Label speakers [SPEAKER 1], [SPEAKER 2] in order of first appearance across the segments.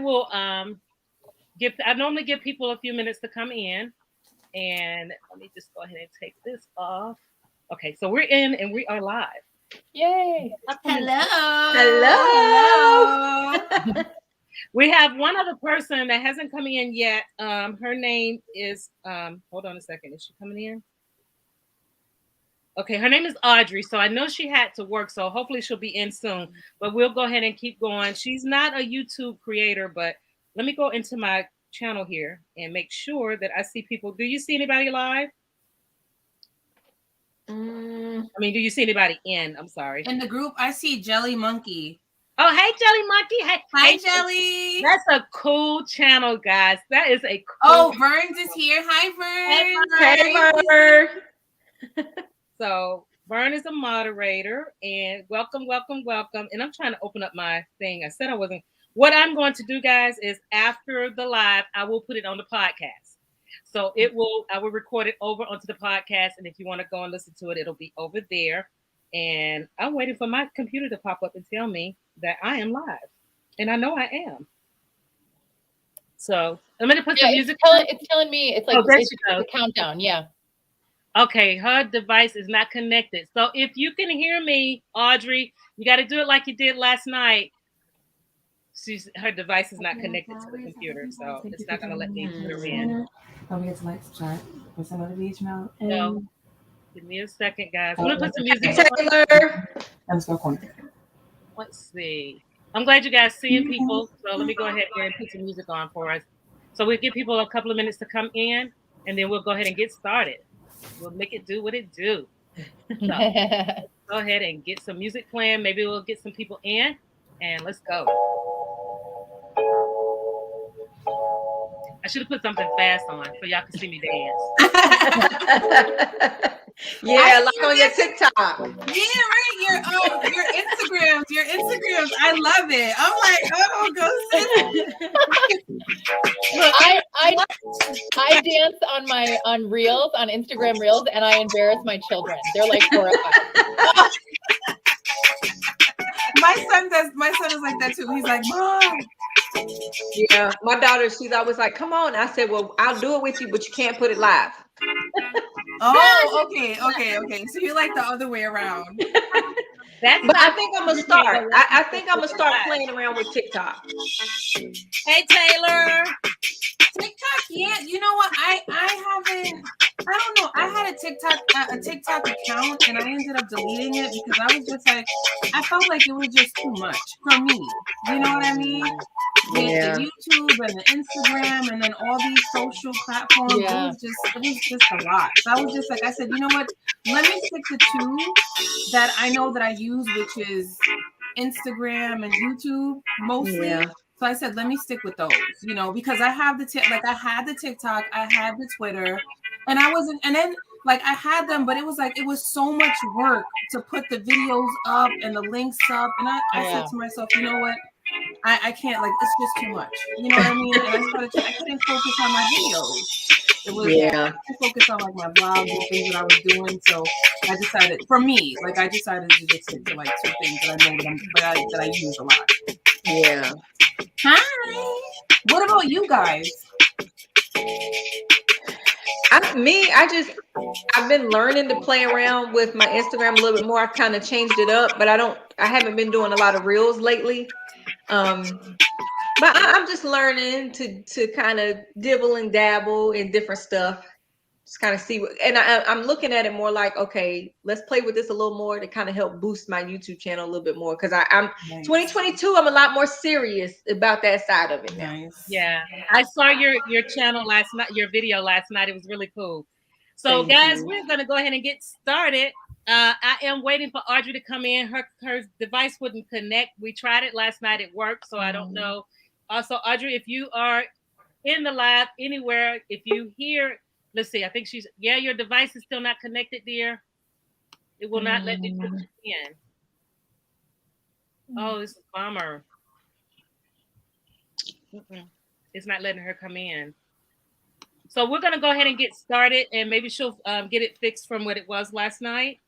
[SPEAKER 1] will I normally give people a few minutes to come in, and let me just go ahead and take this off. Okay, so we're in and we are live.
[SPEAKER 2] Yay!
[SPEAKER 3] Hello.
[SPEAKER 4] Hello.
[SPEAKER 1] We have one other person that hasn't come in yet. Her name is hold on a second. Is she coming in? Okay, her name is Audrey. So I know she had to work, so hopefully she'll be in soon. But we'll go ahead and keep going. She's not a YouTube creator, but let me go into my channel here and make sure that I see people. Do you see anybody live? I mean, do you see anybody in? I'm sorry.
[SPEAKER 4] In the group, I see Jelly Monkey.
[SPEAKER 1] Oh, hey, Jelly Monkey.
[SPEAKER 4] Hi,
[SPEAKER 1] hey,
[SPEAKER 4] Jelly.
[SPEAKER 1] That's a cool channel, guys. That is a cool.
[SPEAKER 4] Oh, Verns is here. Hi,
[SPEAKER 3] Hey,
[SPEAKER 4] Verns.
[SPEAKER 3] Vern.
[SPEAKER 1] So Vern is a moderator, and welcome. And I'm trying to open up my thing. I said I wasn't. What I'm going to do, guys, is after the live, I will put it on the podcast. So I will record it over onto the podcast, and if you want to go and listen to it, it'll be over there. And I'm waiting for my computer to pop up and tell me that I am live, and I know I am. So I'm going to put some music.
[SPEAKER 2] It's telling me it's like it's the countdown. Yeah.
[SPEAKER 1] Okay, her device is not connected. So if you can hear me, Audrey, you got to do it like you did last night. Her device is not connected to the computer, so it's not going to let me put her in.
[SPEAKER 5] Don't forget to like, subscribe, press the notification bell.
[SPEAKER 1] No, give me a second, guys. I'm going to put some music
[SPEAKER 3] on. Taylor.
[SPEAKER 5] Let's go point.
[SPEAKER 1] Let's see. I'm glad you guys seeing people, so let me go ahead and put some music on for us. So we'll give people a couple of minutes to come in, and then we'll go ahead and get started. We'll make it do what it do. So, go ahead and get some music playing. Maybe we'll get some people in, and let's go. I should have put something fast on so y'all can see me dance.
[SPEAKER 3] Yeah, like on your TikTok.
[SPEAKER 4] Yeah, right. Your Instagrams. I love it. I'm like, oh, go sit.
[SPEAKER 2] Look, I dance on Reels, on Instagram Reels, and I embarrass my children. They're like horrified.
[SPEAKER 4] My son is like that too. He's like, Mom.
[SPEAKER 3] Yeah, my daughter, she's always like, come on. I said, well, I'll do it with you, but you can't put it live.
[SPEAKER 4] Oh, okay. So you're like the other way around.
[SPEAKER 3] But I think I'm gonna start. I think I'm gonna start playing around with TikTok.
[SPEAKER 1] Hey, Taylor.
[SPEAKER 4] TikTok, yeah. You know what? I haven't. I don't know. I had a TikTok account, and I ended up deleting it because I was just like, I felt like it was just too much for me. You know what I mean? With the YouTube and the Instagram, and then all these social platforms, it was just a lot. So I was just like, I said, you know what? Let me stick to two that I know that I use, which is Instagram and YouTube mostly. Yeah. So I said, let me stick with those, because I have I had the TikTok, I had the Twitter, and then I had them, but it was so much work to put the videos up and the links up. And I said to myself, you know what? I can't, it's just too much. You know what I mean? And I couldn't focus on my videos. It was, I couldn't focus on my blog and things that I was doing. So I decided, for me, I decided to just stick to two things that I know that I use a lot.
[SPEAKER 3] Yeah.
[SPEAKER 4] Hi. What about you guys?
[SPEAKER 3] I've been learning to play around with my Instagram a little bit more. I've kind of changed it up, but I haven't been doing a lot of reels lately. But I'm just learning to kind of dibble and dabble in different stuff. Just kind of see and I'm looking at it more like, okay, let's play with this a little more to kind of help boost my YouTube channel a little bit more. Cause I'm nice. 2022, I'm a lot more serious about that side of it now.
[SPEAKER 4] Nice.
[SPEAKER 1] Yeah. I saw your channel last night, your video last night. It was really cool. So guys, we're going to go ahead and get started. I am waiting for Audrey to come in. Her device wouldn't connect. We tried it last night. It worked. So I don't know. Also, Audrey, if you are in the live anywhere, if you hear, let's see, I think your device is still not connected, dear. It will not let me put you in. Oh, it's a bummer. It's not letting her come in. So we're going to go ahead and get started, and maybe she'll get it fixed from what it was last night.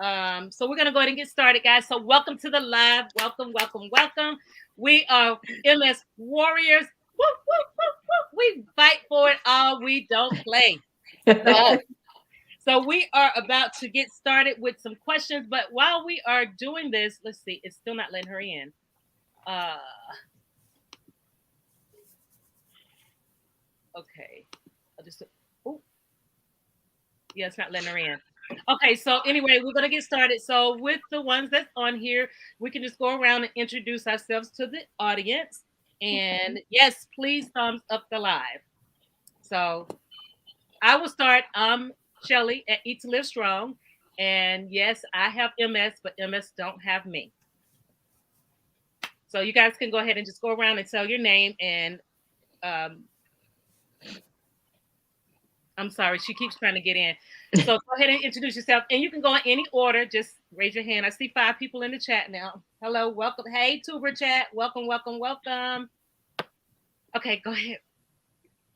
[SPEAKER 1] So we're gonna go ahead and get started, guys. So welcome to the live. Welcome, welcome, welcome. We are MS Warriors. Woo, woo, woo, woo. We fight for it all. We don't play. So we are about to get started with some questions. But while we are doing this, let's see. It's still not letting her in. Okay. I'll just. Oh. Yeah, it's not letting her in. Okay, so anyway, we're gonna get started. So with the ones that's on here, we can just go around and introduce ourselves to the audience. And yes, please thumbs up the live. So I will start. I'm Shelly at Eat to Live Strong. And yes, I have MS, but MS don't have me. So you guys can go ahead and just go around and tell your name. And I'm sorry, she keeps trying to get in. So go ahead and introduce yourself. And you can go in any order. Just raise your hand. I see 5 people in the chat now. Hello, welcome. Hey, Tuber chat. Welcome, welcome, welcome. Okay, go ahead.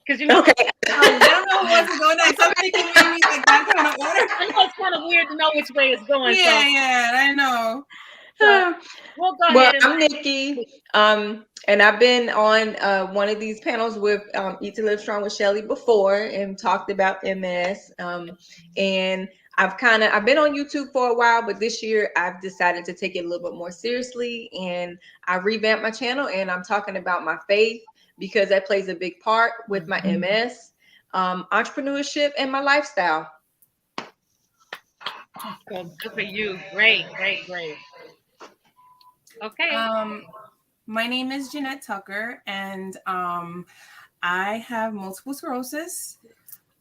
[SPEAKER 1] Because you know,
[SPEAKER 3] Okay.
[SPEAKER 4] I don't know what's going on. Somebody can maybe like that kind of order.
[SPEAKER 1] I know it's kind of weird to know which way it's going.
[SPEAKER 4] Yeah,
[SPEAKER 1] so.
[SPEAKER 4] yeah, I know.
[SPEAKER 1] So we'll go
[SPEAKER 3] Well,
[SPEAKER 1] ahead and
[SPEAKER 3] I'm Nikki, and I've been on one of these panels with Eat to Live Strong with Shelly before and talked about MS. And I've been on YouTube for a while, but this year I've decided to take it a little bit more seriously, and I revamped my channel, and I'm talking about my faith because that plays a big part with my MS, entrepreneurship, and my lifestyle.
[SPEAKER 1] good for you. Great, great, great. Okay.
[SPEAKER 4] My name is Jeanette Tucker, and I have multiple sclerosis.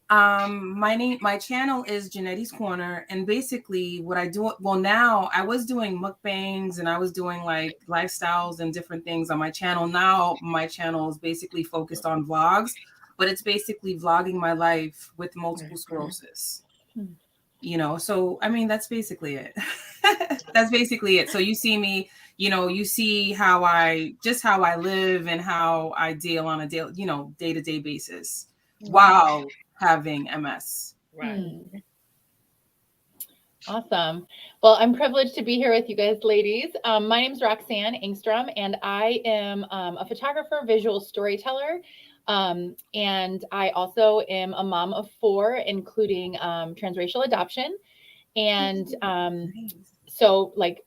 [SPEAKER 4] My channel is Jeanette's Corner, and basically what I do, well, now I was doing mukbangs and I was doing like lifestyles and different things on my channel. Now my channel is basically focused on vlogs, but it's basically vlogging my life with multiple sclerosis. You know, so I mean, that's basically it. That's basically it. So you see me, you know, you see how I live and how I deal on a day-to-day basis while having MS.
[SPEAKER 1] Right.
[SPEAKER 2] Awesome. Well, I'm privileged to be here with you guys, ladies. My name is Roxanne Engstrom, and I am a photographer, visual storyteller. And I also am a mom of 4, including transracial adoption. And so like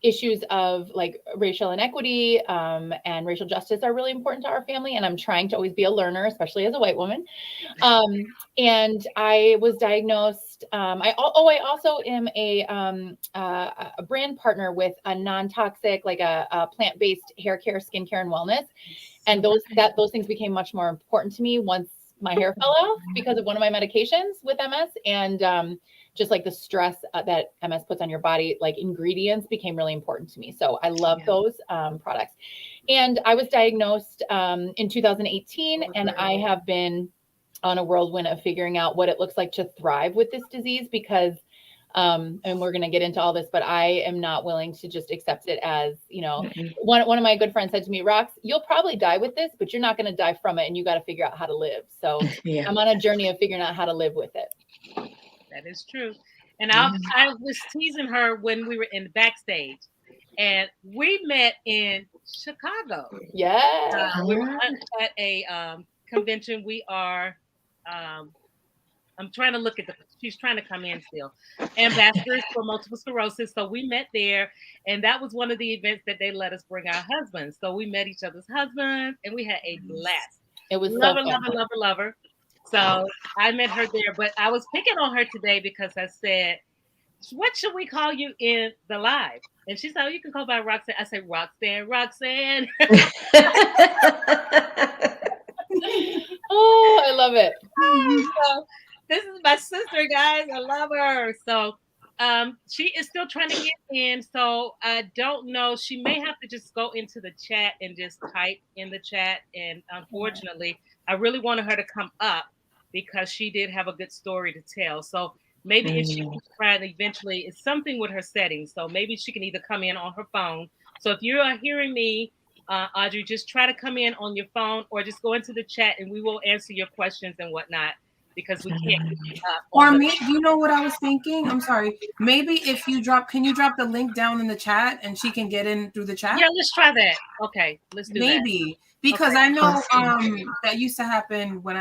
[SPEAKER 2] issues of like racial inequity and racial justice are really important to our family. And I'm trying to always be a learner, especially as a white woman. And I was diagnosed. I also am a brand partner with a non-toxic, like a plant-based hair care, skincare, and wellness. And those things became much more important to me once my hair fell off because of one of my medications with MS. And just like the stress that MS puts on your body, like ingredients became really important to me. So I love those products. And I was diagnosed in 2018, and I have been on a whirlwind of figuring out what it looks like to thrive with this disease because, and we're going to get into all this, but I am not willing to just accept it as, you know, one of my good friends said to me, Rox, you'll probably die with this, but you're not going to die from it. And you got to figure out how to live. So I'm on a journey of figuring out how to live with it.
[SPEAKER 1] That is true. And I was teasing her when we were in the backstage, and we met in Chicago.
[SPEAKER 2] Yeah.
[SPEAKER 1] We were at a convention. We are, I'm trying to look at she's trying to come in still. Ambassadors for multiple sclerosis. So we met there, and that was one of the events that they let us bring our husbands. So we met each other's husbands, and we had a blast.
[SPEAKER 2] It was
[SPEAKER 1] lover. So I met her there, but I was picking on her today because I said, what should we call you in the live? And she said, oh, you can call by Roxanne. I said, Roxanne.
[SPEAKER 2] Oh, I love it.
[SPEAKER 1] So this is my sister, guys. I love her. So she is still trying to get in. So I don't know. She may have to just go into the chat and just type in the chat. And unfortunately, I really wanted her to come up because she did have a good story to tell. So maybe if she can try and eventually, it's something with her settings. So maybe she can either come in on her phone. So if you are hearing me, Audrey, just try to come in on your phone or just go into the chat and we will answer your questions and whatnot. because we can't keep up.
[SPEAKER 4] Or maybe, you know what I was thinking? I'm sorry. Maybe if you can you drop the link down in the chat and she can get in through the chat?
[SPEAKER 1] Yeah, let's try that. Okay, let's do that.
[SPEAKER 4] Maybe. Because I know that used to happen when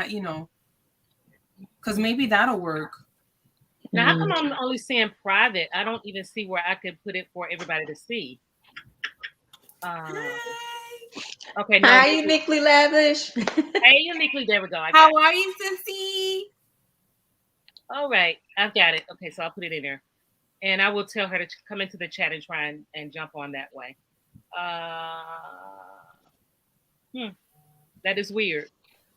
[SPEAKER 4] because maybe that'll work.
[SPEAKER 1] Now, how come I'm only seeing private? I don't even see where I could put it for everybody to see. Okay. No,
[SPEAKER 3] Hi, Uniquely Lavish.
[SPEAKER 1] Hey, Uniquely. There we go.
[SPEAKER 4] How are you, Sissy?
[SPEAKER 1] All right. I've got it. Okay, so I'll put it in there. And I will tell her to come into the chat and try and jump on that way. That is weird.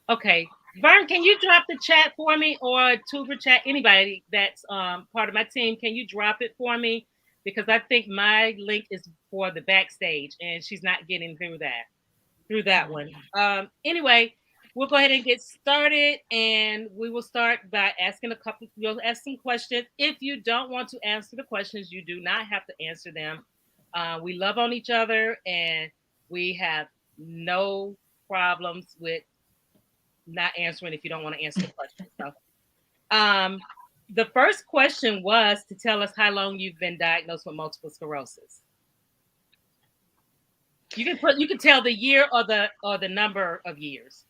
[SPEAKER 1] Okay. Vern, can you drop the chat for me, or Tuber chat? Anybody that's part of my team, can you drop it for me? Because I think my link is for the backstage, and she's not getting through that one. Anyway, we'll go ahead and get started, and we will start by asking You'll ask some questions. If you don't want to answer the questions, you do not have to answer them. We love on each other, and we have no problems with not answering if you don't want to answer the question. So, the first question was to tell us how long you've been diagnosed with multiple sclerosis. You can tell the year or the number of years.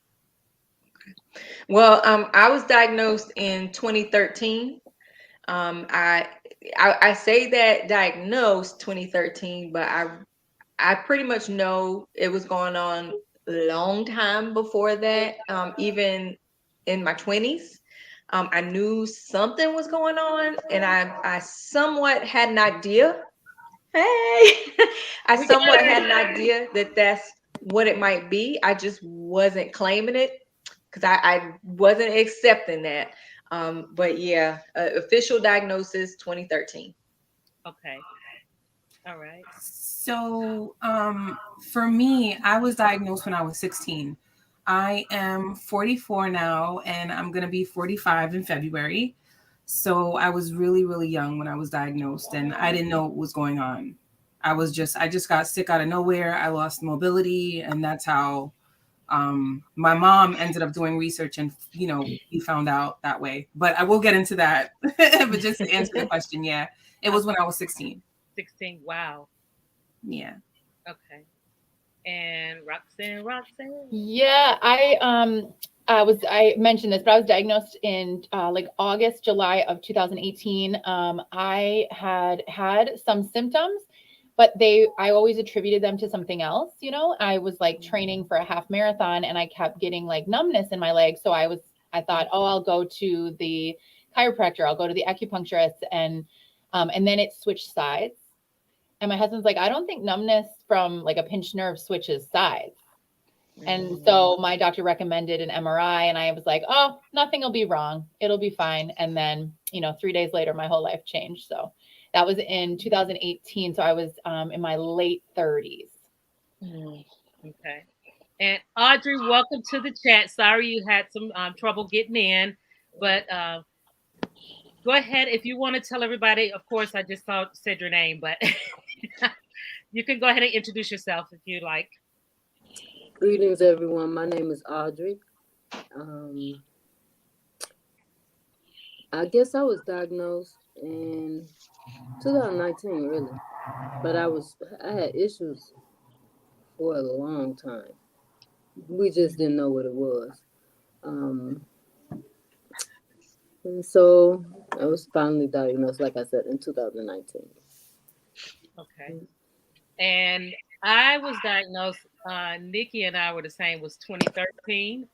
[SPEAKER 3] Well, I was diagnosed in 2013. I say that diagnosed 2013, but I pretty much know it was going on a long time before that. Even in my 20s, I knew something was going on, and I somewhat had an idea. I somewhat had an idea that that's what it might be. I just wasn't claiming it because I wasn't accepting that. But yeah, official diagnosis 2013.
[SPEAKER 1] Okay. All right.
[SPEAKER 4] So for me, I was diagnosed when I was 16. I am 44 now, and I'm going to be 45 in February. So I was really, really young when I was diagnosed, and I didn't know what was going on. I just got sick out of nowhere. I lost mobility, and that's how my mom ended up doing research, and we found out that way. But I will get into that. But just to answer the question, yeah, it was when I was 16.
[SPEAKER 1] 16. Wow.
[SPEAKER 4] Yeah.
[SPEAKER 1] Okay. And Roxanne.
[SPEAKER 2] Yeah, I mentioned this, but I was diagnosed in like July of 2018. I had some symptoms, but I always attributed them to something else. I was like training for a half marathon, and I kept getting like numbness in my leg. So I thought, oh, I'll go to the chiropractor, I'll go to the acupuncturist, and then it switched sides. And my husband's like, I don't think numbness from like a pinched nerve switches sides. And so my doctor recommended an MRI, and I was like, oh, nothing will be wrong. It'll be fine. And then, 3 days later, my whole life changed. So that was in 2018. So I was in my late 30s.
[SPEAKER 1] Okay. And Audrey, welcome to the chat. Sorry you had some trouble getting in, but go ahead if you want to tell everybody. Of course, I just said your name, but you can go ahead and introduce yourself if you like.
[SPEAKER 6] Greetings, everyone. My name is Audrey. I guess I was diagnosed in 2019, really, but I had issues for a long time. We just didn't know what it was. And so I was finally diagnosed, like I said, in 2019.
[SPEAKER 1] Okay. And I was diagnosed, Nikki and I were the same, was 2013,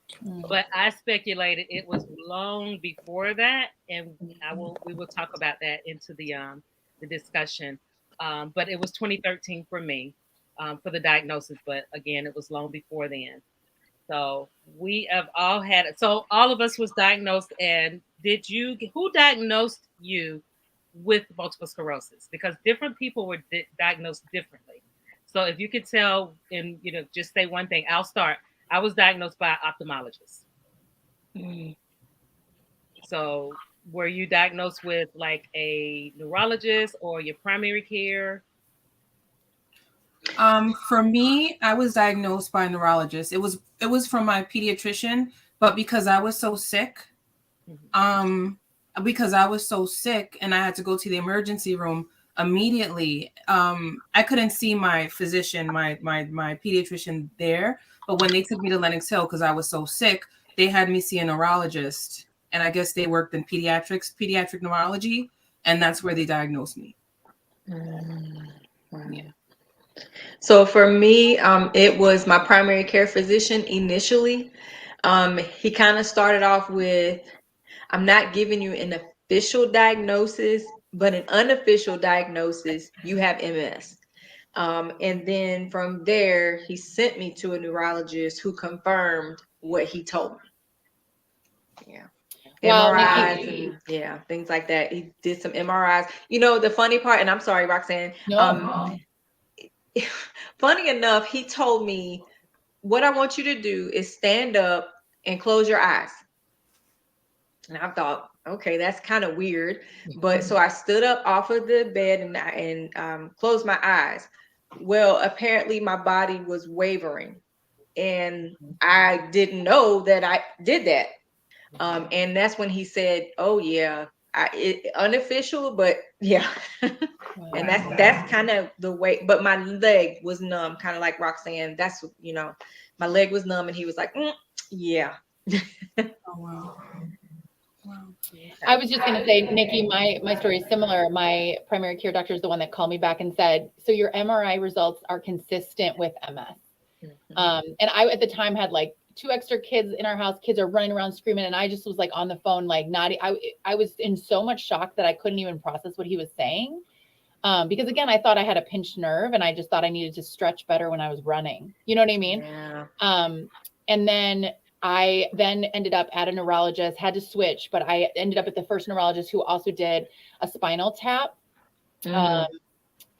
[SPEAKER 1] but I speculated it was long before that, and we will talk about that into the discussion. But it was 2013 for me, for the diagnosis, but again, it was long before then. So we have all so all of us was diagnosed. And who diagnosed you with multiple sclerosis? Because different people were diagnosed differently. So if you could tell, and just say one thing, I'll start. I was diagnosed by an ophthalmologist. So were you diagnosed with like a neurologist or your primary care?
[SPEAKER 4] For me, I was diagnosed by a neurologist. It was from my pediatrician, but because I was so sick, Because I was so sick and I had to go to the emergency room immediately. I couldn't see my physician, my pediatrician there, but when they took me to Lenox Hill because I was so sick, they had me see a neurologist, and I guess they worked in pediatric neurology, and that's where they diagnosed me.
[SPEAKER 3] Yeah. So for me, it was my primary care physician initially. He kind of started off with, I'm not giving you an official diagnosis, but an unofficial diagnosis, you have MS. And then from there, he sent me to a neurologist who confirmed what he told me. Yeah.
[SPEAKER 2] Wow,
[SPEAKER 3] MRIs
[SPEAKER 2] Nikki.
[SPEAKER 3] and yeah, things like that. He did some MRIs. You know, the funny part, and I'm sorry, Roxanne.
[SPEAKER 2] No.
[SPEAKER 3] Funny enough, he told me, what I want you to do is stand up and close your eyes. And I thought, okay, that's kind of weird. But so I stood up off of the bed and closed my eyes. Well, apparently my body was wavering, and I didn't know that I did that. And that's when he said, "Oh yeah, unofficial, but yeah." And that's kind of the way. But my leg was numb, kind of like Roxanne. That's my leg was numb, and he was like, "Yeah."
[SPEAKER 4] Oh wow. Wow.
[SPEAKER 2] I was just going to say, Nikki, my story is similar. My primary care doctor is the one that called me back and said, so your MRI results are consistent with MS. And I, at the time, had like 2 extra kids in our house. Kids are running around screaming. And I just was like on the phone, like I was in so much shock that I couldn't even process what he was saying. Because again, I thought I had a pinched nerve and I just thought I needed to stretch better when I was running. You know what I mean?
[SPEAKER 3] Yeah.
[SPEAKER 2] And then I ended up at a neurologist, had to switch, but I ended up at the first neurologist who also did a spinal tap,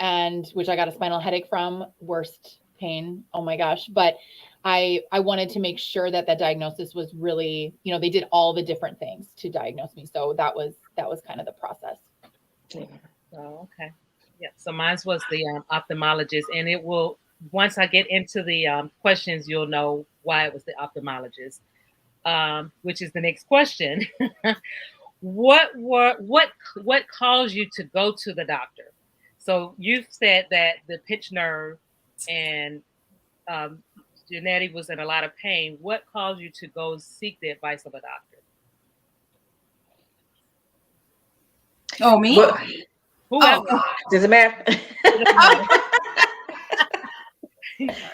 [SPEAKER 2] and which I got a spinal headache from, worst pain. Oh my gosh. But I wanted to make sure that diagnosis was really, they did all the different things to diagnose me. So that was kind of the process.
[SPEAKER 1] Yeah. Oh, okay. Yeah. So mine was the ophthalmologist, and it will, once I get into the questions, you'll know why it was the ophthalmologist, which is the next question. What caused you to go to the doctor? So you've said that the pinched nerve and Janetti was in a lot of pain. What caused you to go seek the advice of a doctor?
[SPEAKER 4] Oh, me?
[SPEAKER 1] Whoever.
[SPEAKER 3] Does it matter?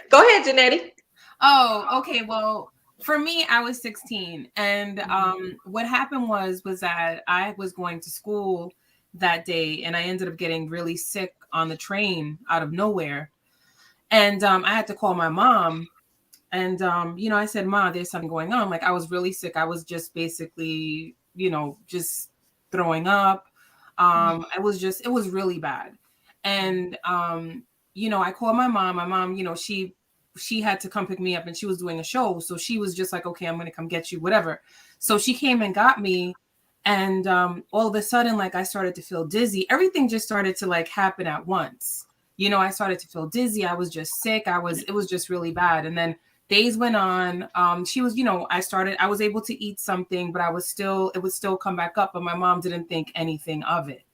[SPEAKER 3] Go ahead, Janetti.
[SPEAKER 4] Oh, okay. Well, for me, I was 16, and what happened was that I was going to school that day, and I ended up getting really sick on the train out of nowhere, and I had to call my mom, and I said, "Ma, there's something going on." Like, I was really sick. I was just basically, just throwing up. It was really bad, and I called my mom. My mom, she had to come pick me up, and she was doing a show. So she was just like, okay, I'm going to come get you, whatever. So she came and got me. And all of a sudden, like, I started to feel dizzy. Everything just started to like happen at once. I started to feel dizzy. I was just sick. It was just really bad. And then days went on. She was, I was able to eat something, but it would still come back up. But my mom didn't think anything of it.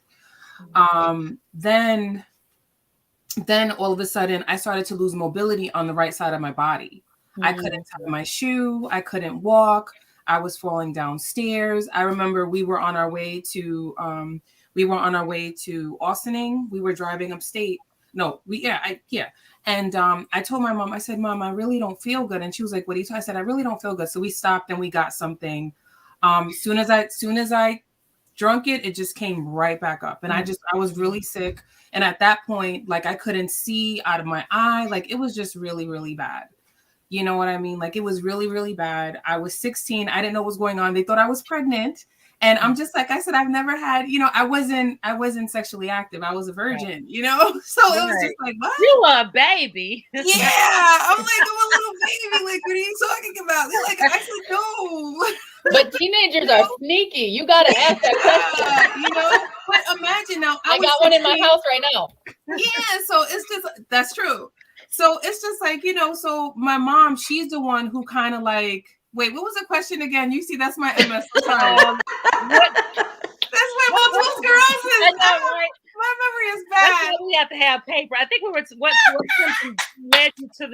[SPEAKER 4] Then all of a sudden I started to lose mobility on the right side of my body. I couldn't tie my shoe. I couldn't walk. I was falling downstairs. I remember we were on our way to Austining. We were driving upstate. And I told my mom, I said, Mom, I really don't feel good. And she was like, what are you talking? I said, I really don't feel good. So we stopped and we got something. Soon as I drunk it, it just came right back up. And I was really sick. And at that point, like, I couldn't see out of my eye. Like, it was just really, really bad. You know what I mean? Like, it was really, really bad. I was 16. I didn't know what was going on. They thought I was pregnant. And I'm just like I said, I've never had, I wasn't sexually active. I was a virgin, So it was just like, what?
[SPEAKER 1] You were a baby.
[SPEAKER 4] Yeah. I'm like, I'm a little baby. Like, what are you talking about? They're like, I said, no.
[SPEAKER 2] But teenagers are sneaky. You got to ask that question.
[SPEAKER 4] But imagine now.
[SPEAKER 2] I got one in my house right now.
[SPEAKER 4] Yeah. So it's just, that's true. So it's just like, so my mom, she's the one who kind of like, Wait, what was the question again? You see, that's my MS. Sorry. That's my multiple sclerosis.
[SPEAKER 1] I know, right?
[SPEAKER 4] My memory is
[SPEAKER 1] That's
[SPEAKER 4] bad.
[SPEAKER 1] why we have to have paper. I think we were what symptoms led you to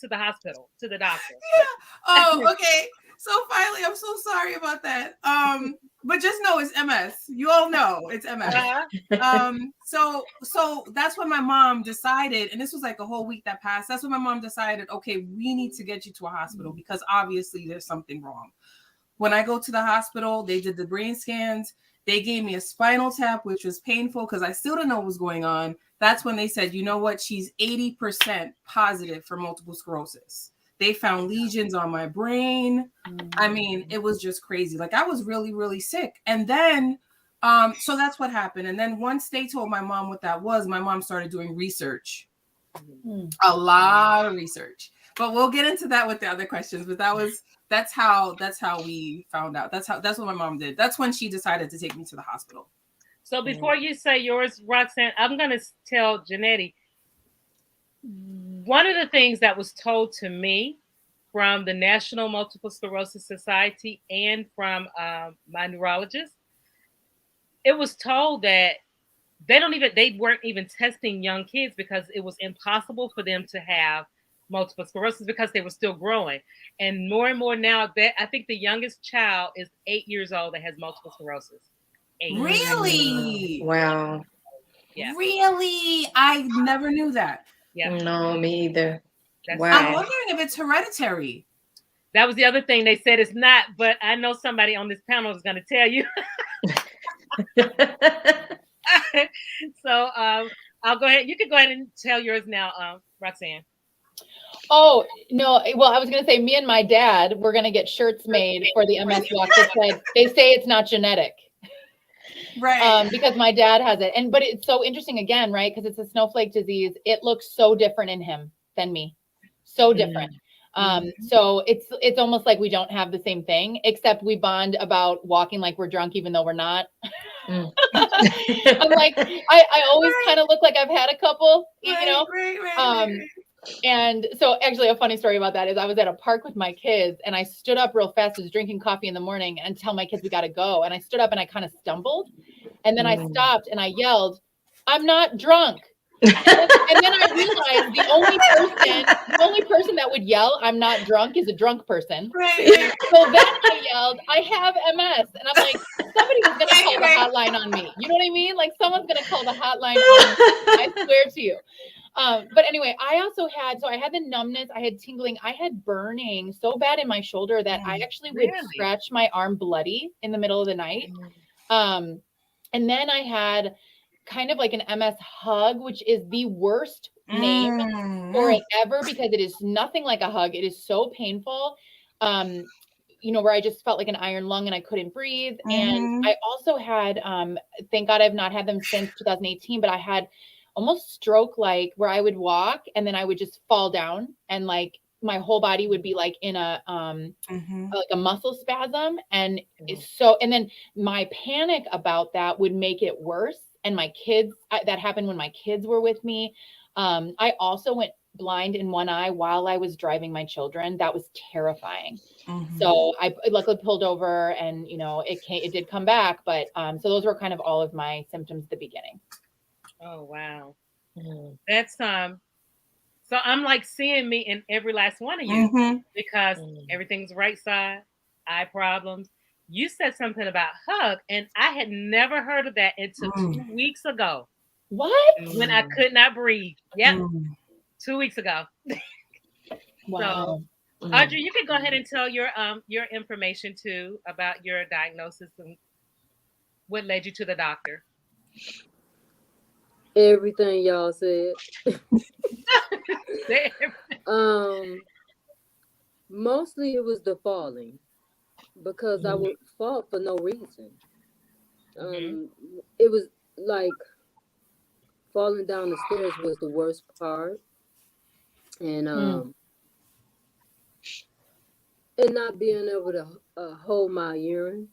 [SPEAKER 1] the hospital, to the doctor.
[SPEAKER 4] Yeah. Oh, okay. So finally, I'm so sorry about that. But just know it's MS. You all know it's MS. So that's when my mom decided, and this was like a whole week that passed. That's when my mom decided, okay, we need to get you to a hospital because obviously there's something wrong. When I go to the hospital, they did the brain scans. They gave me a spinal tap, which was painful because I still didn't know what was going on. That's when they said, you know what? She's 80% positive for multiple sclerosis. They found lesions on my brain. I mean, it was just crazy. Like I was really, really sick. And then, so that's what happened. And then once they told my mom what that was, my mom started doing research, a lot of research. But we'll get into that with the other questions. But that's how we found out. That's what my mom did. That's when she decided to take me to the hospital.
[SPEAKER 1] So before you say yours, Roxanne, I'm going to tell Janetti. One of the things that was told to me from the National Multiple Sclerosis Society and from my neurologist, it was told that they weren't even testing young kids because it was impossible for them to have multiple sclerosis because they were still growing. And more now, that I think the youngest child is 8 years old that has multiple sclerosis. 8.
[SPEAKER 4] Really?
[SPEAKER 3] Wow.
[SPEAKER 1] Yeah.
[SPEAKER 4] Really? I never knew that.
[SPEAKER 1] Yeah.
[SPEAKER 3] No, me either. Wow.
[SPEAKER 4] I'm wondering if it's hereditary.
[SPEAKER 1] That was the other thing. They said it's not, but I know somebody on this panel is going to tell you. So I'll go ahead. You can go ahead and tell yours now, Roxanne.
[SPEAKER 2] Oh, no. Well, I was going to say me and my dad, we're going to get shirts made for the MS Walk that said, they say it's not genetic.
[SPEAKER 4] Right.
[SPEAKER 2] Because my dad has it. But it's so interesting again, right? Because it's a snowflake disease. It looks so different in him than me. So different. So it's almost like we don't have the same thing, except we bond about walking like we're drunk, even though we're not. I'm like, I always kind of look like I've had a couple, you know? Right. And so actually a funny story about that is I was at a park with my kids and I stood up real fast. I was drinking coffee in the morning and tell my kids we got to go. And I stood up and I kind of stumbled. And then I stopped and I yelled, "I'm not drunk." And then I realized the only person that would yell, "I'm not drunk," is a drunk person.
[SPEAKER 4] Right.
[SPEAKER 2] So then I yelled, "I have MS." And I'm like, somebody was going to call the hotline on me. You know what I mean? Like someone's going to call the hotline on me. I swear to you. But anyway, I had the numbness, I had tingling, I had burning so bad in my shoulder that I actually would scratch my arm bloody in the middle of the night. And then I had kind of like an MS hug, which is the worst name for it ever because it is nothing like a hug. It is so painful. Where I just felt like an iron lung and I couldn't breathe. And I also had, thank God I've not had them since 2018, but I had almost stroke, like where I would walk and then I would just fall down and like my whole body would be like in a like a muscle spasm. And and then my panic about that would make it worse. And my kids, that happened when my kids were with me. I also went blind in one eye while I was driving my children. That was terrifying. So I luckily pulled over and, it did come back. But so those were kind of all of my symptoms at the beginning.
[SPEAKER 1] Oh, wow. That's so I'm like seeing me in every last one of you because everything's right side, eye problems. You said something about hug, and I had never heard of that until 2 weeks ago.
[SPEAKER 2] What?
[SPEAKER 1] When I could not breathe. Yep. 2 weeks ago.
[SPEAKER 2] Wow.
[SPEAKER 1] So, Audrey, you can go ahead and tell your information too about your diagnosis and what led you to the doctor.
[SPEAKER 6] Everything y'all said. Mostly it was the falling because I would fall for no reason. It was like falling down the stairs was the worst part, and not being able to hold my urine.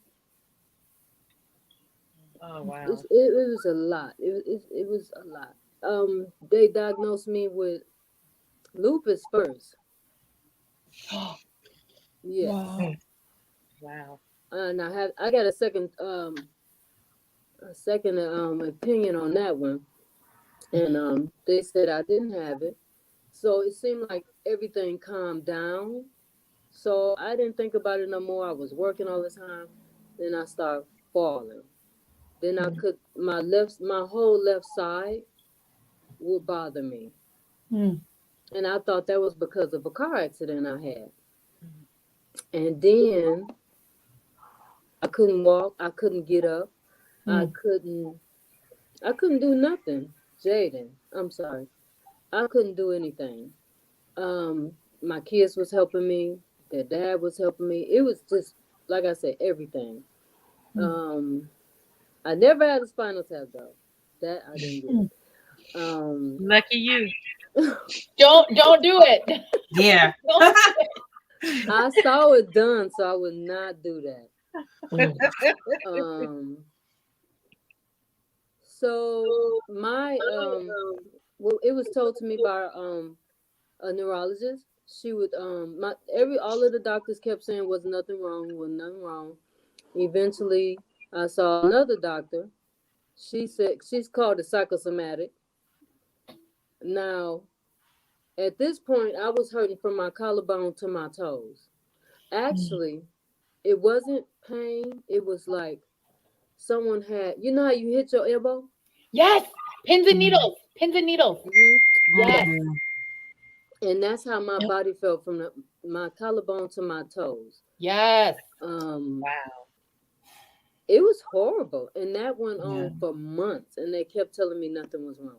[SPEAKER 1] Oh wow!
[SPEAKER 6] It was a lot. It was a lot. They diagnosed me with lupus first. Yes.
[SPEAKER 2] Wow.
[SPEAKER 1] Wow.
[SPEAKER 6] And I got a second opinion on that one. And they said I didn't have it. So it seemed like everything calmed down. So I didn't think about it no more. I was working all the time. Then I started falling. Then I could my whole left side would bother me.
[SPEAKER 2] Mm.
[SPEAKER 6] And I thought that was because of a car accident I had. And then I couldn't walk, I couldn't get up, I
[SPEAKER 2] Mm.
[SPEAKER 6] couldn't do nothing. Jaden, I'm sorry. I couldn't do anything. My kids was helping me, their dad was helping me. It was just like I said, everything. Um I never had a spinal tap though. That I didn't get.
[SPEAKER 1] Lucky you.
[SPEAKER 2] Don't do it.
[SPEAKER 4] Yeah.
[SPEAKER 6] I saw it done, so I would not do that. So my well, it was told to me by a neurologist. She would all of the doctors kept saying was nothing wrong, was nothing wrong. Eventually, I saw another doctor. She said she's called a psychosomatic. Now, at this point, I was hurting from my collarbone to my toes. Actually, it wasn't pain. It was like someone had, you know how you hit your elbow?
[SPEAKER 2] Yes, pins and needles. Pins and needles. Yes.
[SPEAKER 6] And that's how my body felt from my collarbone to my toes.
[SPEAKER 2] Yes.
[SPEAKER 1] Wow.
[SPEAKER 6] It was horrible. And that went on for months. And they kept telling me nothing was wrong.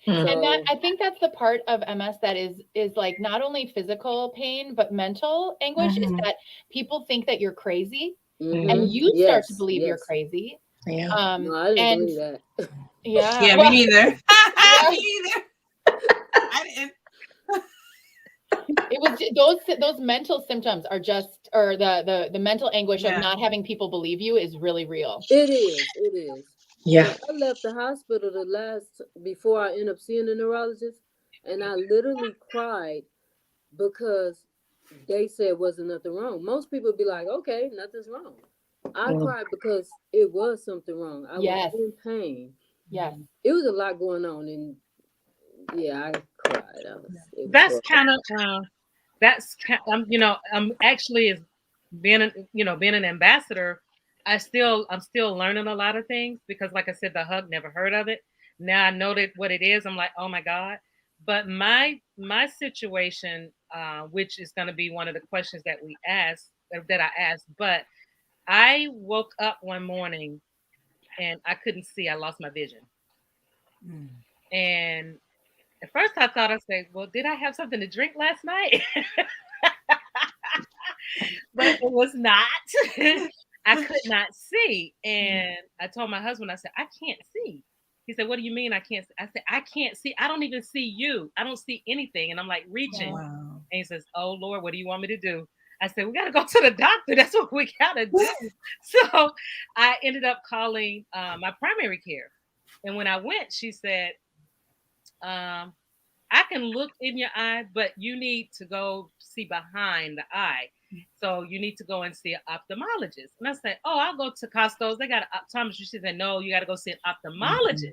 [SPEAKER 2] And that, I think that's the part of MS that is like not only physical pain but mental anguish is that people think that you're crazy and you start to believe you're crazy.
[SPEAKER 6] Yeah. No, I didn't believe that.
[SPEAKER 2] Yeah.
[SPEAKER 4] Yeah,
[SPEAKER 2] well,
[SPEAKER 4] me neither.
[SPEAKER 2] Yeah.
[SPEAKER 4] Me neither. I didn't.
[SPEAKER 2] It was those mental symptoms are just, or the mental anguish of not having people believe you is really real.
[SPEAKER 6] It is. It is.
[SPEAKER 3] Yeah.
[SPEAKER 6] I left the hospital before I ended up seeing the neurologist, and I literally cried because they said wasn't nothing wrong. Most people would be like, okay, nothing's wrong. I cried because it was something wrong. I was in pain.
[SPEAKER 2] Yes.
[SPEAKER 6] It was a lot going on, and yeah, I cried.
[SPEAKER 1] That's kind of actually as being an ambassador, I'm still learning a lot of things because, like I said, the hug, never heard of it. Now I know what it is. I'm like, oh my God. But my situation, which is going to be one of the questions that I asked, but I woke up one morning and I couldn't see. I lost my vision. And at first I thought, I said, well, did I have something to drink last night? But it was not. I could not see. And I told my husband, I said, I can't see. He said, what do you mean I can't see? I said, I can't see. I don't even see you. I don't see anything. And I'm like reaching. Wow. And he says, oh, Lord, what do you want me to do? I said, we got to go to the doctor. That's what we got to do. So I ended up calling my primary care. And when I went, she said, I can look in your eye, but you need to go see behind the eye. So you need to go and see an ophthalmologist. And I said, oh, I'll go to Costco's. They got an optometrist. She said, no, you got to go see an ophthalmologist.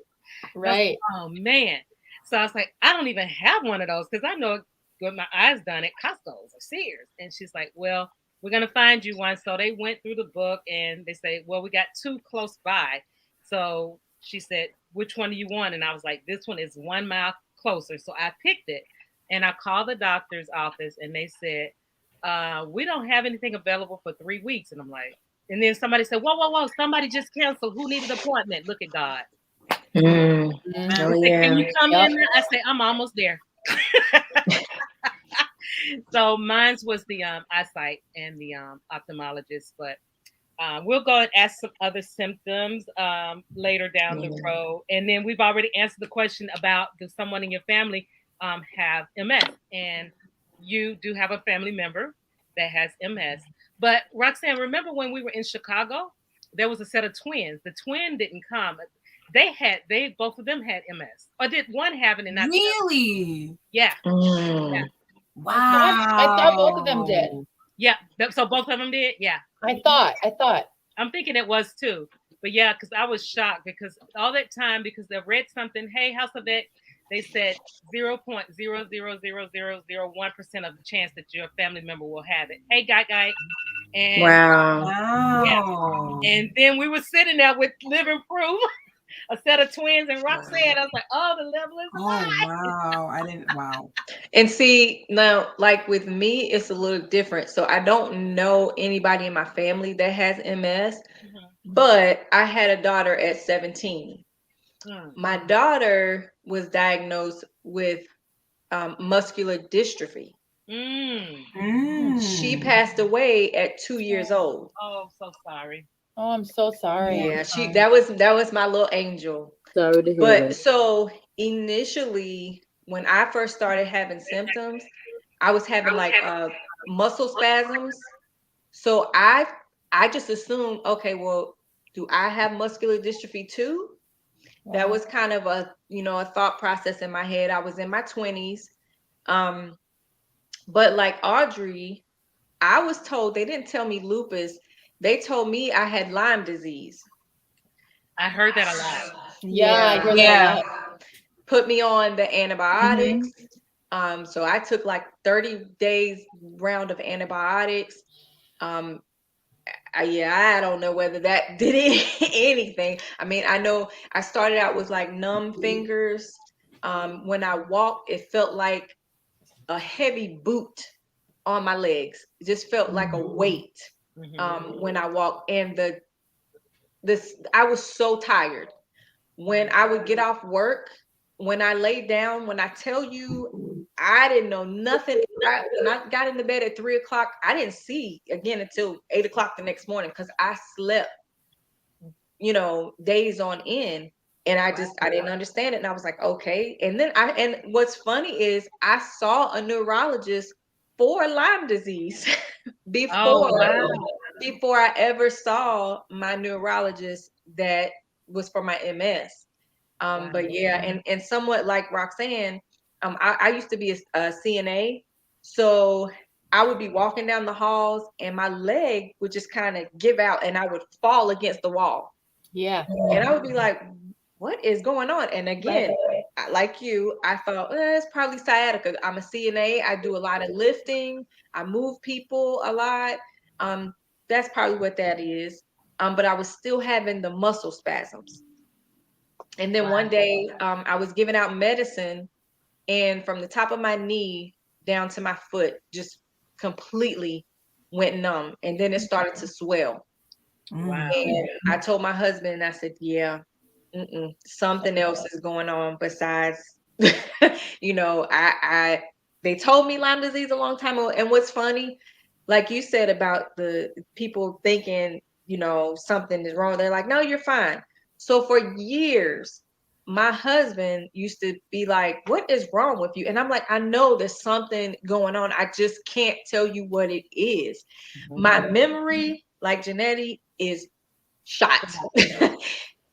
[SPEAKER 2] Right.
[SPEAKER 1] Like, oh, man. So I was like, I don't even have one of those because I know what my eyes done at Costco's or Sears. And she's like, well, we're going to find you one. So they went through the book and they say, well, we got two close by. So she said, which one do you want? And I was like, this one is 1 mile closer. So I picked it and I called the doctor's office and they said, we don't have anything available for 3 weeks. And I'm like, and then somebody said, whoa, somebody just canceled. Who needed an appointment? Look at God.
[SPEAKER 3] Oh,
[SPEAKER 1] Said, can you come in there? I said, I'm almost there. So mine was the eyesight and the ophthalmologist, but we'll go and ask some other symptoms later down the road. And then we've already answered the question about does someone in your family have MS? And you do have a family member that has MS. But Roxanne, remember when we were in Chicago, there was a set of twins. The twin didn't come. Both of them had MS. Or did one have it and not
[SPEAKER 4] really?
[SPEAKER 1] Yeah.
[SPEAKER 4] Wow.
[SPEAKER 2] I thought both of them did.
[SPEAKER 1] Yeah. So both of them did. Yeah.
[SPEAKER 2] I thought.
[SPEAKER 1] I'm thinking it was too. But yeah, because I was shocked because all that time, because I read something, hey, House of Vet, they said 0.0000001% of the chance that your family member will have it. Hey, guy. And
[SPEAKER 3] Wow.
[SPEAKER 4] Wow.
[SPEAKER 1] and then we were sitting there with living proof, a set of twins and Roxanne. I was like, oh, the level is high.
[SPEAKER 4] Wow. I didn't. Wow.
[SPEAKER 3] And see, now, like with me, it's a little different. So I don't know anybody in my family that has MS, but I had a daughter at 17. My daughter was diagnosed with muscular dystrophy. She passed away at 2 years old.
[SPEAKER 1] Oh, so sorry.
[SPEAKER 2] Oh, I'm so sorry.
[SPEAKER 3] Yeah, that was my little angel.
[SPEAKER 6] Sorry to hear
[SPEAKER 3] But
[SPEAKER 6] that.
[SPEAKER 3] so initially, when I first started having symptoms, I was having like muscle spasms. So I just assumed, okay, well, do I have muscular dystrophy too? That was kind of a thought process in my head. I was in my 20s. But like Audrey, I was told, they didn't tell me lupus. They told me I had Lyme disease.
[SPEAKER 1] I heard that a lot.
[SPEAKER 2] Yeah, I hear that a lot.
[SPEAKER 3] Put me on the antibiotics. So I took like 30 days round of antibiotics. I don't know whether that did anything. I mean, I know I started out with like numb fingers. When I walked, it felt like a heavy boot on my legs. It just felt like a weight when I walked. And I was so tired. When I would get off work, when I laid down, when I tell you, I didn't know nothing. When I got into bed at 3 o'clock, I didn't see again until 8 o'clock the next morning because I slept, days on end. And I didn't understand it. And I was like, okay. And then and what's funny is I saw a neurologist for Lyme disease before I ever saw my neurologist that was for my MS. But yeah, and somewhat like Roxanne, I used to be a CNA, so I would be walking down the halls and my leg would just kind of give out and I would fall against the wall.
[SPEAKER 2] Yeah.
[SPEAKER 3] And I would be like, what is going on? And again, like you, I thought, it's probably sciatica. I'm a CNA. I do a lot of lifting. I move people a lot. That's probably what that is. But I was still having the muscle spasms. And then one day, I was giving out medicine, and from the top of my knee down to my foot, just completely went numb. And then it started to swell.
[SPEAKER 1] Wow.
[SPEAKER 3] And I told my husband, I said, yeah, something else is going on besides, they told me Lyme disease a long time ago. And what's funny, like you said about the people thinking, something is wrong. They're like, no, you're fine. So for years, my husband used to be like, what is wrong with you? And I'm like, I know there's something going on. I just can't tell you what it is. My memory, like Janetti, is shot.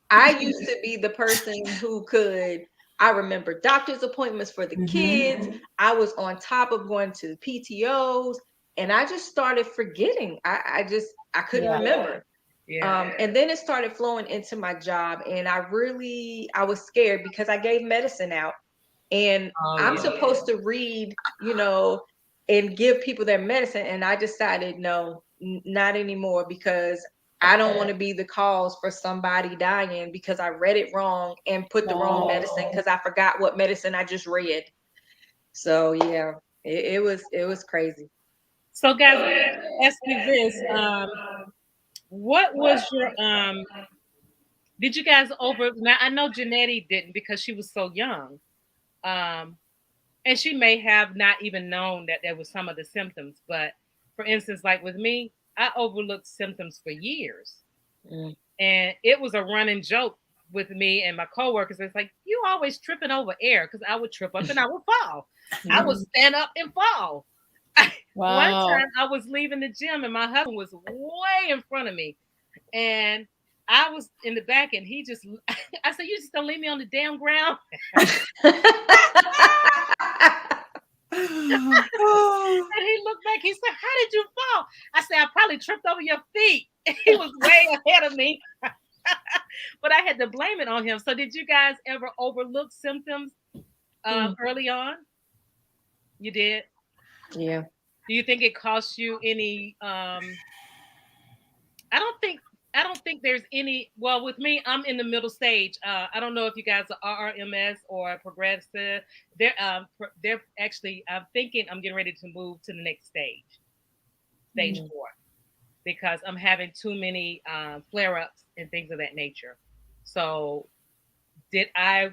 [SPEAKER 3] I used to be the person who I remember doctor's appointments for the kids. I was on top of going to PTOs, and I just started forgetting. I couldn't remember. And then it started flowing into my job, and I was scared because I gave medicine out, and I'm supposed to read, and give people their medicine. And I decided, no, not anymore, because I don't want to be the cause for somebody dying because I read it wrong and put the wrong medicine because I forgot what medicine I just read. So yeah, it was crazy.
[SPEAKER 1] So guys, let me ask you this. What was your did you guys now I know Janetti didn't because she was so young. And she may have not even known that there was some of the symptoms, but for instance, like with me, I overlooked symptoms for years. And it was a running joke with me and my coworkers. It's like, you always tripping over air, because I would trip up and I would fall. I would stand up and fall. One time I was leaving the gym and my husband was way in front of me. And I was in the back and he just, I said, you just gonna leave me on the damn ground? And he looked back. He said, "How did you fall?" I said, "I probably tripped over your feet." He was way ahead of me, but I had to blame it on him. So, did you guys ever overlook symptoms early on? You did.
[SPEAKER 3] Yeah.
[SPEAKER 1] Do you think it cost you any? I don't think. I don't think there's any. Well, with me, I'm in the middle stage. I don't know if you guys are RRMS or progressive. They're actually. I'm thinking I'm getting ready to move to the next stage, stage 4, because I'm having too many flare ups and things of that nature. So, did I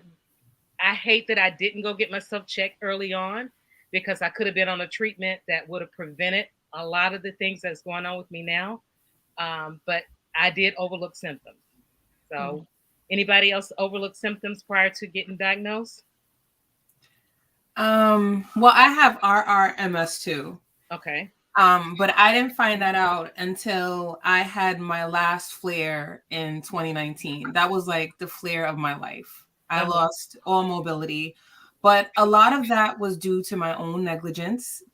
[SPEAKER 1] hate that I didn't go get myself checked early on, because I could have been on a treatment that would have prevented a lot of the things that's going on with me now. But I did overlook symptoms. So, anybody else overlook symptoms prior to getting diagnosed?
[SPEAKER 4] Well, I have RRMS too.
[SPEAKER 1] Okay.
[SPEAKER 4] But I didn't find that out until I had my last flare in 2019. That was like the flare of my life. I lost all mobility, but a lot of that was due to my own negligence.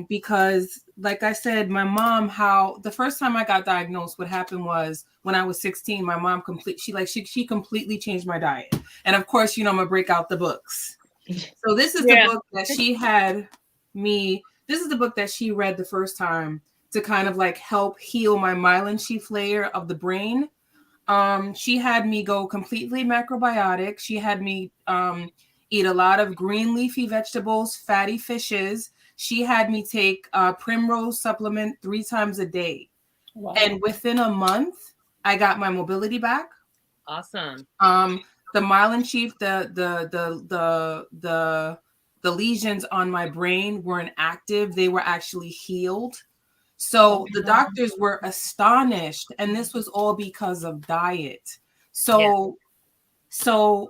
[SPEAKER 4] Because like I said, my mom, how the first time I got diagnosed, what happened was when I was 16, my mom she completely changed my diet. And of course, I'm gonna break out the books. So this is the book that she had me. This is the book that she read the first time to kind of like help heal my myelin sheath layer of the brain. She had me go completely macrobiotic. She had me eat a lot of green leafy vegetables, fatty fishes. She had me take Primrose supplement 3 times a day. Wow. And within a month, I got my mobility back.
[SPEAKER 1] Awesome.
[SPEAKER 4] The myelin sheath, the lesions on my brain weren't active. They were actually healed. So the doctors were astonished, and this was all because of diet. So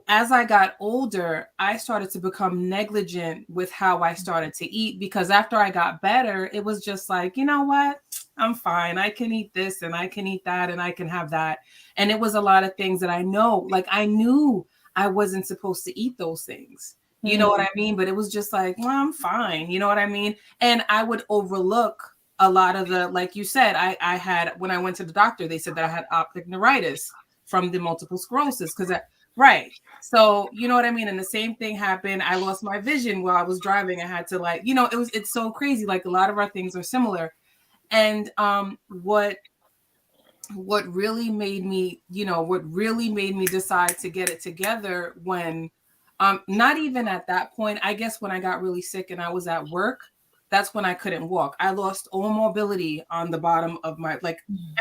[SPEAKER 4] as I got older, I started to become negligent with how I started to eat, because after I got better, it was just like, you know what? I'm fine. I can eat this and I can eat that and I can have that. And it was a lot of things that I knew I wasn't supposed to eat those things. You know what I mean? But it was just like, well, I'm fine. You know what I mean? And I would overlook a lot of the, like you said, I had, when I went to the doctor, they said that I had optic neuritis from the multiple sclerosis. Right. So, you know what I mean? And the same thing happened. I lost my vision while I was driving. I had to it's so crazy. Like a lot of our things are similar. And what really made me, decide to get it together when, not even at that point, I guess when I got really sick and I was at work, that's when I couldn't walk. I lost all mobility on the bottom of my,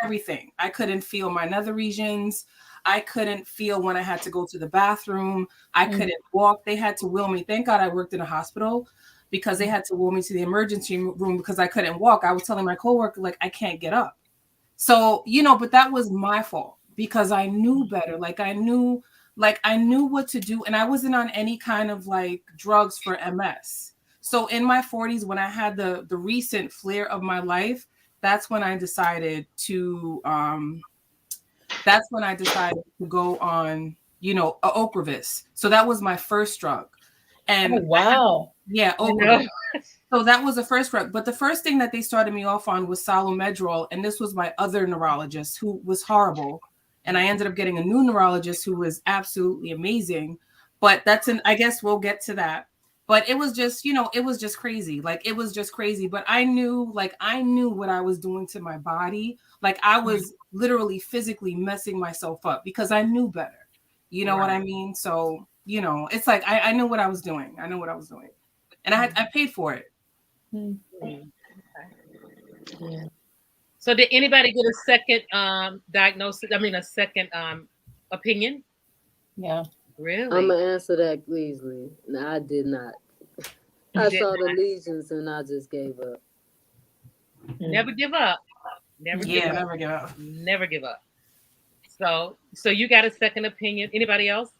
[SPEAKER 4] everything. I couldn't feel my nether regions. I couldn't feel when I had to go to the bathroom. I couldn't walk. They had to wheel me. Thank God I worked in a hospital, because they had to wheel me to the emergency room because I couldn't walk. I was telling my coworker, I can't get up. So, but that was my fault, because I knew better. I knew what to do. And I wasn't on any kind of drugs for MS. So in my 40s, when I had the recent flare of my life, that's when I decided to go on, Ocrevus. So that was my first drug. And Ocrevus. So that was the first drug. But the first thing that they started me off on was Salomedrol. And this was my other neurologist, who was horrible. And I ended up getting a new neurologist who was absolutely amazing. But I guess we'll get to that. But it was just, it was just crazy. It was just crazy. But I knew what I was doing to my body. I was literally physically messing myself up, because I knew better. You know what I mean? So, it's I knew what I was doing. I knew what I was doing. And I paid for it.
[SPEAKER 1] Yeah. So did anybody get a second diagnosis? I mean, a second opinion?
[SPEAKER 2] Yeah.
[SPEAKER 1] Really?
[SPEAKER 6] I'm gonna answer that easily. No, I did not. I saw the lesions and I just gave up.
[SPEAKER 1] Never give up. Never give up. Never give up. So you got a second opinion. Anybody else?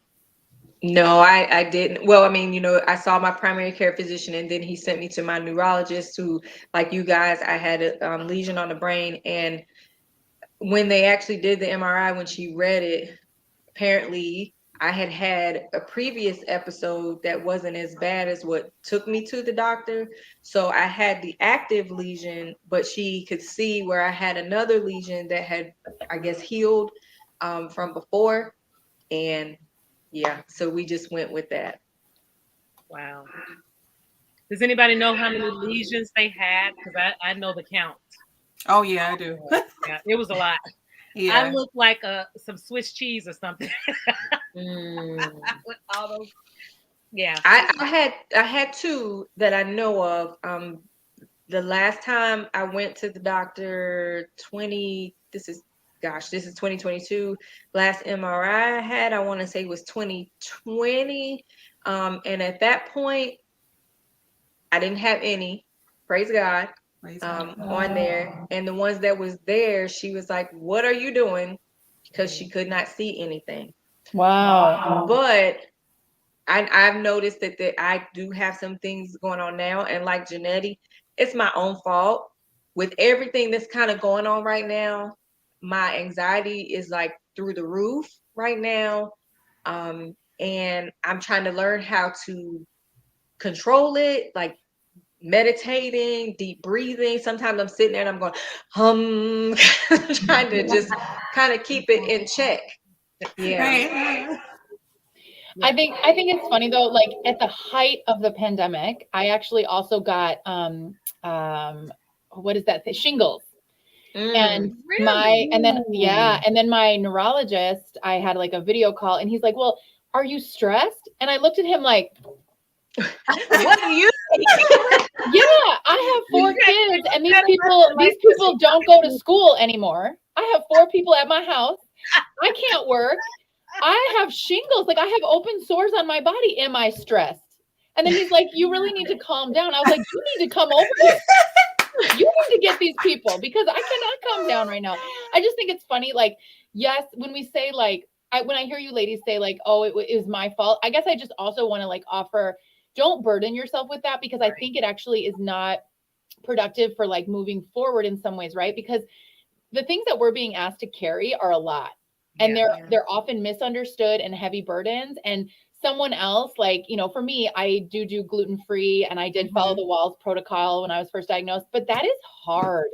[SPEAKER 3] No, I didn't. Well, I mean, I saw my primary care physician, and then he sent me to my neurologist, who, like you guys, I had a lesion on the brain. And when they actually did the MRI, when she read it, apparently I had a previous episode that wasn't as bad as what took me to the doctor. So I had the active lesion, but she could see where I had another lesion that had, I guess, healed from before. And yeah, so we just went with that.
[SPEAKER 1] Wow. Does anybody know how many lesions they had? Because I know the count.
[SPEAKER 4] Oh yeah, I do.
[SPEAKER 1] Yeah, it was a lot. I
[SPEAKER 4] Yeah.
[SPEAKER 1] looked like some Swiss cheese or something
[SPEAKER 3] Mm.
[SPEAKER 1] with all those. Yeah.
[SPEAKER 3] I had two that I know of. The last time I went to the doctor, this is 2022. Last MRI I had, I want to say was 2020. And at that point, I didn't have any. Praise God.
[SPEAKER 4] Praise God.
[SPEAKER 3] On there. And the ones that was there, she was like, "What are you doing?" Because she could not see anything.
[SPEAKER 2] Wow.
[SPEAKER 3] But I've noticed that I do have some things going on now, and like Janetti, it's my own fault. With everything that's kind of going on right now, my anxiety is like through the roof right now. And I'm trying to learn how to control it, like meditating, deep breathing. Sometimes I'm sitting there and I'm going, trying to just kind of keep it in check. Yeah.
[SPEAKER 4] Right.
[SPEAKER 2] I think it's funny though, like at the height of the pandemic, I actually also got what is that? Shingles. And and then my neurologist, I had like a video call and he's like, "Well, are you stressed?" And I looked at him like,
[SPEAKER 3] what do you
[SPEAKER 2] yeah, I have 4 kids and these people don't go to school anymore. I have 4 people at my house. I can't work. I have shingles. Like I have open sores on my body. Am I stressed? And then he's like, "You really need to calm down." I was like, "You need to come over here. You need to get these people because I cannot calm down right now." I just think it's funny. Like, yes, when we say like, when I hear you ladies say like, "Oh, it was my fault," I guess I just also want to like offer, don't burden yourself with that because I think it actually is not productive for like moving forward in some ways, right? Because the things that we're being asked to carry are a lot. And they're often misunderstood and heavy burdens. And someone else, like, you know, for me, I do gluten-free and I did follow the Walls protocol when I was first diagnosed, but that is hard.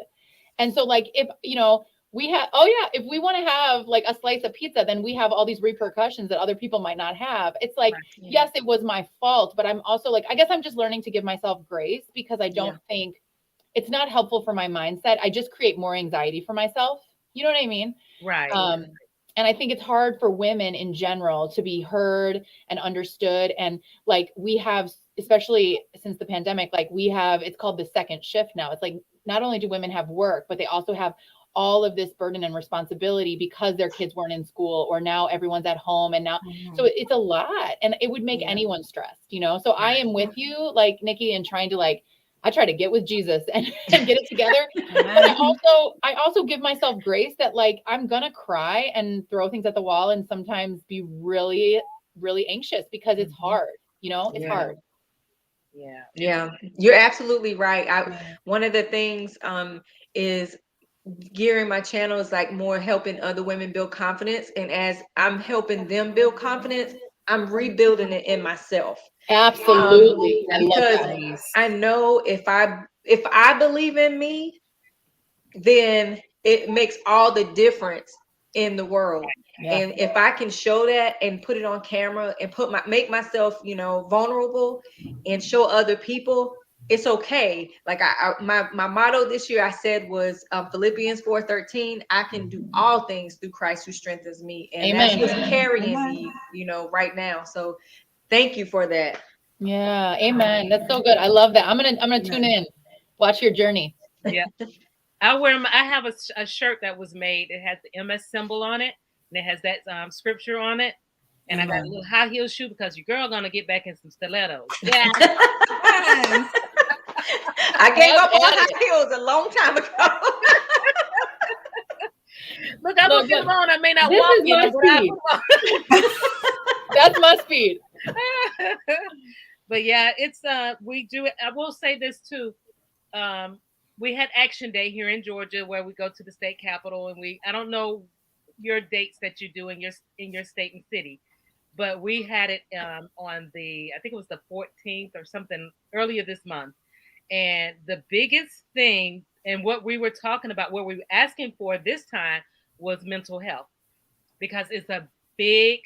[SPEAKER 2] And so like, if, you know, if we want to have like a slice of pizza, then we have all these repercussions that other people might not have. It's like, yes, it was my fault, but I'm also like, I guess I'm just learning to give myself grace because I don't think it's not helpful for my mindset. I just create more anxiety for myself. You know what I mean?
[SPEAKER 1] Right.
[SPEAKER 2] And I think it's hard for women in general to be heard and understood. And like we have, especially since the pandemic, like it's called the second shift now. It's like, not only do women have work, but they also have all of this burden and responsibility because their kids weren't in school or now everyone's at home. And now, so it's a lot and it would make anyone stressed, you know? So I am with you, like Nikki, and trying to like, I try to get with Jesus and get it together. But I also give myself grace that like, I'm going to cry and throw things at the wall and sometimes be really, really anxious because it's hard, you know, it's hard.
[SPEAKER 3] Yeah, you're absolutely right. One of the things is gearing my channel is like more helping other women build confidence. And as I'm helping them build confidence, I'm rebuilding it in myself.
[SPEAKER 2] Absolutely.
[SPEAKER 3] Because I know if I believe in me, then it makes all the difference in the world. And if I can show that and put it on camera and make myself, you know, vulnerable and show other people, it's okay. Like my motto this year I said was Philippians 4:13. I can do all things through Christ who strengthens me, and that's what's carrying me, you know, right now. So thank you for that.
[SPEAKER 2] Yeah, amen. That's so good. I love that. I'm gonna tune in, watch your journey.
[SPEAKER 1] Yeah, I have a shirt that was made. It has the MS symbol on it, and it has that scripture on it. And I got a little high heel shoe because your girl gonna get back in some stilettos. Yeah.
[SPEAKER 3] I gave up on high heels a long time ago.
[SPEAKER 1] Look, I'm gonna get them on. I may not walk in, but
[SPEAKER 2] that's my speed.
[SPEAKER 1] But yeah, it's we do it. I will say this too. We had Action Day here in Georgia where we go to the state capitol and I don't know your dates that you do in your state and city, but we had it on I think it was the 14th or something earlier this month. And the biggest thing, and what we were talking about, what we were asking for this time was mental health, because it's a big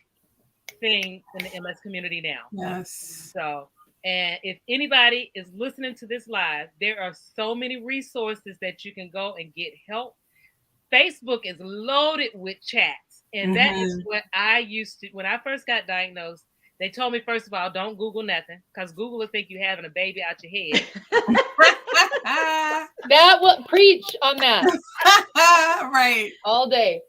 [SPEAKER 1] thing in the MS community now.
[SPEAKER 4] Yes.
[SPEAKER 1] So, and if anybody is listening to this live, there are so many resources that you can go and get help. Facebook is loaded with chats. And that is what I used to, when I first got diagnosed, they told me, first of all, don't Google nothing, because Google will think you having a baby out your head.
[SPEAKER 2] That what preach on that
[SPEAKER 4] Right.
[SPEAKER 2] all day.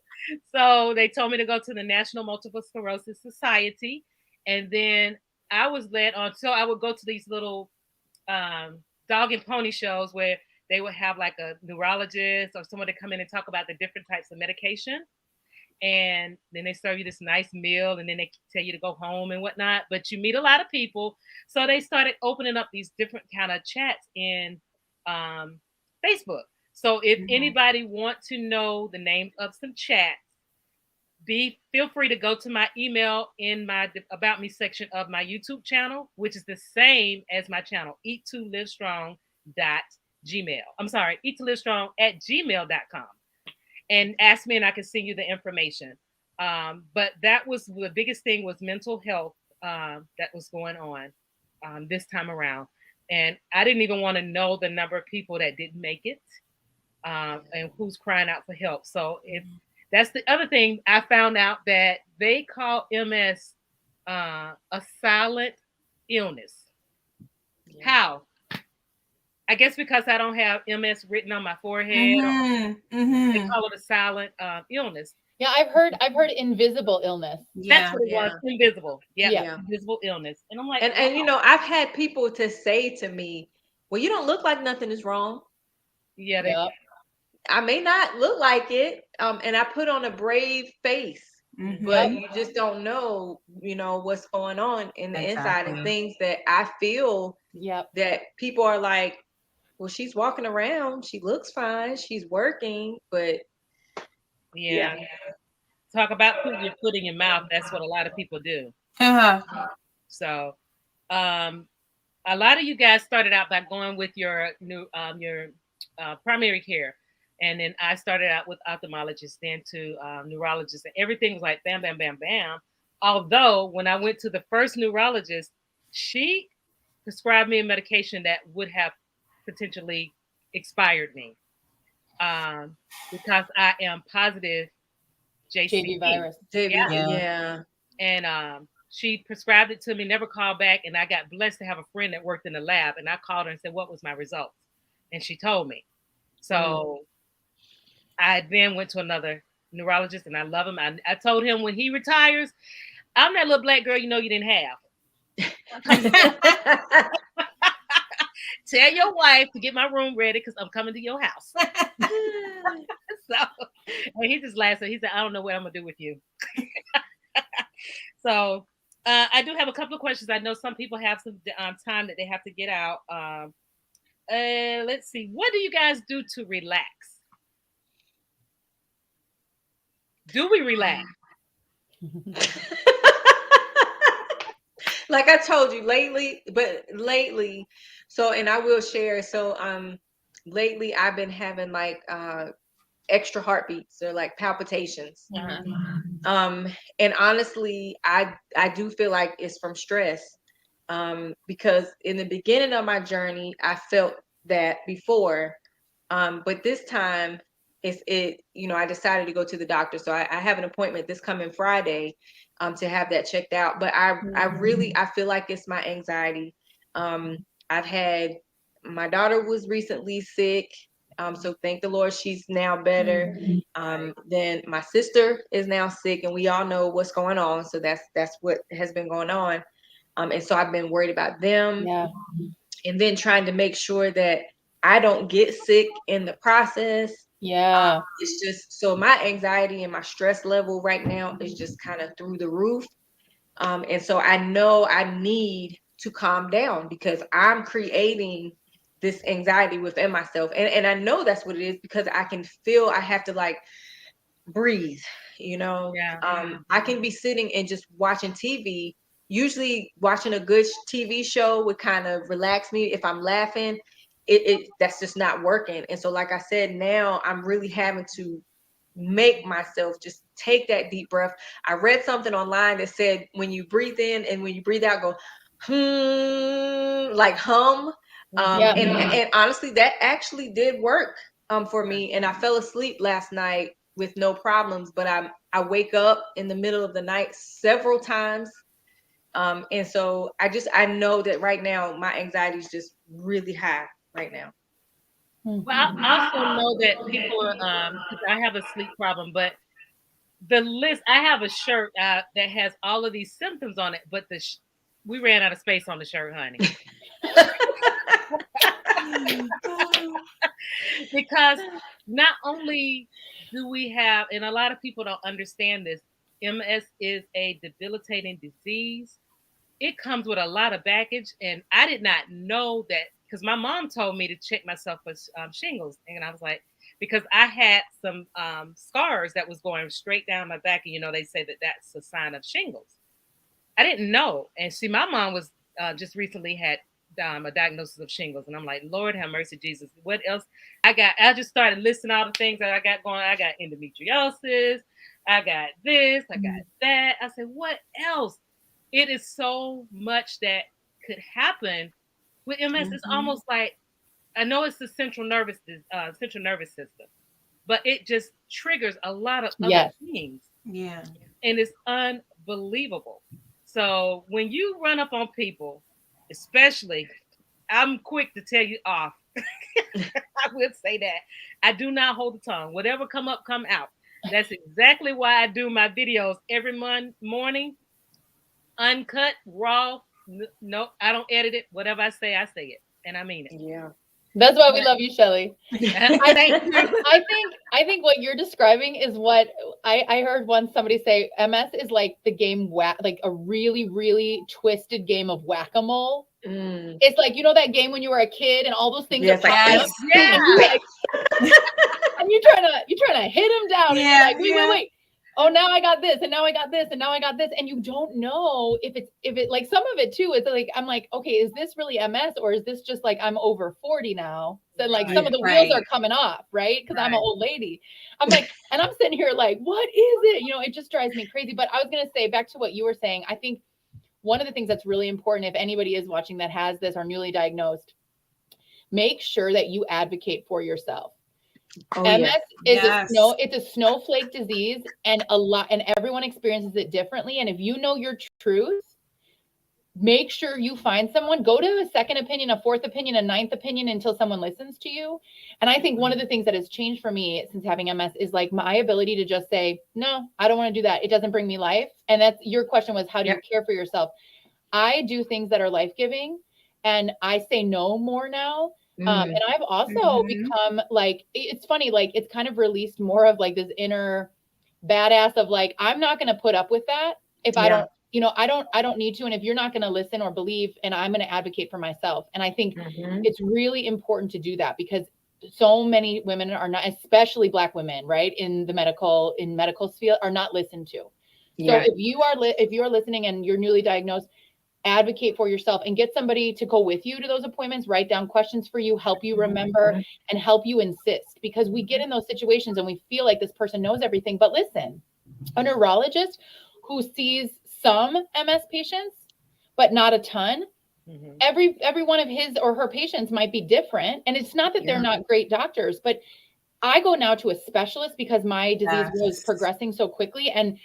[SPEAKER 1] So they told me to go to the National Multiple Sclerosis Society. And then I was led on, so I would go to these little dog and pony shows where they would have like a neurologist or someone to come in and talk about the different types of medication. And then they serve you this nice meal, and then they tell you to go home and whatnot. But you meet a lot of people. So they started opening up these different kind of chats in Facebook. So if anybody want to know the names of some chats, feel free to go to my email in my about me section of my YouTube channel, which is the same as my channel, eat2livestrong.gmail. I'm sorry, eat2livestrong@gmail.com. And ask me and I can send you the information. But that was the biggest thing, was mental health that was going on this time around. And I didn't even want to know the number of people that didn't make it and who's crying out for help. So if that's the other thing, I found out that they call MS a silent illness. Yeah. How? I guess because I don't have MS written on my forehead. They call it a silent illness.
[SPEAKER 2] Yeah, I've heard invisible illness.
[SPEAKER 1] That's what it was, invisible. Yeah, invisible illness. And I'm like,
[SPEAKER 3] and you know, I've had people to say to me, well, you don't look like nothing is wrong.
[SPEAKER 1] Yeah,
[SPEAKER 3] I may not look like it, and I put on a brave face, but you just don't know, you know, what's going on in the inside, and things that I feel that people are like, well, she's walking around, she looks fine, she's working, but
[SPEAKER 1] yeah. Talk about putting your foot in your mouth. That's what a lot of people do. So, a lot of you guys started out by going with your primary care, and then I started out with ophthalmologists, then to neurologists, and everything was like bam, bam, bam, bam. Although when I went to the first neurologist, she prescribed me a medication that would have potentially expired me because I am positive JCV
[SPEAKER 2] virus.
[SPEAKER 3] Yeah.
[SPEAKER 1] And she prescribed it to me, never called back. And I got blessed to have a friend that worked in the lab. And I called her and said, what was my results? And she told me. So I then went to another neurologist, and I love him. I told him, when he retires, I'm that little black girl you know you didn't have. Tell your wife to get my room ready because I'm coming to your house. So, and he just laughed. So he said, I don't know what I'm going to do with you. So I do have a couple of questions. I know some people have some time that they have to get out. Let's see. What do you guys do to relax? Do we relax?
[SPEAKER 3] Like I told you lately, so, and I will share. So lately I've been having like extra heartbeats or like palpitations. And honestly, I do feel like it's from stress. Because in the beginning of my journey, I felt that before. But this time I decided to go to the doctor. So I have an appointment this coming Friday to have that checked out. But I feel like it's my anxiety. My daughter was recently sick. So thank the Lord, she's now better. Then my sister is now sick, and we all know what's going on. So that's what has been going on. And so I've been worried about them. And then trying to make sure that I don't get sick in the process. It's just, so my anxiety and my stress level right now is just kind of through the roof. And so I know I need to calm down because I'm creating this anxiety within myself. And I know that's what it is, because I can feel I have to like breathe. I can be sitting and just watching TV. Usually watching a good TV show would kind of relax me. If I'm laughing, it that's just not working. And so, like I said, now I'm really having to make myself just take that deep breath. I read something online that said when you breathe in and when you breathe out, go like hum. And honestly, that actually did work for me. And I fell asleep last night with no problems, but I wake up in the middle of the night several times. And so I know that right now my anxiety is just really high right now.
[SPEAKER 1] Well, I also know that people are, because I have a sleep problem, but the list, I have a shirt that has all of these symptoms on it, but we ran out of space on the shirt, honey. Because not only do we have, and a lot of people don't understand this, MS is a debilitating disease. It comes with a lot of baggage, and I did not know that because my mom told me to check myself for shingles, and I was like, because I had some scars that was going straight down my back, and they say that that's a sign of shingles. I didn't know, and see, my mom was just recently had a diagnosis of shingles, and I'm like, Lord have mercy, Jesus. What else? I just started listing all the things that I got going. I got endometriosis. I got this. I got that. I said, what else? It is so much that could happen with MS. It's almost like, I know it's the central nervous system, but it just triggers a lot of other things.
[SPEAKER 4] Yeah.
[SPEAKER 1] And it's unbelievable. So when you run up on people, especially, I'm quick to tell you off. I would say that. I do not hold the tongue. Whatever come up, come out. That's exactly why I do my videos every morning. Uncut, raw. No, I don't edit it. Whatever I say it. And I mean it.
[SPEAKER 3] Yeah.
[SPEAKER 2] That's why we love you, Shelly.
[SPEAKER 1] I
[SPEAKER 2] think what you're describing is what I heard once somebody say. MS is like the game like a really, really twisted game of whack-a-mole. It's like, that game when you were a kid and all those things are popping up. And you're trying to hit them down.
[SPEAKER 4] Yeah,
[SPEAKER 2] and you're like, wait. Oh, now I got this, and now I got this, and now I got this, and you don't know if it like some of it too. It's like I'm like, okay, is this really MS or is this just like I'm over 40 now? So like some of the wheels are coming off, right? Because I'm an old lady. I'm like, and I'm sitting here like, what is it? It just drives me crazy. But I was gonna say back to what you were saying. I think one of the things that's really important, if anybody is watching that has this or newly diagnosed, make sure that you advocate for yourself. MS is it's a snowflake disease, and everyone experiences it differently. And if you know your truth, make sure you find someone, go to a second opinion, a fourth opinion, a ninth opinion until someone listens to you. And I think one of the things that has changed for me since having MS is like my ability to just say, no, I don't want to do that. It doesn't bring me life. And that's your question was, how do you care for yourself? I do things that are life-giving, and I say no more now. And I've also become like, it's funny, like it's kind of released more of like this inner badass of like, I'm not going to put up with that if I don't, I don't need to. And if you're not going to listen or believe, and I'm going to advocate for myself. And I think it's really important to do that because so many women are not, especially Black women, right, in the medical field, are not listened to. So if you are listening and you're newly diagnosed, advocate for yourself and get somebody to go with you to those appointments, write down questions for you, help you remember, and help you insist, because we get in those situations and we feel like this person knows everything. But listen, a neurologist who sees some MS patients, but not a ton, every one of his or her patients might be different. And it's not that they're not great doctors, but I go now to a specialist because my disease was progressing so quickly, and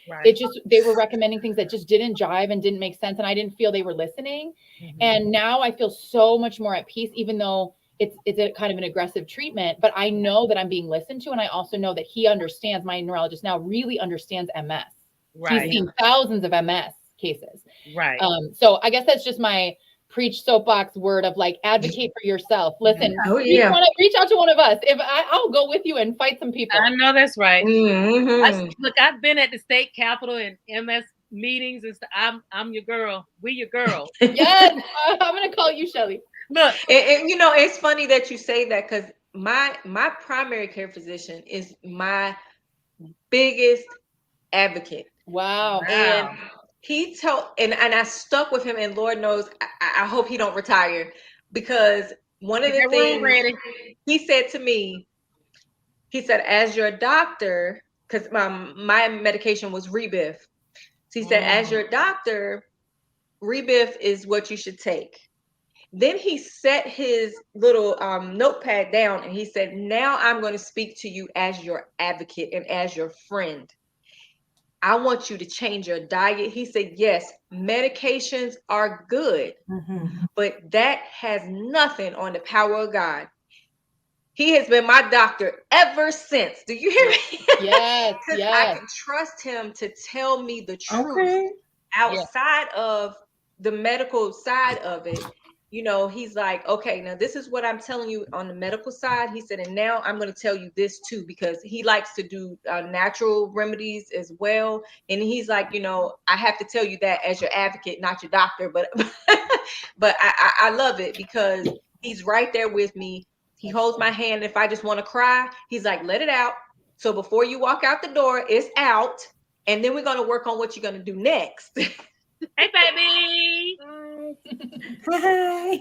[SPEAKER 2] they were recommending things that just didn't jive and didn't make sense. And I didn't feel they were listening. And now I feel so much more at peace, even though it's a kind of an aggressive treatment, but I know that I'm being listened to. And I also know that he understands, my neurologist now really understands MS. He's seen thousands of MS cases. So I guess that's just my preach soapbox word of like, advocate for yourself. Listen, reach out to one of us. If I'll go with you and fight some people.
[SPEAKER 1] I know that's right. Look, I've been at the state capitol and MS meetings, and I'm your girl. We your girl.
[SPEAKER 2] Yes, I'm gonna call you Shelly.
[SPEAKER 3] Look, and it's funny that you say that, because my primary care physician is my biggest advocate.
[SPEAKER 2] Wow.
[SPEAKER 3] And he told, and I stuck with him, and Lord knows, I hope he don't retire, because one of the things he said to me, he said, as your doctor, because my medication was Rebif. So he said, as your doctor, Rebif is what you should take. Then he set his little notepad down and he said, now I'm going to speak to you as your advocate and as your friend. I want you to change your diet. He said, yes, medications are good, but that has nothing on the power of God. He has been my doctor ever since. Do you hear me?
[SPEAKER 2] Yes,
[SPEAKER 3] Because I can trust him to tell me the truth outside of the medical side of it. You know, he's like, okay, now this is what I'm telling you on the medical side. He said, and now I'm going to tell you this too, because he likes to do natural remedies as well. And he's like, you know, I have to tell you that as your advocate, not your doctor, but but I love it because he's right there with me. He holds my hand. If I just want to cry, he's like, let it out. So before you walk out the door, it's out. And then we're going to work on what you're going to do next.
[SPEAKER 1] Hey, baby.
[SPEAKER 4] Hi.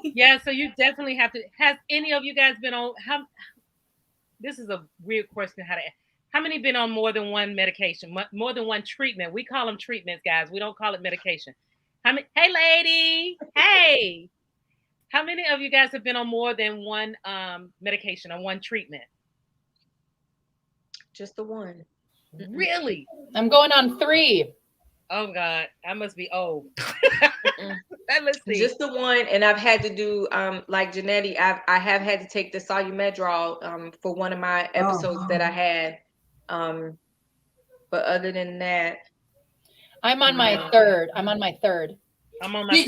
[SPEAKER 1] Yeah, so you definitely have to. Has any of you guys been on? This is a weird question. How many been on more than one medication, more than one treatment? We call them treatments, guys. We don't call it medication. How many? Hey, lady. Hey. How many of you guys have been on more than one medication or one treatment?
[SPEAKER 3] Just the one.
[SPEAKER 1] Really?
[SPEAKER 2] I'm going on 3.
[SPEAKER 1] Oh God, I must be old. Let's see.
[SPEAKER 3] Just the one, and I've had to do like Janetti. I have had to take the Solumedrol for one of my episodes that I had. But other than that,
[SPEAKER 2] I'm on my 3rd. I'm on my 3rd.
[SPEAKER 1] I'm on my.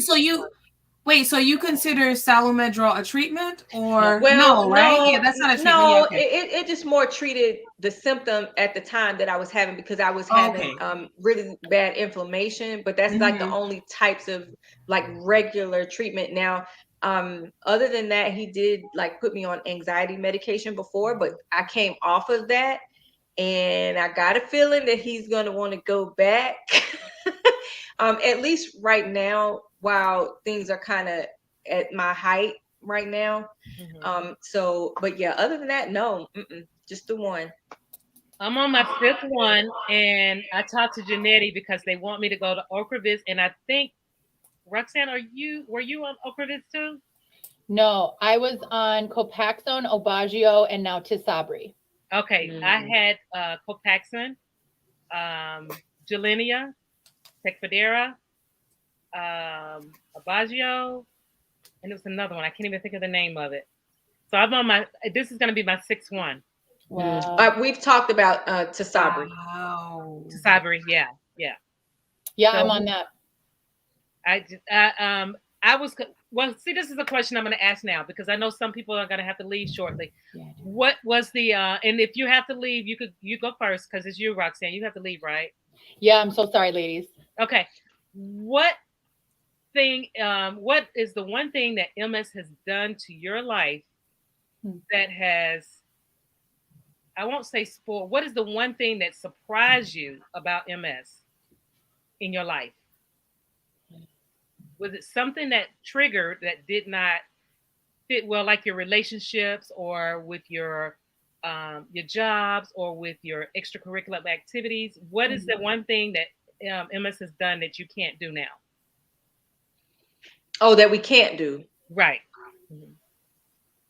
[SPEAKER 4] So you consider Salomedrol a treatment, or
[SPEAKER 3] well,
[SPEAKER 4] no, right? Yeah, that's not a treatment.
[SPEAKER 3] No,
[SPEAKER 4] yeah, okay.
[SPEAKER 3] it just more treated the symptom at the time that I was having, because I was having really bad inflammation. But that's like the only types of like regular treatment. Now, other than that, he did like put me on anxiety medication before, but I came off of that, and I got a feeling that he's gonna want to go back. At least right now, while things are kind of at my height right now. So, but yeah, other than that, no, just the one.
[SPEAKER 1] I'm on my 5th one, and I talked to Janetti because they want me to go to Ocrevus, and I think Roxanne, were you on Ocrevus too?
[SPEAKER 2] No, I was on Copaxone, Aubagio, and now Tisabri.
[SPEAKER 1] Okay, I had Copaxone, Gilenia, Tecfidera, Aubagio, and it was another one. I can't even think of the name of it. So I'm on this is going to be my 6th one.
[SPEAKER 2] Wow.
[SPEAKER 3] We've talked about Tisabri.
[SPEAKER 4] Wow.
[SPEAKER 1] Tisabri, yeah.
[SPEAKER 2] Yeah, so, I'm on that.
[SPEAKER 1] I was, well, see, this is a question I'm going to ask now, because I know some people are going to have to leave shortly. Yeah, what was the, and if you have to leave, you go first, because it's you, Roxanne. You have to leave, right?
[SPEAKER 2] Yeah, I'm so sorry, ladies.
[SPEAKER 1] Okay. What is the one thing that MS has done to your life that has, I won't say spoiled, what is the one thing that surprised you about MS in your life? Was it something that triggered that did not fit well, like your relationships, or with your jobs, or with your extracurricular activities? What is the one thing that MS has done that you can't do now?
[SPEAKER 3] Oh, that we can't do.
[SPEAKER 1] Right.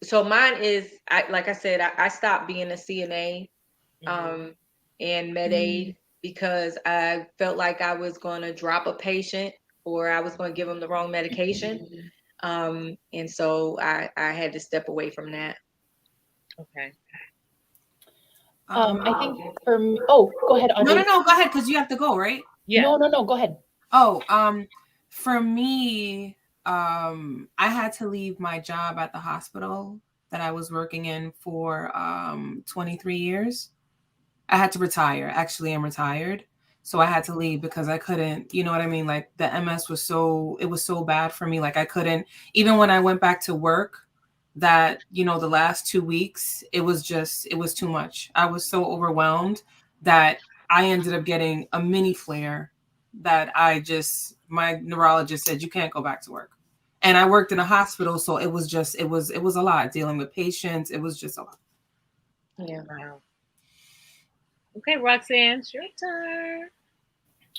[SPEAKER 3] So mine is, like I said, I stopped being a CNA and Med Aid because I felt like I was going to drop a patient, or I was going to give them the wrong medication. And so I had to step away from that.
[SPEAKER 1] Okay.
[SPEAKER 2] I think for me, oh, go ahead, Audrey.
[SPEAKER 4] No, go ahead, because you have to go, right?
[SPEAKER 1] Yeah.
[SPEAKER 2] No, go ahead.
[SPEAKER 4] Oh, for me, I had to leave my job at the hospital that I was working in for 23 years. I had to retire. Actually, I'm retired. So I had to leave because I couldn't, you know what I mean? Like the MS was it was so bad for me. Like I couldn't, even when I went back to work, that, the last 2 weeks, it was too much. I was so overwhelmed that I ended up getting a mini flare that my neurologist said, you can't go back to work. And I worked in a hospital, so it was a lot dealing with patients. It was just a lot.
[SPEAKER 3] Yeah.
[SPEAKER 1] Wow. Okay, Roxanne, it's your turn.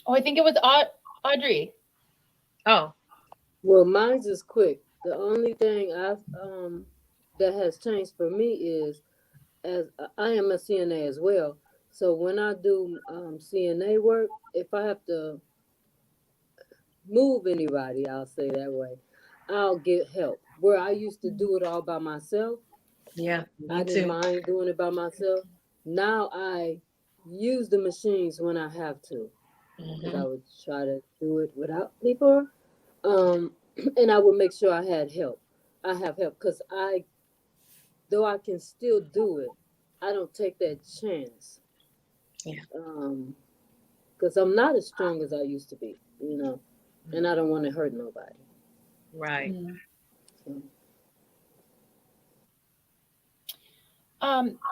[SPEAKER 2] Oh, I think it was Audrey.
[SPEAKER 1] Oh,
[SPEAKER 6] Well, mine's is quick. The only thing that has changed for me is, as I am a CNA as well. So when I do CNA work, if I have to move anybody, I'll say that way, I'll get help. Where I used to do it all by myself,
[SPEAKER 3] Yeah.
[SPEAKER 6] I
[SPEAKER 3] Me
[SPEAKER 6] didn't
[SPEAKER 3] too.
[SPEAKER 6] mind doing it by myself. Now I use the machines when I have to, because I
[SPEAKER 3] Mhm.
[SPEAKER 6] would try to do it without people. Um, and I would make sure I had help. I have help because though I can still do it, I don't take that chance.
[SPEAKER 3] Yeah.
[SPEAKER 6] Because I'm not as strong as I used to be, and I don't want to hurt nobody.
[SPEAKER 1] right.
[SPEAKER 2] Mm.
[SPEAKER 6] So,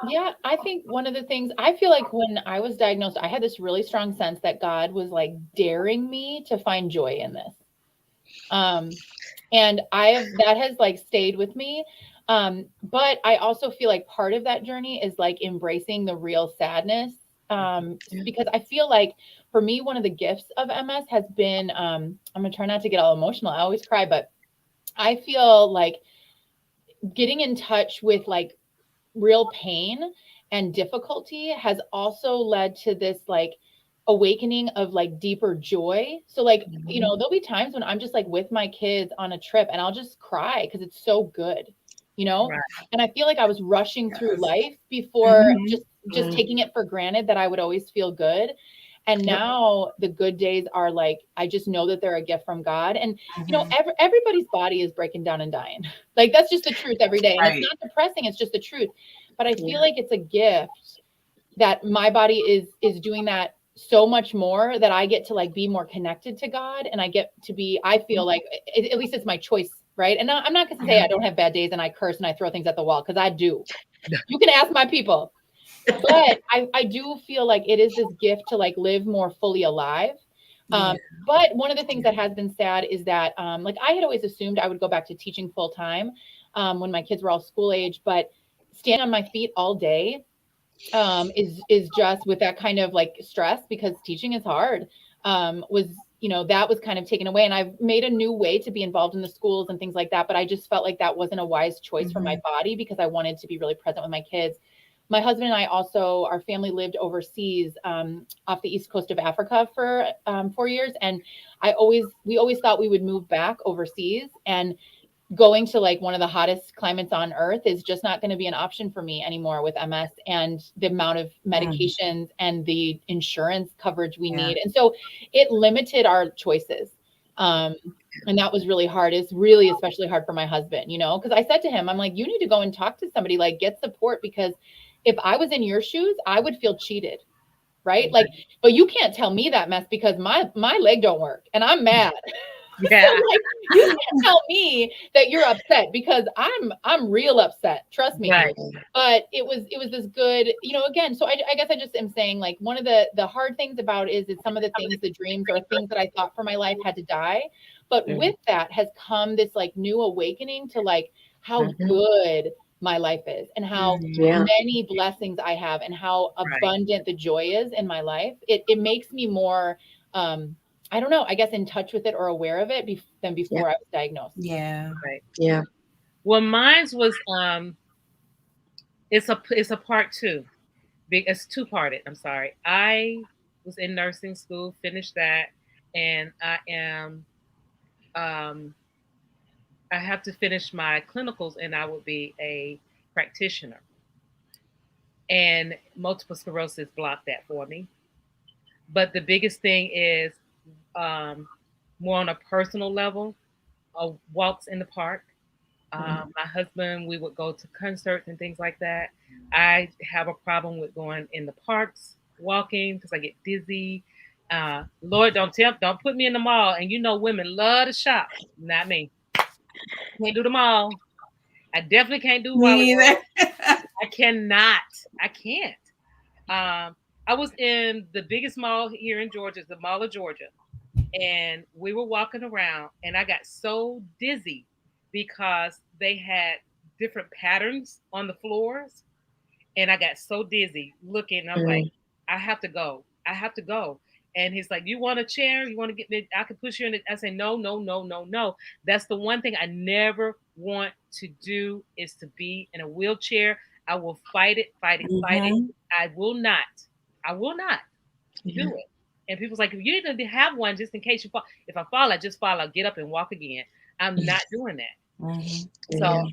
[SPEAKER 2] Yeah, I think one of the things I feel like when I was diagnosed, I had this really strong sense that God was like daring me to find joy in this. Um, and that has like stayed with me. But I also feel like part of that journey is like embracing the real sadness. Because I feel like for me, one of the gifts of MS has been, I'm gonna try not to get all emotional. I always cry, but I feel like getting in touch with like real pain and difficulty has also led to this like awakening of like deeper joy. So like, there'll be times when I'm just like with my kids on a trip and I'll just cry because it's so good,
[SPEAKER 1] Right.
[SPEAKER 2] and I feel like I was rushing through
[SPEAKER 4] Yes.
[SPEAKER 2] life before
[SPEAKER 4] Mhm.
[SPEAKER 2] just taking it for granted that I would always feel good. And
[SPEAKER 3] Yep.
[SPEAKER 2] now the good days are like, I just know that they're a gift from God. And
[SPEAKER 4] Mhm.
[SPEAKER 2] everybody's body is breaking down and dying. Like that's just the truth every day. And it's
[SPEAKER 4] Right.
[SPEAKER 2] not depressing, it's just the truth. But I feel
[SPEAKER 3] Yeah.
[SPEAKER 2] like it's a gift that my body is doing that so much more, that I get to like be more connected to God, and I get to be, I feel like at least it's my choice, right? And I'm not going to say
[SPEAKER 4] Yeah.
[SPEAKER 2] I don't have bad days and I curse and I throw things at the wall, because I do. You can ask my people. But I do feel like it is this gift to like live more fully alive.
[SPEAKER 3] Yeah.
[SPEAKER 2] But one of the things that has been sad is that like I had always assumed I would go back to teaching full time when my kids were all school age, but standing on my feet all day is just with that kind of like stress, because teaching is hard, was, that was kind of taken away. And I've made a new way to be involved in the schools and things like that, but I just felt like that wasn't a wise choice for my
[SPEAKER 4] Mhm.
[SPEAKER 2] body, because I wanted to be really present with my kids. My husband and I also, our family lived overseas, off the east coast of Africa for 4 years, and we always thought we would move back overseas, and going to like one of the hottest climates on earth is just not going to be an option for me anymore with MS and the amount of
[SPEAKER 4] Mhm.
[SPEAKER 2] medications and the insurance coverage we
[SPEAKER 4] Yeah.
[SPEAKER 2] need. And so it limited our choices. Um, and that was really hard. It's really especially hard for my husband, because I said to him, I'm like, you need to go and talk to somebody, like get support, because if I was in your shoes, I would feel cheated. Right. Like, but you can't tell me that mess, because my leg don't work and I'm mad. So
[SPEAKER 1] Yeah.
[SPEAKER 2] like, you can't tell me that you're upset, because I'm real upset. Trust me.
[SPEAKER 1] Right.
[SPEAKER 2] But it was this good, again. So I guess I just am saying, like, one of the hard things about is that some of the things, the dreams or things that I thought for my life had to die. But
[SPEAKER 3] Mhm.
[SPEAKER 2] with that has come this like new awakening to like how
[SPEAKER 3] Mhm.
[SPEAKER 2] good my life is, and how
[SPEAKER 4] Mhm.
[SPEAKER 3] Yeah.
[SPEAKER 2] many blessings I have, and how
[SPEAKER 1] Right.
[SPEAKER 2] abundant the joy is in my life. It makes me more, I don't know, I guess in touch with it or aware of it than
[SPEAKER 3] Yeah.
[SPEAKER 2] before I was diagnosed.
[SPEAKER 4] Yeah.
[SPEAKER 1] Right.
[SPEAKER 3] Yeah.
[SPEAKER 1] Well, mine's was it's a part two. Big, it's two parted. I'm sorry. I was in nursing school, finished that, and um I have to finish my clinicals, and I would be a practitioner. And multiple sclerosis blocked that for me. But the biggest thing is, um, more on a personal level, walks in the park. My husband, we would go to concerts and things like that. I have a problem with going in the parks, walking, because I get dizzy. Lord, don't put me in the mall. And women love to shop. Not me. Can't do the mall. I definitely can't do Wally
[SPEAKER 4] Me
[SPEAKER 1] World.
[SPEAKER 4] either.
[SPEAKER 1] I cannot. I can't. Um, I was in the biggest mall here in Georgia, the Mall of Georgia, and we were walking around, and I got so dizzy because they had different patterns on the floors, and I got so dizzy looking. I'm like, I have to go. I have to go. And he's like, you want a chair? You want to get me? I can push you in it. I say, no, no, no, no, no. That's the one thing I never want to do is to be in a wheelchair. I will fight it, fight it, fight it. I will not. I will not do it. And people's like, you need to have one just in case you fall. If I fall, I just fall. I'll get up and walk again. I'm not doing that. So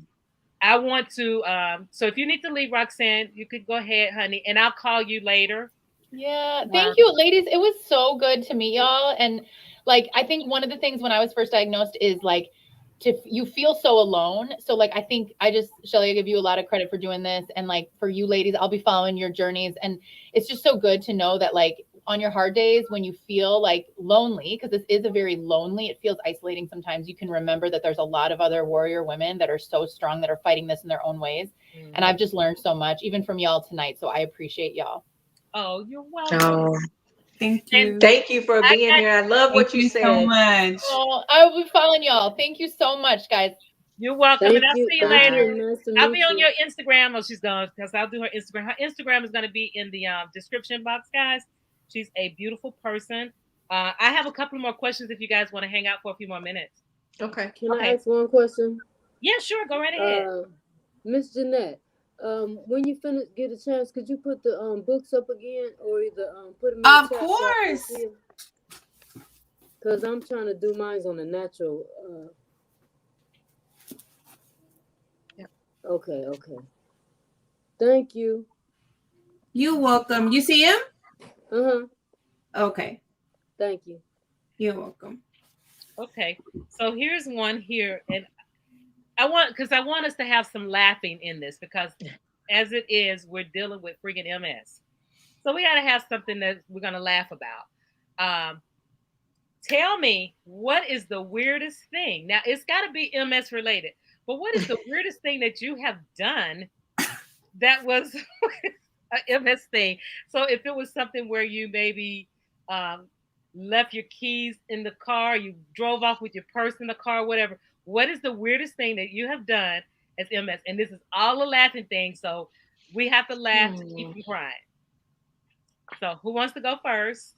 [SPEAKER 1] I want to. So if you need to leave, Roxanne, you could go ahead, honey, and I'll call you later.
[SPEAKER 2] Yeah, thank you, ladies. It was so good to meet y'all. And like, I think one of the things when I was first diagnosed is like, you feel so alone. So like, I think Shelly, I give you a lot of credit for doing this. And like, for you ladies, I'll be following your journeys. And it's just so good to know that like on your hard days, when you feel like lonely, because this is a very lonely, it feels isolating sometimes, you can remember that there's a lot of other warrior women that are so strong, that are fighting this in their own ways. And I've just learned so much, even from y'all tonight. So I appreciate y'all.
[SPEAKER 1] Oh, you're welcome.
[SPEAKER 4] Thank you.
[SPEAKER 3] Thank you for being here. I love what you said.
[SPEAKER 4] So much.
[SPEAKER 2] Oh, I will be following y'all. Thank you so much, guys.
[SPEAKER 1] You're welcome.
[SPEAKER 6] Thank
[SPEAKER 1] and I'll
[SPEAKER 6] you.
[SPEAKER 1] see you
[SPEAKER 6] Thank
[SPEAKER 1] later.
[SPEAKER 6] you. Nice to
[SPEAKER 1] I'll
[SPEAKER 6] meet
[SPEAKER 1] be on
[SPEAKER 6] you.
[SPEAKER 1] your Instagram. Oh, she's gone because I'll do her Instagram. Her Instagram is going to be in the description box, guys. She's a beautiful person. I have a couple more questions if you guys want to hang out for a few more minutes.
[SPEAKER 3] Okay.
[SPEAKER 6] Can I ask one question?
[SPEAKER 1] Yeah, sure. Go right ahead.
[SPEAKER 6] Miss Jeanette, when you get a chance, could you put the books up again, or either put them in
[SPEAKER 4] Of
[SPEAKER 6] the chat?
[SPEAKER 4] course.
[SPEAKER 6] Because I'm trying to do mine on the natural. Okay. Thank you.
[SPEAKER 4] You're welcome. You see him? Okay.
[SPEAKER 6] Thank you.
[SPEAKER 4] You're welcome.
[SPEAKER 1] Okay. So here's one here. And I want us to have some laughing in this, because as it is, we're dealing with freaking MS. So we got to have something that we're going to laugh about. Tell me, what is the weirdest thing? Now, it's got to be MS related, but what is the weirdest thing that you have done that was an MS thing? So if it was something where you maybe left your keys in the car, you drove off with your purse in the car, whatever. What is the weirdest thing that you have done as MS? And this is all a laughing thing, so we have to laugh to keep from crying. So who wants to go first?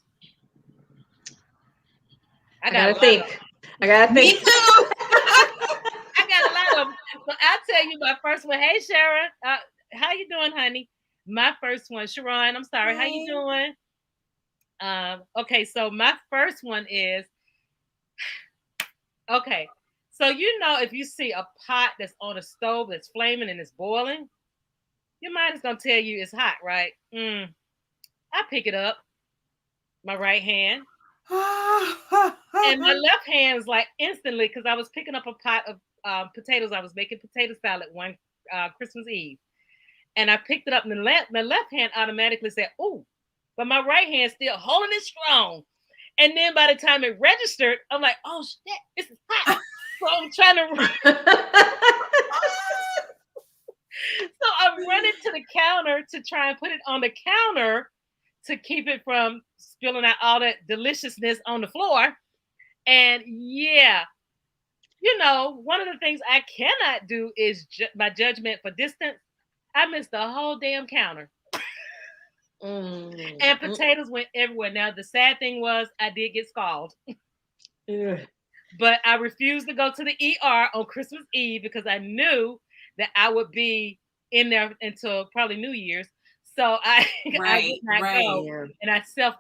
[SPEAKER 3] I gotta think. Me too.
[SPEAKER 1] I got a lot of them. So I'll tell you my first one. Hey, Sharon. How you doing, honey? My first one. Sharon, I'm sorry. How you doing? Okay, so my first one is, okay. So if you see a pot that's on a stove that's flaming and it's boiling, your mind is going to tell you it's hot, right? I pick it up, my right hand. And my left hand is like instantly, because I was picking up a pot of potatoes. I was making potato salad one Christmas Eve. And I picked it up, and my left hand automatically said, "Ooh," but my right hand still holding it strong. And then by the time it registered, I'm like, "Oh shit, this is hot." So I'm trying to so I'm running to the counter to try and put it on the counter to keep it from spilling out all that deliciousness on the floor. And yeah, one of the things I cannot do is my judgment for distance. I missed the whole damn counter. And potatoes went everywhere. Now, the sad thing was I did get scalded. But I refused to go to the ER on Christmas Eve because I knew that I would be in there until probably New Year's. So I did not go, and I self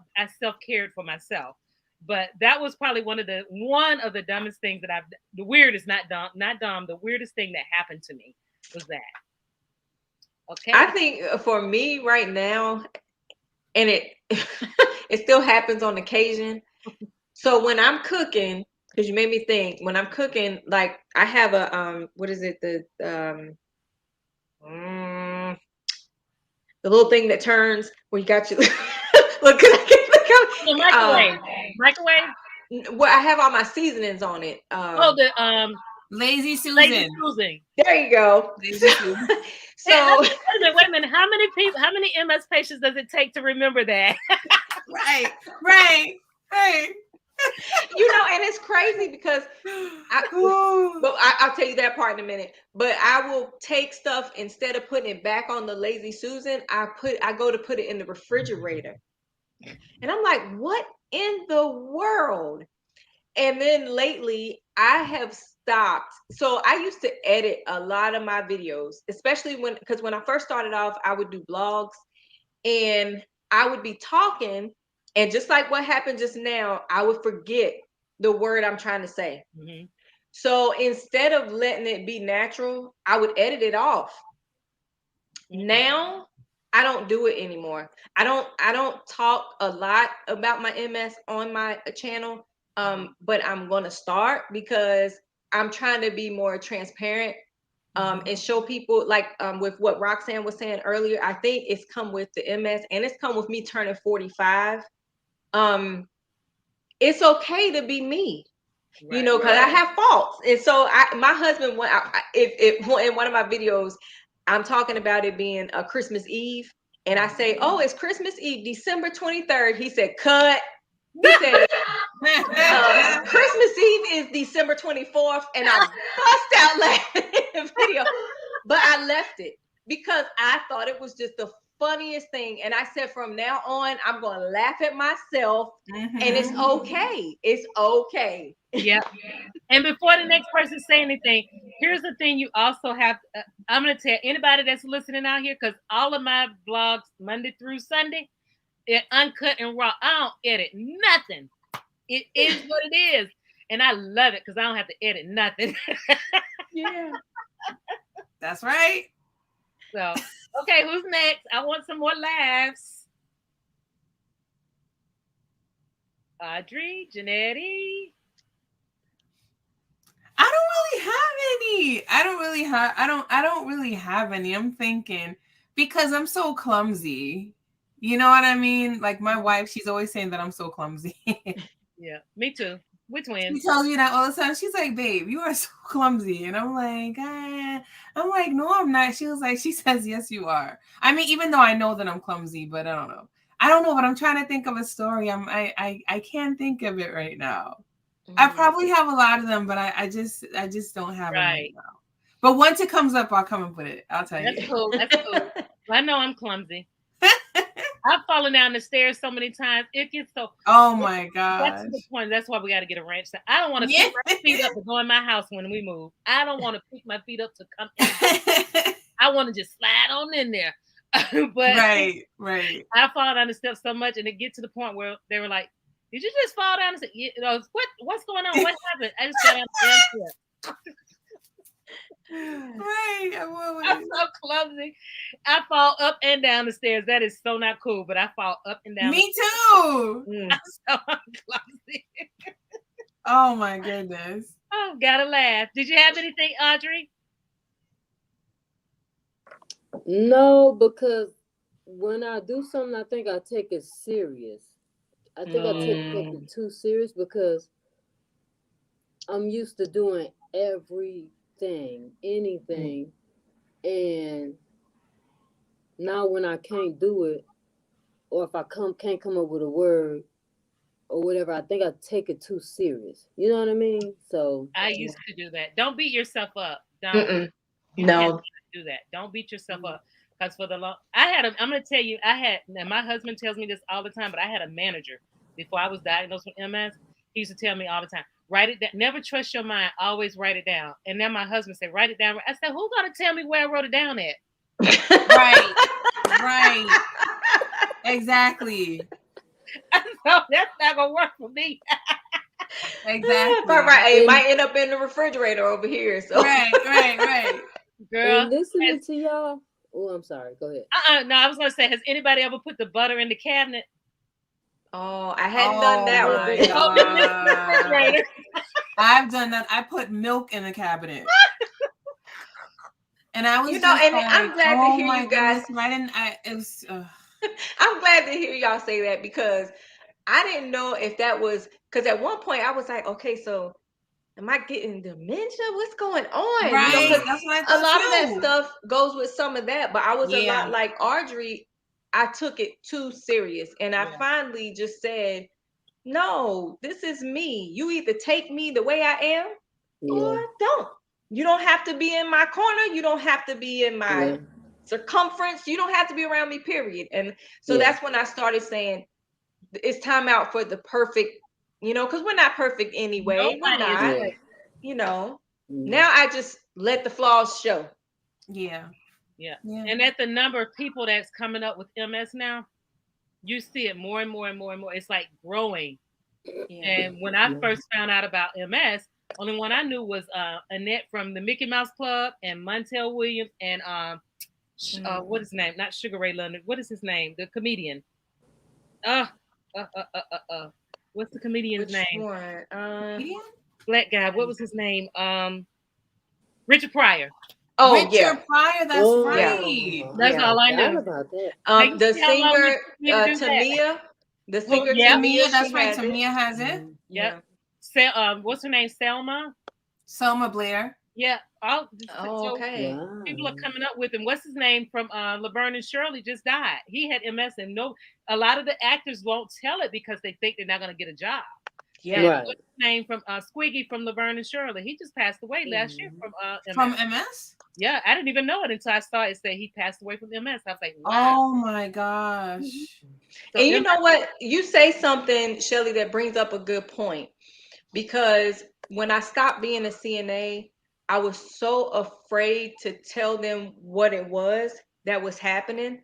[SPEAKER 1] cared for myself. But that was probably one of the dumbest things that the weirdest, not dumb, the weirdest thing that happened to me was that. Okay.
[SPEAKER 3] I think for me right now, and it it still happens on occasion. So when I'm cooking, because you made me think, when I'm cooking, like I have a what is it, the little thing that turns where you got your look,
[SPEAKER 1] the microwave.
[SPEAKER 3] Well, I have all my seasonings on it.
[SPEAKER 1] The
[SPEAKER 4] Lazy Susan.
[SPEAKER 1] Lazy Susan.
[SPEAKER 3] There you go. So
[SPEAKER 1] wait a minute. How many people? How many MS patients does it take to remember that?
[SPEAKER 4] Right.
[SPEAKER 3] and it's crazy because I'll tell you that part in a minute. But I will take stuff instead of putting it back on the Lazy Susan. I go to put it in the refrigerator, and I'm like, what in the world? And then lately, I have stopped. So I used to edit a lot of my videos, especially because when I first started off, I would do blogs, and I would be talking, and just like what happened just now, I would forget the word I'm trying to say.
[SPEAKER 1] Mm-hmm.
[SPEAKER 3] So instead of letting it be natural, I would edit it off. Now I don't do it anymore. I don't talk a lot about my MS on my channel. But I'm gonna start because I'm trying to be more transparent. And show people, like with what Roxanne was saying earlier. I think it's come with the MS, and it's come with me turning 45. It's okay to be me.
[SPEAKER 1] Right.
[SPEAKER 3] Because I have faults. And so my husband, if in one of my videos, I'm talking about it being a Christmas Eve, and I say, oh, it's Christmas Eve, December 23rd. He said, cut. He said, Christmas Eve is December 24th, and I bust out laughing in the video. But I left it because I thought it was just the funniest thing. And I said, from now on, I'm going to laugh at myself, and it's okay. It's okay.
[SPEAKER 1] Yeah. And before the next person say anything, here's the thing you also have. I'm going to tell anybody that's listening out here, because all of my vlogs, Monday through Sunday, they're uncut and raw. I don't edit nothing. It is what it is. And I love it because I don't have to edit nothing.
[SPEAKER 3] Yeah.
[SPEAKER 4] That's right.
[SPEAKER 1] So, okay, who's next? I want some more laughs. Audrey, Janetti.
[SPEAKER 4] I don't really have any. I'm thinking because I'm so clumsy. You know what I mean? Like my wife, she's always saying that I'm so clumsy.
[SPEAKER 1] Yeah, me too. We're twins.
[SPEAKER 4] She tells me that all the time. She's like, babe, you are so clumsy. And I'm like, no, I'm not. She says, yes, you are. I mean, even though I know that I'm clumsy, but I don't know. But I'm trying to think of a story. I can't think of it right now. Mm-hmm. I probably have a lot of them, but I just don't have them right now. But once it comes up, I'll come up with it. I'll tell you.
[SPEAKER 1] That's cool. That's cool. I know I'm clumsy. I've fallen down the stairs so many times. It gets so.
[SPEAKER 4] Oh my god.
[SPEAKER 1] That's the point. That's why we got to get a ranch. I don't want to pick my feet up to go in my house when we move. I don't want to pick my feet up to come in. I want to just slide on in there. But
[SPEAKER 4] right.
[SPEAKER 1] I fall down the steps so much, and it gets to the point where they were like, "Did you just fall down?" And say, "What's going on? What happened?" I just got down the stairs.
[SPEAKER 4] Right.
[SPEAKER 1] I'm so clumsy. I fall up and down the stairs. That is so not cool, but I fall up and down.
[SPEAKER 4] Me too.
[SPEAKER 1] I'm so clumsy.
[SPEAKER 4] Oh my goodness.
[SPEAKER 1] Oh, gotta laugh. Did you have anything, Audrey?
[SPEAKER 6] No, because when I do something, I think I take it serious. I think I take it too serious because I'm used to doing anything, and now when I can't do it, or if I can't come up with a word or whatever, I think I take it too serious. You know what I mean? So
[SPEAKER 1] I used to do that. Don't beat yourself up. Don't.
[SPEAKER 3] No.
[SPEAKER 1] Do that. Don't beat yourself up. Because for the long, I'm going to tell you, and my husband tells me this all the time, but I had a manager before I was diagnosed with MS. He used to tell me all the time, write it down. Never trust your mind. Always write it down. And then my husband said, write it down. I said, who's going to tell me where I wrote it down at?
[SPEAKER 4] Right. Exactly.
[SPEAKER 1] So that's not going to work for me.
[SPEAKER 4] Exactly.
[SPEAKER 3] But it might end up in the refrigerator over here. So
[SPEAKER 4] Right.
[SPEAKER 1] Girl,
[SPEAKER 6] and listening to y'all. Oh, I'm sorry. Go ahead.
[SPEAKER 1] No, I was going to say, has anybody ever put the butter in the cabinet?
[SPEAKER 3] Oh, I hadn't done that
[SPEAKER 4] one. I've done that. I put milk in the cabinet. And I was
[SPEAKER 3] I'm glad to hear you guys. I'm glad to hear y'all say that because I didn't know if that was because at one point I was like, okay, so am I getting dementia? What's going on?
[SPEAKER 4] Right.
[SPEAKER 3] You know, 'cause
[SPEAKER 4] That's what I
[SPEAKER 3] a
[SPEAKER 4] thought
[SPEAKER 3] lot of that
[SPEAKER 4] too.
[SPEAKER 3] stuff goes with some of that, but I was a
[SPEAKER 4] Yeah.
[SPEAKER 3] lot like Audrey. I took it too serious, and I
[SPEAKER 1] Yeah.
[SPEAKER 3] finally just said, no, this is me. You either take me the way I am or don't. You don't have to be in my corner. You don't have to be in my circumference. You don't have to be around me, period. And so that's when I started saying, it's time out for the perfect, you know, because we're not perfect anyway. We're
[SPEAKER 1] Nobody is
[SPEAKER 3] not,
[SPEAKER 1] perfect.
[SPEAKER 3] you know. Now I just let the flaws show.
[SPEAKER 4] Yeah.
[SPEAKER 1] Yeah.
[SPEAKER 4] Yeah.
[SPEAKER 1] And at the number of people that's coming up with MS now, you see it more and more and more and more. It's like growing.
[SPEAKER 3] Yeah.
[SPEAKER 1] And when I first found out about MS, only one I knew was Annette from the Mickey Mouse Club and Montel Williams and what is his name? Not Sugar Ray Leonard. What is his name? The comedian. What's the comedian's
[SPEAKER 3] Which
[SPEAKER 1] name?
[SPEAKER 3] one?
[SPEAKER 4] Comedian?
[SPEAKER 1] Black guy. What was his name? Richard Pryor.
[SPEAKER 3] Oh,
[SPEAKER 4] Richard
[SPEAKER 3] yeah.
[SPEAKER 4] Pryor, that's right.
[SPEAKER 1] That's all I knew.
[SPEAKER 6] About that.
[SPEAKER 3] The singer
[SPEAKER 1] Tamia.
[SPEAKER 3] the singer
[SPEAKER 4] Tamia,
[SPEAKER 3] Tamia,
[SPEAKER 4] that's
[SPEAKER 3] she
[SPEAKER 4] right.
[SPEAKER 3] has it.
[SPEAKER 4] Tamia has it.
[SPEAKER 1] Yep. What's her name? Selma
[SPEAKER 4] Blair.
[SPEAKER 1] Yeah.
[SPEAKER 3] Oh, okay.
[SPEAKER 1] People are coming up with him. What's his name from Laverne and Shirley just died. He had MS, and a lot of the actors won't tell it because they think they're not going to get a job.
[SPEAKER 3] Yeah.
[SPEAKER 1] And what's his name from Squiggy from Laverne and Shirley? He just passed away last year from MS.
[SPEAKER 4] From MS?
[SPEAKER 1] Yeah, I didn't even know it until I saw it say he passed away from MS. I was like,
[SPEAKER 4] wow. Oh my gosh.
[SPEAKER 3] So and you know what? You say something, Shelly, that brings up a good point. Because when I stopped being a CNA, I was so afraid to tell them what it was that was happening.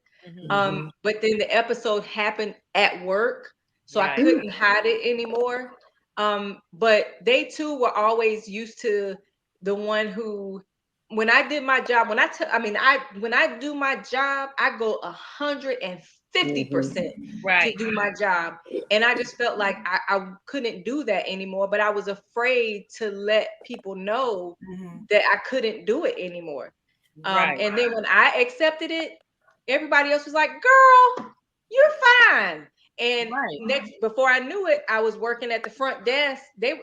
[SPEAKER 3] But then the episode happened at work, so I couldn't hide it anymore. But they too were always used to the one who, when I did my job, when I do my job, I go 150% to do my job. And I just felt like I couldn't do that anymore, but I was afraid to let people know that I couldn't do it anymore. And then when I accepted it, everybody else was like, girl, you're fine. And before I knew it, I was working at the front desk. They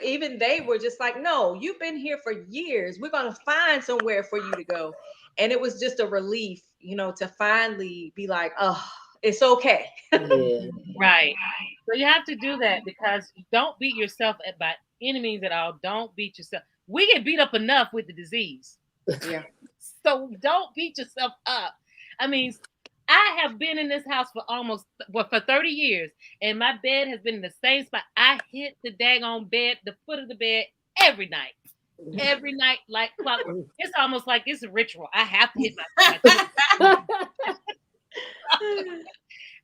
[SPEAKER 3] were just like, no, you've been here for years. We're going to find somewhere for you to go. And it was just a relief, you know, to finally be like, oh, it's okay.
[SPEAKER 1] Right. So you have to do that because don't beat yourself by any means at all. Don't beat yourself. We get beat up enough with the disease.
[SPEAKER 3] Yeah.
[SPEAKER 1] So don't beat yourself up. I mean, I have been in this house for for 30 years, and my bed has been in the same spot. I hit the daggone bed, the foot of the bed every night. Every night, like clockwork. It's almost like it's a ritual. I have to hit my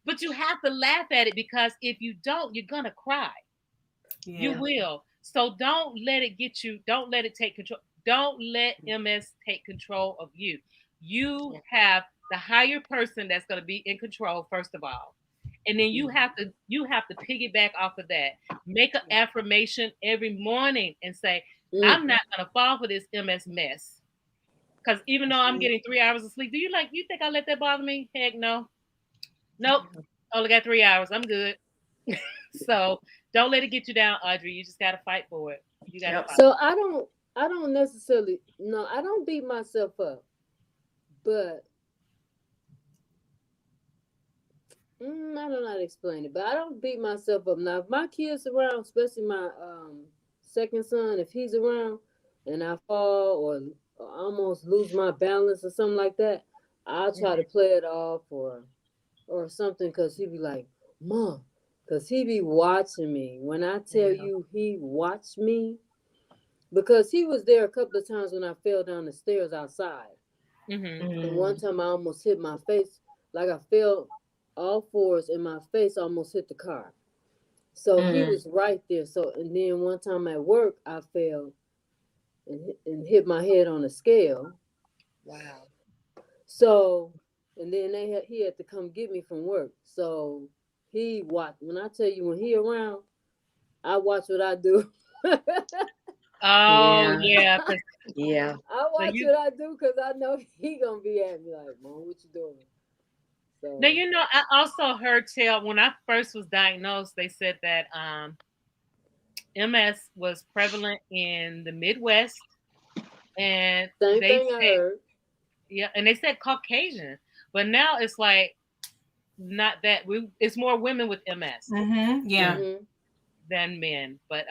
[SPEAKER 1] But you have to laugh at it because if you don't, you're gonna cry. You will. So don't let it get you. Don't let it take control. Don't let MS take control of you. You have the higher person that's going to be in control first of all, and then you have to piggyback off of that. Make an affirmation every morning and say, "I'm not going to fall for this MS mess." Because even though I'm getting 3 hours of sleep, you think I let that bother me? Heck no. Nope. Only got 3 hours. I'm good. So don't let it get you down, Audrey. You just gotta fight for it. You gotta fight.
[SPEAKER 6] So I don't necessarily I don't beat myself up, but I don't know how to explain it. But I don't beat myself up. Now if my kids around, especially my second son, if he's around and I fall or almost lose my balance or something like that, I'll try to play it off or something, because he be like, Mom, because he be watching me. When I tell you he watched me, because he was there a couple of times when I fell down the stairs outside. And one time I almost hit my face, like I fell all fours and my face almost hit the car. So he was right there. So, and then one time at work, I fell and hit my head on a scale.
[SPEAKER 1] Wow.
[SPEAKER 6] So, and then he had to come get me from work. So he watched. When I tell you, when he around, I watch what I do.
[SPEAKER 1] Oh yeah.
[SPEAKER 3] Yeah.
[SPEAKER 6] I watch what I do because I know he gonna be at me like, Mom, what you doing? So
[SPEAKER 1] now I also heard tell when I first was diagnosed, they said that MS was prevalent in the Midwest, and
[SPEAKER 6] Same
[SPEAKER 1] they
[SPEAKER 6] thing I
[SPEAKER 1] said,
[SPEAKER 6] heard.
[SPEAKER 1] yeah, and they said Caucasian, but now it's like not that. It's more women with MS
[SPEAKER 4] Yeah.
[SPEAKER 1] than men, but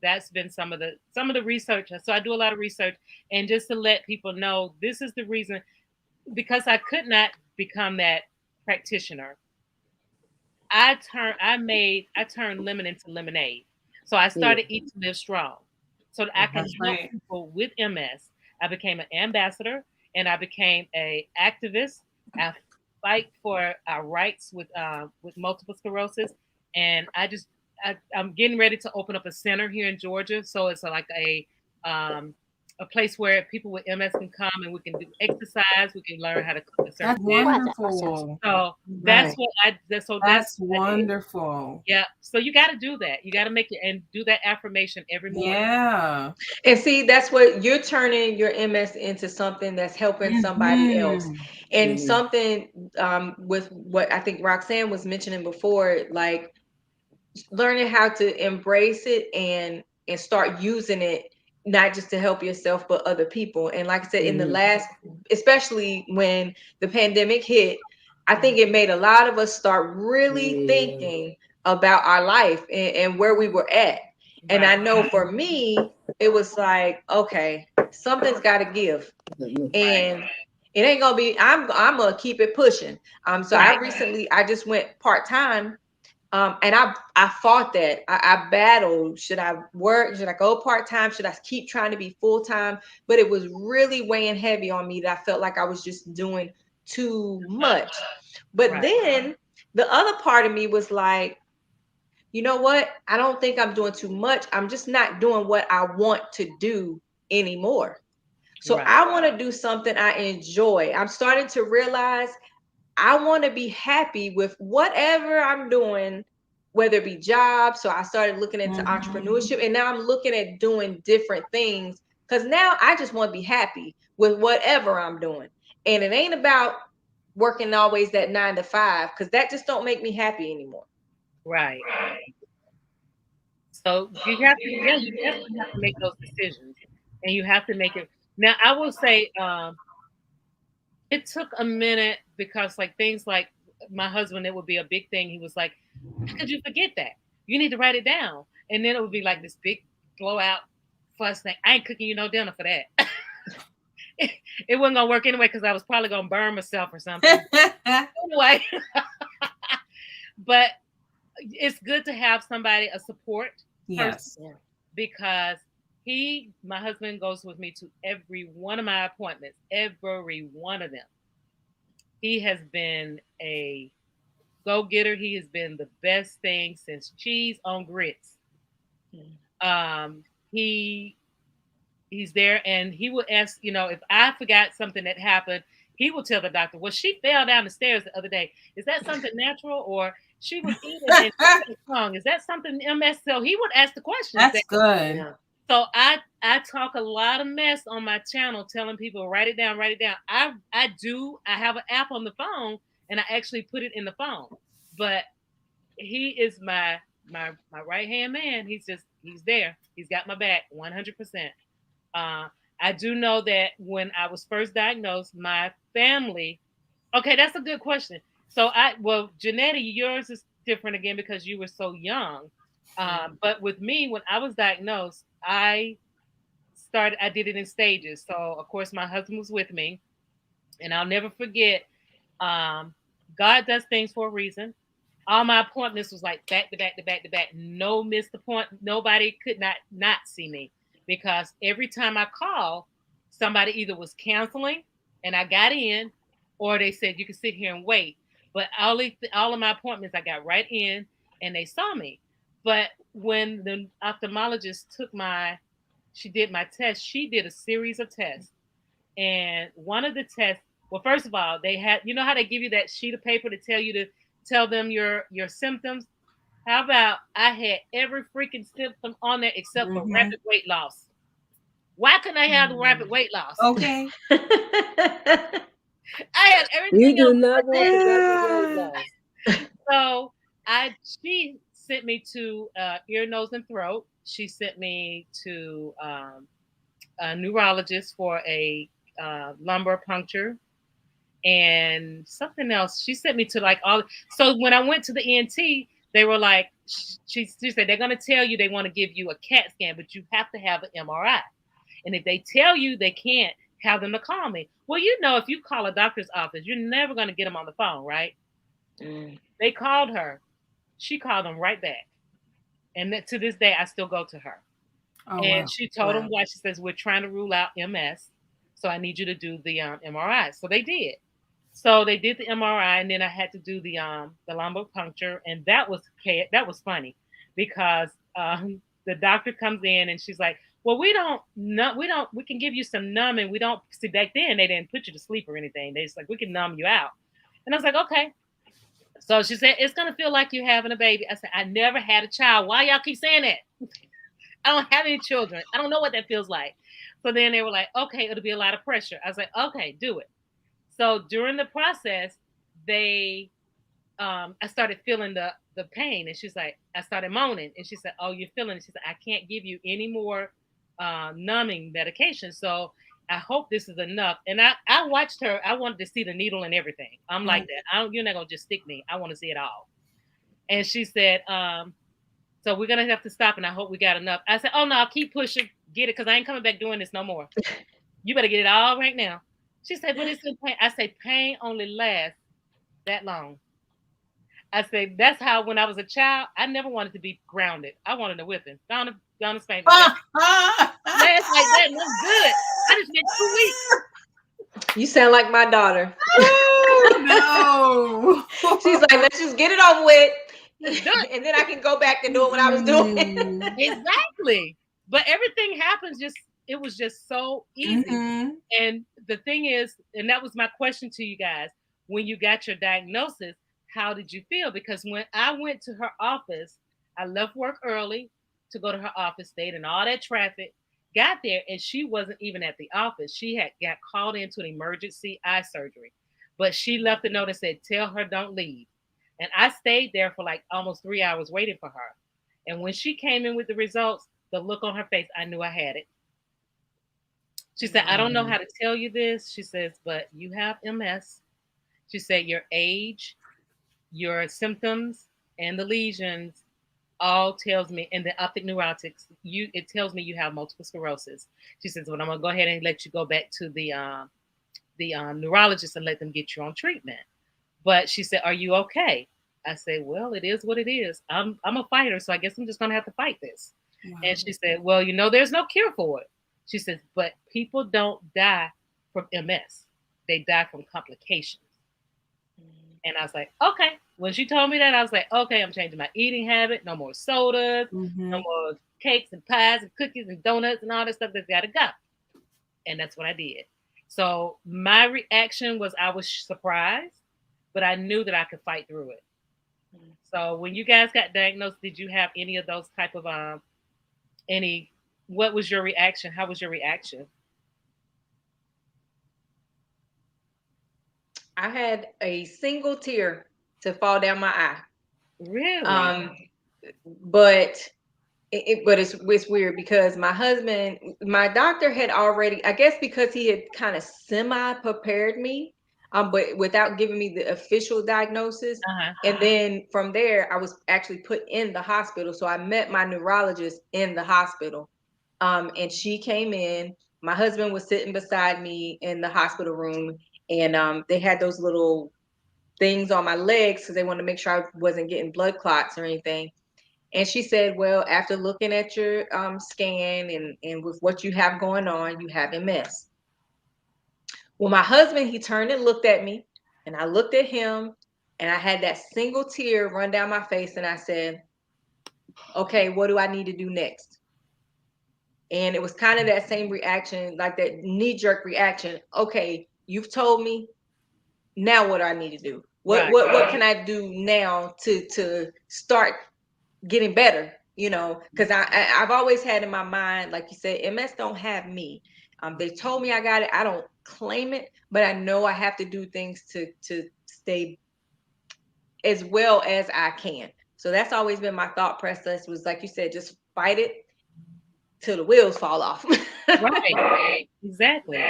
[SPEAKER 1] that's been some of the research. So I do a lot of research, and just to let people know, this is the reason, because I could not become that practitioner. I turned lemon into lemonade. So I started Eat to Live Strong, so that I can
[SPEAKER 4] That's
[SPEAKER 1] help
[SPEAKER 4] right.
[SPEAKER 1] people with MS. I became an ambassador, and I became a activist. I fight for our rights with multiple sclerosis, and I'm getting ready to open up a center here in Georgia. So it's like a place where people with MS can come, and we can do exercise. We can learn how to cook a certain
[SPEAKER 4] That's
[SPEAKER 1] dish.
[SPEAKER 4] wonderful.
[SPEAKER 1] So
[SPEAKER 4] Right.
[SPEAKER 1] that's
[SPEAKER 4] That's
[SPEAKER 1] what I did.
[SPEAKER 4] wonderful.
[SPEAKER 1] Yeah. So you got to do that. You got to make it and do that affirmation every morning.
[SPEAKER 4] Yeah.
[SPEAKER 3] And see, that's what you're turning your MS into, something that's helping somebody else. And something with what I think Roxanne was mentioning before, like learning how to embrace it and start using it, not just to help yourself but other people. And like I said, in the last, especially when the pandemic hit, I think it made a lot of us start really thinking about our life and where we were at. And I know for me, it was like, okay, something's got to give, and it ain't gonna be, I'm gonna keep it pushing. So I just went part-time, and I fought that. I battled. Should I work? Should I go part-time? Should I keep trying to be full-time? But it was really weighing heavy on me, that I felt like I was just doing too much. But then the other part of me was like, you know what? I don't think I'm doing too much. I'm just not doing what I want to do anymore. So I want to do something I enjoy. I'm starting to realize I want to be happy with whatever I'm doing, whether it be jobs. So I started looking into entrepreneurship, and now I'm looking at doing different things, because now I just want to be happy with whatever I'm doing. And it ain't about working always that 9 to 5, because that just don't make me happy anymore.
[SPEAKER 1] Right. So you definitely have to make those decisions, and you have to make it. Now, I will say, it took a minute, because like things like my husband, it would be a big thing. He was like, "How could you forget that? You need to write it down." And then it would be like this big blowout fuss thing. I ain't cooking you no dinner for that. It wasn't gonna work anyway, because I was probably gonna burn myself or something. Anyway, but it's good to have somebody, a support person, because my husband goes with me to every one of my appointments, every one of them. He has been a go-getter. He has been the best thing since cheese on grits. He's there, and he will ask, if I forgot something that happened, he will tell the doctor, well, she fell down the stairs the other day. Is that something natural, or she was eating and wrong? Is that something MS? So he would ask the questions.
[SPEAKER 4] That's good.
[SPEAKER 1] So I talk a lot of mess on my channel, telling people, write it down, write it down. I have an app on the phone, and I actually put it in the phone. But he is my right hand man. He's there. He's got my back 100%. I do know that when I was first diagnosed, my family. Okay, that's a good question. So Janetti, yours is different again because you were so young. But with me, when I was diagnosed, I did it in stages. So of course my husband was with me, and I'll never forget. God does things for a reason. All my appointments was like back to back to back to back. No missed appointment. Nobody could not see me, because every time I called, somebody either was canceling and I got in, or they said you can sit here and wait. But all of my appointments, I got right in and they saw me. But when the ophthalmologist she did my test, she did a series of tests. And one of the tests, well, first of all, they had, how they give you that sheet of paper to tell them your symptoms? How about I had every freaking symptom on there except for rapid weight loss? Why couldn't I have the rapid weight loss?
[SPEAKER 4] Okay.
[SPEAKER 1] I had everything
[SPEAKER 6] You do
[SPEAKER 1] else.
[SPEAKER 6] not want the rapid weight loss.
[SPEAKER 1] So she sent me to ear, nose, and throat. She sent me to a neurologist for a lumbar puncture and something else. She sent me to like all. So when I went to the ENT, they were like, she said they're going to tell you they want to give you a CAT scan, but you have to have an MRI. And if they tell you they can't, have them to call me. Well, you know, if you call a doctor's office, you're never going to get them on the phone, right? They called her. She called them right back. And to this day, I still go to her.
[SPEAKER 4] Oh,
[SPEAKER 1] And
[SPEAKER 4] wow.
[SPEAKER 1] she told them why. She says, we're trying to rule out MS. So I need you to do the MRI. So they did. So they did the MRI, and then I had to do the lumbar puncture, and that was funny because the doctor comes in and she's like, "Well, we can give you some numbing. We don't see back then they didn't put you to sleep or anything. They just like we can numb you out." And I was like, "Okay." So she said, "It's gonna feel like you're having a baby." I said, "I never had a child. Why y'all keep saying that? I don't have any children. I don't know what that feels like." So then they were like, "Okay, it'll be a lot of pressure." I was like, "Okay, do it." So during the process, I started feeling the pain, and she's like, I started moaning, and she said, "Oh, you're feeling it." She said, "I can't give you any more numbing medication, so I hope this is enough." And I watched her. I wanted to see the needle and everything. I'm like that. You're not gonna just stick me. I want to see it all. And she said, "So we're gonna have to stop, and I hope we got enough." I said, "Oh no, I'll keep pushing, get it, because I ain't coming back doing this no more. You better get it all right now." She said, "But it's in pain." I say, "Pain only lasts that long." I say, "That's how when I was a child, I never wanted to be grounded. I wanted a whipping. Down to spank me. Last like that, and I'm good. I just went 2 weeks.
[SPEAKER 3] You sound like my daughter.
[SPEAKER 4] Oh, no.
[SPEAKER 3] She's like, let's just get it over with. And then I can go back to doing what I was doing.
[SPEAKER 1] Exactly. But everything happens it was just so easy. And the thing is, and that was my question to you guys, when you got your diagnosis, how did you feel? Because when I went to her office, I left work early to go to her office, stayed in all that traffic, got there, and she wasn't even at the office. She had got called into an emergency eye surgery. But she left a note and said, "Tell her don't leave." And I stayed there for like almost 3 hours waiting for her. And when she came in with the results, the look on her face, I knew I had it. She said, "I don't know how to tell you this." She says, "But you have MS." She said, "Your age, your symptoms, and the lesions all tells me, and the optic neurotics, it tells me you have multiple sclerosis." She says, "Well, I'm gonna go ahead and let you go back to the neurologist and let them get you on treatment." But she said, "Are you okay?" I said, "Well, it is what it is. I'm a fighter, so I guess I'm just gonna have to fight this." Wow. And she said, "Well, there's no cure for it." She says, "But people don't die from MS. They die from complications." And I was like, okay. When she told me that, I was like, okay, I'm changing my eating habit. No more sodas, no more cakes and pies and cookies and donuts and all that stuff that's got to go. And that's what I did. So my reaction was I was surprised, but I knew that I could fight through it. So when you guys got diagnosed, did you have any of those type of what was your reaction? How was your reaction?
[SPEAKER 3] I had a single tear to fall down my eye.
[SPEAKER 1] Really?
[SPEAKER 3] But it's weird because my doctor had already, I guess because he had kind of semi-prepared me, but without giving me the official diagnosis. And then from there, I was actually put in the hospital. So I met my neurologist in the hospital. And she came in. My husband was sitting beside me in the hospital room, and they had those little things on my legs because they wanted to make sure I wasn't getting blood clots or anything. And she said, "Well, after looking at your scan and with what you have going on, you have MS." Well, my husband, he turned and looked at me, and I looked at him, and I had that single tear run down my face, and I said, "Okay, what do I need to do next?" And it was kind of that same reaction, like that knee-jerk reaction. Okay, you've told me. Now what do I need to do? What can I do now to start getting better? Because I've always had in my mind, like you said, MS don't have me. They told me I got it. I don't claim it, but I know I have to do things to stay as well as I can. So that's always been my thought process, was like you said, just fight it till the wheels fall off.
[SPEAKER 1] Right. Exactly.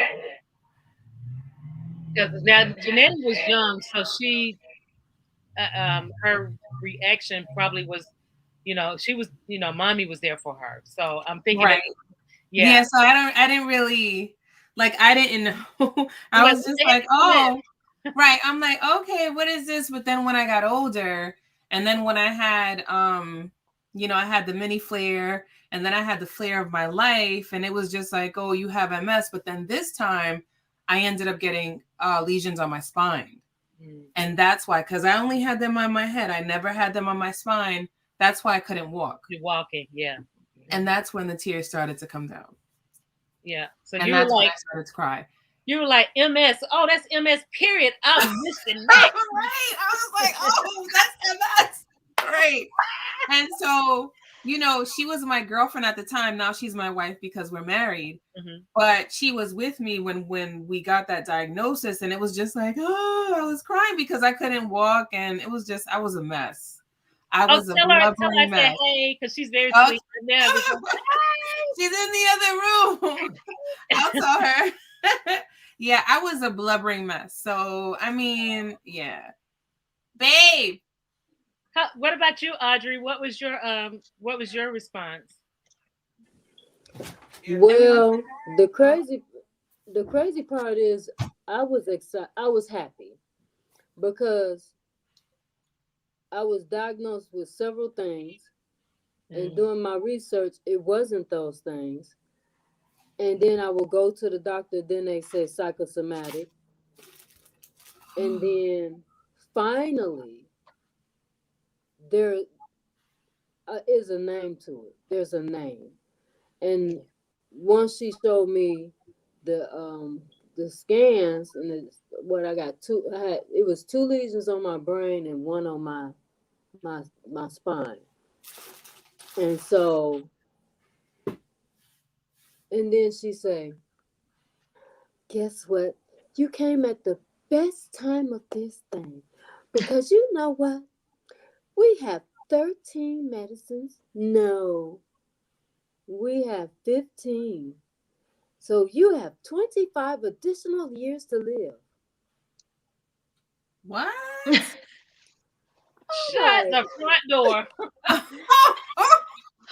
[SPEAKER 1] Because now Janetta was young, so her reaction probably was, she was, mommy was there for her. So I'm thinking,
[SPEAKER 4] Right.
[SPEAKER 1] yeah.
[SPEAKER 4] Yeah. So I didn't really I didn't know. I
[SPEAKER 1] Like,
[SPEAKER 4] was just like, oh, right. I'm like, okay, what is this? But then when I got older, and then when I had, I had the mini flare, and then I had the flare of my life, and it was just like, oh, you have MS. But then this time, I ended up getting lesions on my spine. And that's why, because I only had them on my head. I never had them on my spine. That's why I couldn't walk.
[SPEAKER 1] You're walking, yeah.
[SPEAKER 4] And that's when the tears started to come down.
[SPEAKER 1] Yeah. So
[SPEAKER 4] and
[SPEAKER 1] you
[SPEAKER 4] that's
[SPEAKER 1] were
[SPEAKER 4] when
[SPEAKER 1] like,
[SPEAKER 4] I started to cry.
[SPEAKER 1] You were like, MS. Oh, that's MS, period. I'm missing that.
[SPEAKER 4] Right. I was like, oh, that's MS. Right. And so, she was my girlfriend at the time. Now she's my wife because we're married. Mm-hmm. But she was with me when we got that diagnosis. And it was just like, oh, I was crying because I couldn't walk. And it was just, I was a mess. I was a blubbering mess.
[SPEAKER 1] I said, hey, because she's very sweet. Now,
[SPEAKER 4] she's in the other room. I'll tell her. Yeah, I was a blubbering mess. So, I mean, yeah. Babe.
[SPEAKER 1] What about you, Audrey? What was your response?
[SPEAKER 6] Well, the crazy part is I was excited. I was happy because I was diagnosed with several things, and doing my research, it wasn't those things. And then I will go to the doctor, then they say psychosomatic. And then finally, there is a name to it. There's a name. And once she showed me the scans and what I got it was 2 lesions on my brain and 1 on my spine. And so, and then she say, guess what? You came at the best time of this thing. Because you know what? We have 13 medicines. No. We have 15. So you have 25 additional years to live.
[SPEAKER 4] What?
[SPEAKER 1] Shut the front door.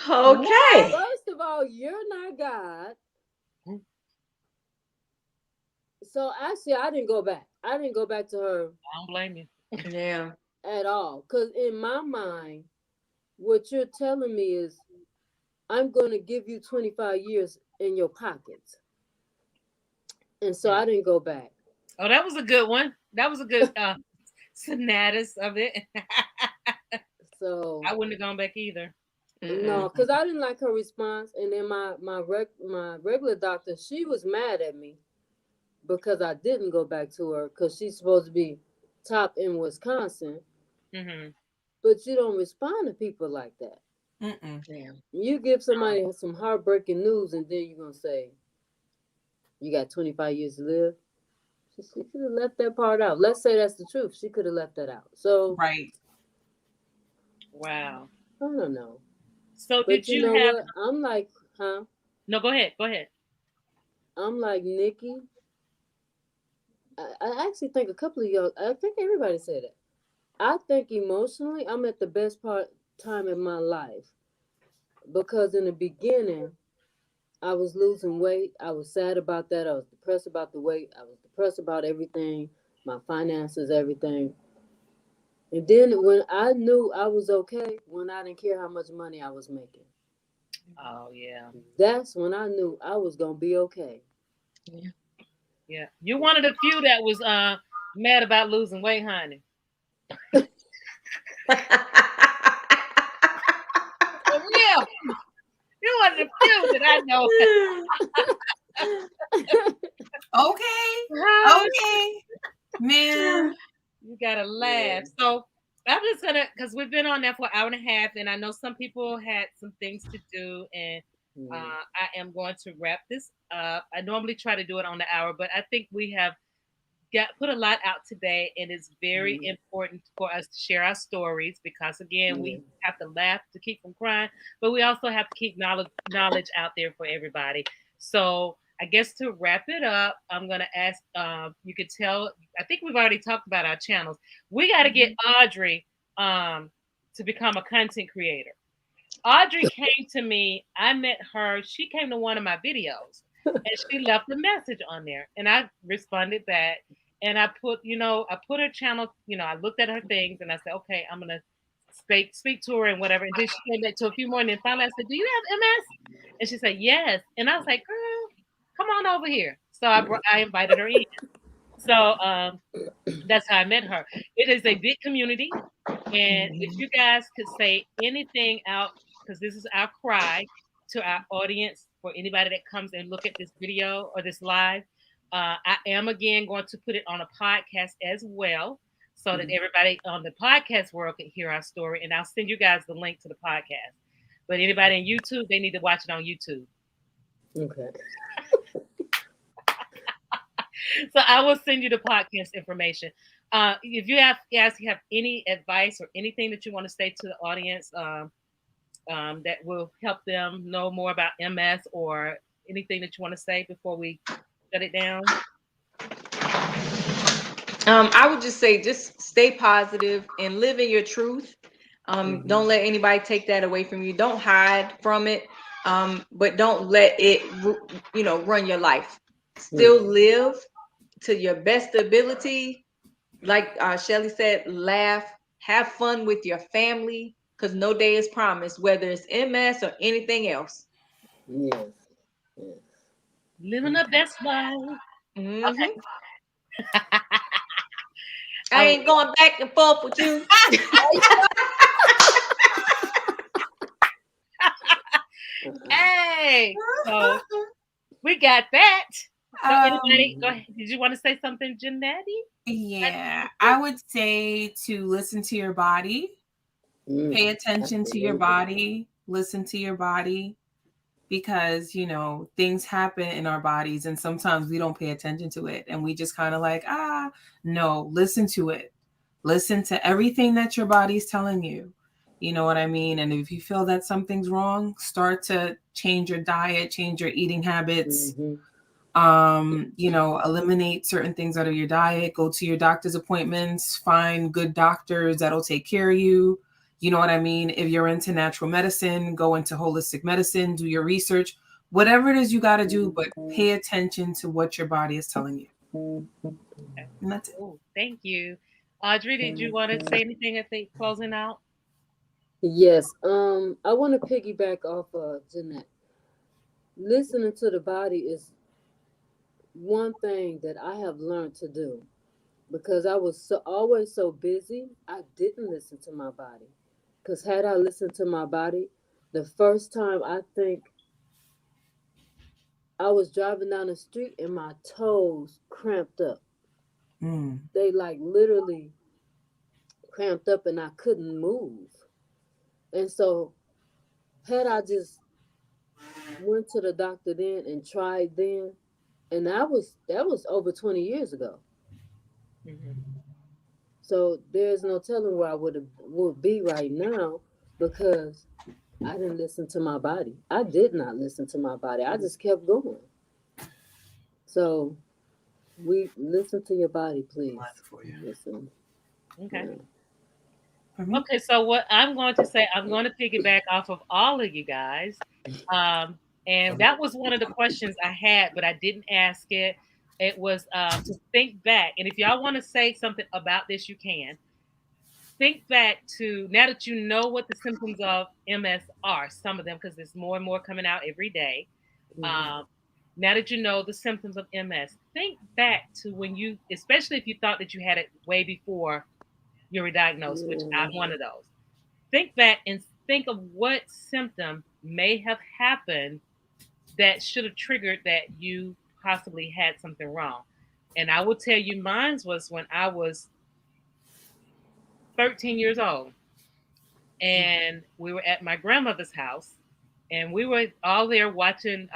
[SPEAKER 3] Okay.
[SPEAKER 6] First of all, you're not God. So actually, I didn't go back. I didn't go back to her.
[SPEAKER 1] I don't blame you.
[SPEAKER 3] Yeah.
[SPEAKER 6] At all. Because in my mind, what you're telling me is, I'm going to give you 25 years in your pockets. And so I didn't go back.
[SPEAKER 1] Oh, that was a good one. That was a good synopsis of it.
[SPEAKER 6] So
[SPEAKER 1] I wouldn't have gone back either.
[SPEAKER 6] No, because I didn't like her response. And then my regular doctor, she was mad at me because I didn't go back to her, because she's supposed to be top in Wisconsin. Mm-hmm. But you don't respond to people like that. Yeah. You give somebody some heartbreaking news, and then you're going to say, you got 25 years to live. She could have left that part out. Let's say that's the truth. She could have left that out. So,
[SPEAKER 4] right.
[SPEAKER 1] Wow.
[SPEAKER 6] I don't know.
[SPEAKER 1] So but did you know have?
[SPEAKER 6] What? I'm like, huh?
[SPEAKER 1] No, go ahead. Go ahead.
[SPEAKER 6] I'm like Nikki. I actually think a couple of y'all, I think everybody said it. I think emotionally, I'm at the best time in my life. Because in the beginning, I was losing weight. I was sad about that. I was depressed about the weight. I was depressed about everything, my finances, everything. And then when I knew I was okay, when I didn't care how much money I was making.
[SPEAKER 1] Oh, yeah.
[SPEAKER 6] That's when I knew I was going to be okay.
[SPEAKER 1] Yeah. Yeah. You're one of the few that was mad about losing weight, honey. For real. You're one of the few that I know.
[SPEAKER 4] Okay. Man.
[SPEAKER 1] You gotta laugh. Yeah. So I'm just gonna, because we've been on there for an hour and a half, and I know some people had some things to do, and I am going to wrap this up. I normally try to do it on the hour, but I think we have put a lot out today, and it's very important for us to share our stories because again, we have to laugh to keep from crying, but we also have to keep knowledge out there for everybody. So I guess to wrap it up, I'm gonna ask. You could tell. I think we've already talked about our channels. We got to get Audrey to become a content creator. Audrey came to me. I met her. She came to one of my videos and she left a message on there. And I responded back and I put, I put her channel, I looked at her things and I said, okay, I'm going to speak to her and whatever. And then she came back to a few more. And then finally I said, do you have MS? And she said, yes. And I was like, girl, come on over here. So I invited her in. So that's how I met her. It is a big community. And if you guys could say anything out, because this is our cry to our audience for anybody that comes and look at this video or this live, I am again going to put it on a podcast as well so that everybody on the podcast world can hear our story. And I'll send you guys the link to the podcast. But anybody on YouTube, they need to watch it on YouTube.
[SPEAKER 6] Okay.
[SPEAKER 1] So I will send you the podcast information. If you guys have any advice or anything that you want to say to the audience that will help them know more about MS or anything that you want to say before we shut it down.
[SPEAKER 3] I would just say, just stay positive and live in your truth. Don't let anybody take that away from you. Don't hide from it. But don't let it, run your life. Still live to your best ability. Like Shelly said, laugh, have fun with your family, because no day is promised, whether it's MS or anything else.
[SPEAKER 6] Yes.
[SPEAKER 1] Living the best life. Okay.
[SPEAKER 3] I ain't going back and forth with you.
[SPEAKER 1] Hey, so we got that. So anybody, go ahead. Did you want to say something, Janetti?
[SPEAKER 4] Yeah, I would say to listen to your body, pay attention to your body, listen to your body, because things happen in our bodies and sometimes we don't pay attention to it and we just kind of like, no, listen to it. Listen to everything that your body's telling you. You know what I mean? And if you feel that something's wrong, start to change your diet, change your eating habits. Eliminate certain things out of your diet, go to your doctor's appointments, find good doctors that'll take care of you. You know what I mean? If you're into natural medicine, go into holistic medicine, do your research, whatever it is you got to do, but pay attention to what your body is telling you. And that's it.
[SPEAKER 1] Oh, thank you. Audrey, did you want to say anything at the closing out?
[SPEAKER 6] Yes. I want to piggyback off of Jeanette. Listening to the body is one thing that I have learned to do, because I was always so busy, I didn't listen to my body. Because had I listened to my body, the first time I think I was driving down the street and my toes cramped up. They like literally cramped up and I couldn't move. And so had I just went to the doctor then and tried then, and that was over 20 years ago. So there's no telling where I would be right now, because I didn't listen to my body. I did not listen to my body. I just kept going. So we listen to your body, please. Listen.
[SPEAKER 1] Okay. Okay, so what I'm going to say, I'm going to piggyback off of all of you guys. And that was one of the questions I had, but I didn't ask it. It was to think back. And if y'all want to say something about this, you can. Think back to, now that you know what the symptoms of MS are, some of them, because there's more and more coming out every day. Now that you know the symptoms of MS, think back to when you, especially if you thought that you had it way before you were diagnosed, which I'm one of those. Think back and think of what symptom may have happened that should have triggered that you possibly had something wrong. And I will tell you, mine was when I was 13 years old. And we were at my grandmother's house. And we were all there watching.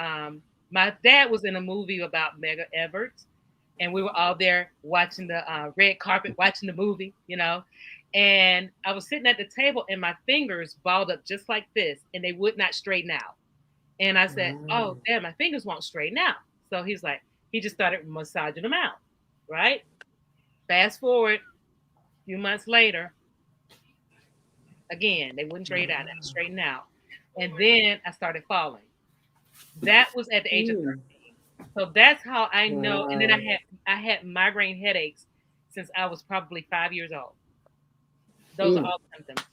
[SPEAKER 1] My dad was in a movie about Medgar Evers. and we were all there watching the red carpet, watching the movie, and I was sitting at the table and my fingers balled up just like this and they would not straighten out. And I said, oh, damn, my fingers won't straighten out. So he's like, he just started massaging them out, right? Fast forward a few months later, again, they wouldn't straighten out. And then I started falling. That was at the age of 13. So that's how I know. And then I had migraine headaches since I was probably 5 years old. Those are all symptoms.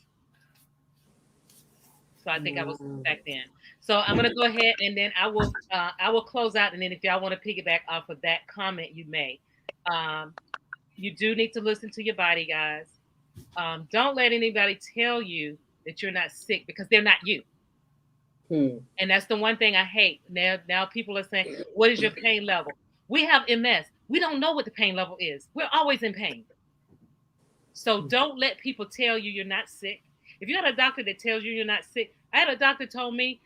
[SPEAKER 1] So I think I was back then. So I'm gonna go ahead and then I will close out, and then if y'all want to piggyback off of that comment, you may. You do need to listen to your body, guys. Don't let anybody tell you that you're not sick because they're not you. And that's the one thing I hate. Now people are saying, what is your pain level? We have MS. We don't know what the pain level is. We're always in pain. So don't let people tell you you're not sick. If you got a doctor that tells you you're not sick, I had a doctor told me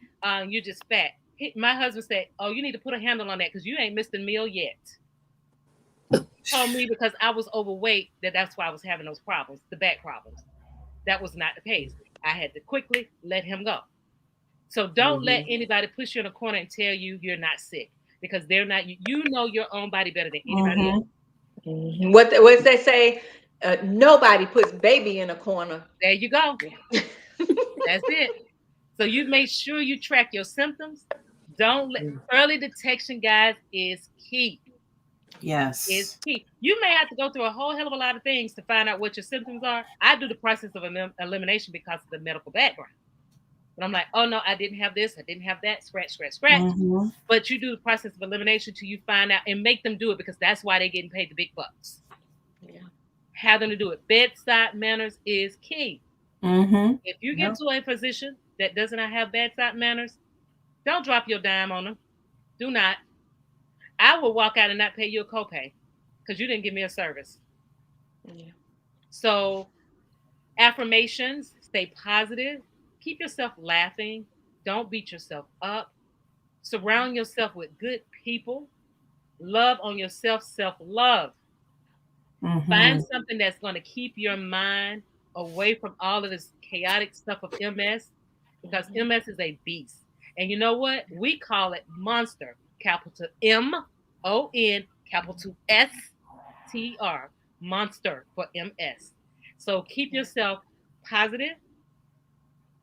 [SPEAKER 1] you're just fat. My husband said, oh, you need to put a handle on that because you ain't missed a meal yet. Told me because I was overweight that's why I was having those problems, the back problems. That was not the case. I had to quickly let him go. So don't let anybody push you in a corner and tell you you're not sick because they're not. You know your own body better than anybody else.
[SPEAKER 3] What they say? Nobody puts baby in a corner.
[SPEAKER 1] There you go. That's it. So you make sure you track your symptoms. Early detection, guys, is key.
[SPEAKER 5] Yes.
[SPEAKER 1] Is key. You may have to go through a whole hell of a lot of things to find out what your symptoms are. I do the process of elimination because of the medical background. But I'm like, oh no, I didn't have this, I didn't have that, scratch. But you do the process of elimination till you find out and make them do it because that's why they're getting paid the big bucks. Yeah. Have them to do it. Bedside manners is key. If you get to a physician that does not have bedside manners, don't drop your dime on them. Do not. I will walk out and not pay you a copay because you didn't give me a service. Yeah. So affirmations, stay positive, keep yourself laughing, don't beat yourself up, surround yourself with good people, love on yourself, self-love. Find something that's going to keep your mind away from all of this chaotic stuff of MS because MS is a beast. And you know what? We call it monster, capital MON, capital STR, monster for MS. So keep yourself positive,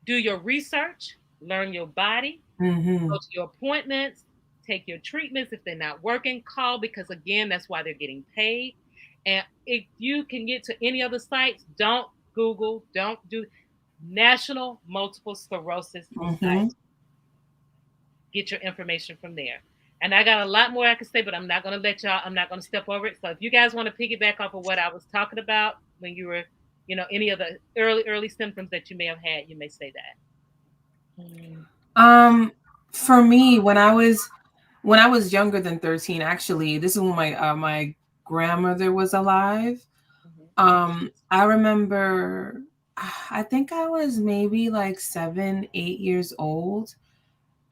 [SPEAKER 1] do your research, learn your body, go to your appointments, take your treatments. If they're not working, call because, again, that's why they're getting paid. And if you can get to any other sites, don't Google, don't do National Multiple Sclerosis Society. Get your information from there. And I got a lot more I can say, but I'm not going to step over it. So if you guys want to piggyback off of what I was talking about when you were, any of the early symptoms that you may have had, you may say
[SPEAKER 5] that. For me, when I was younger than 13, actually, this is when my grandmother was alive. I remember, I think I was maybe like 7, 8 years old.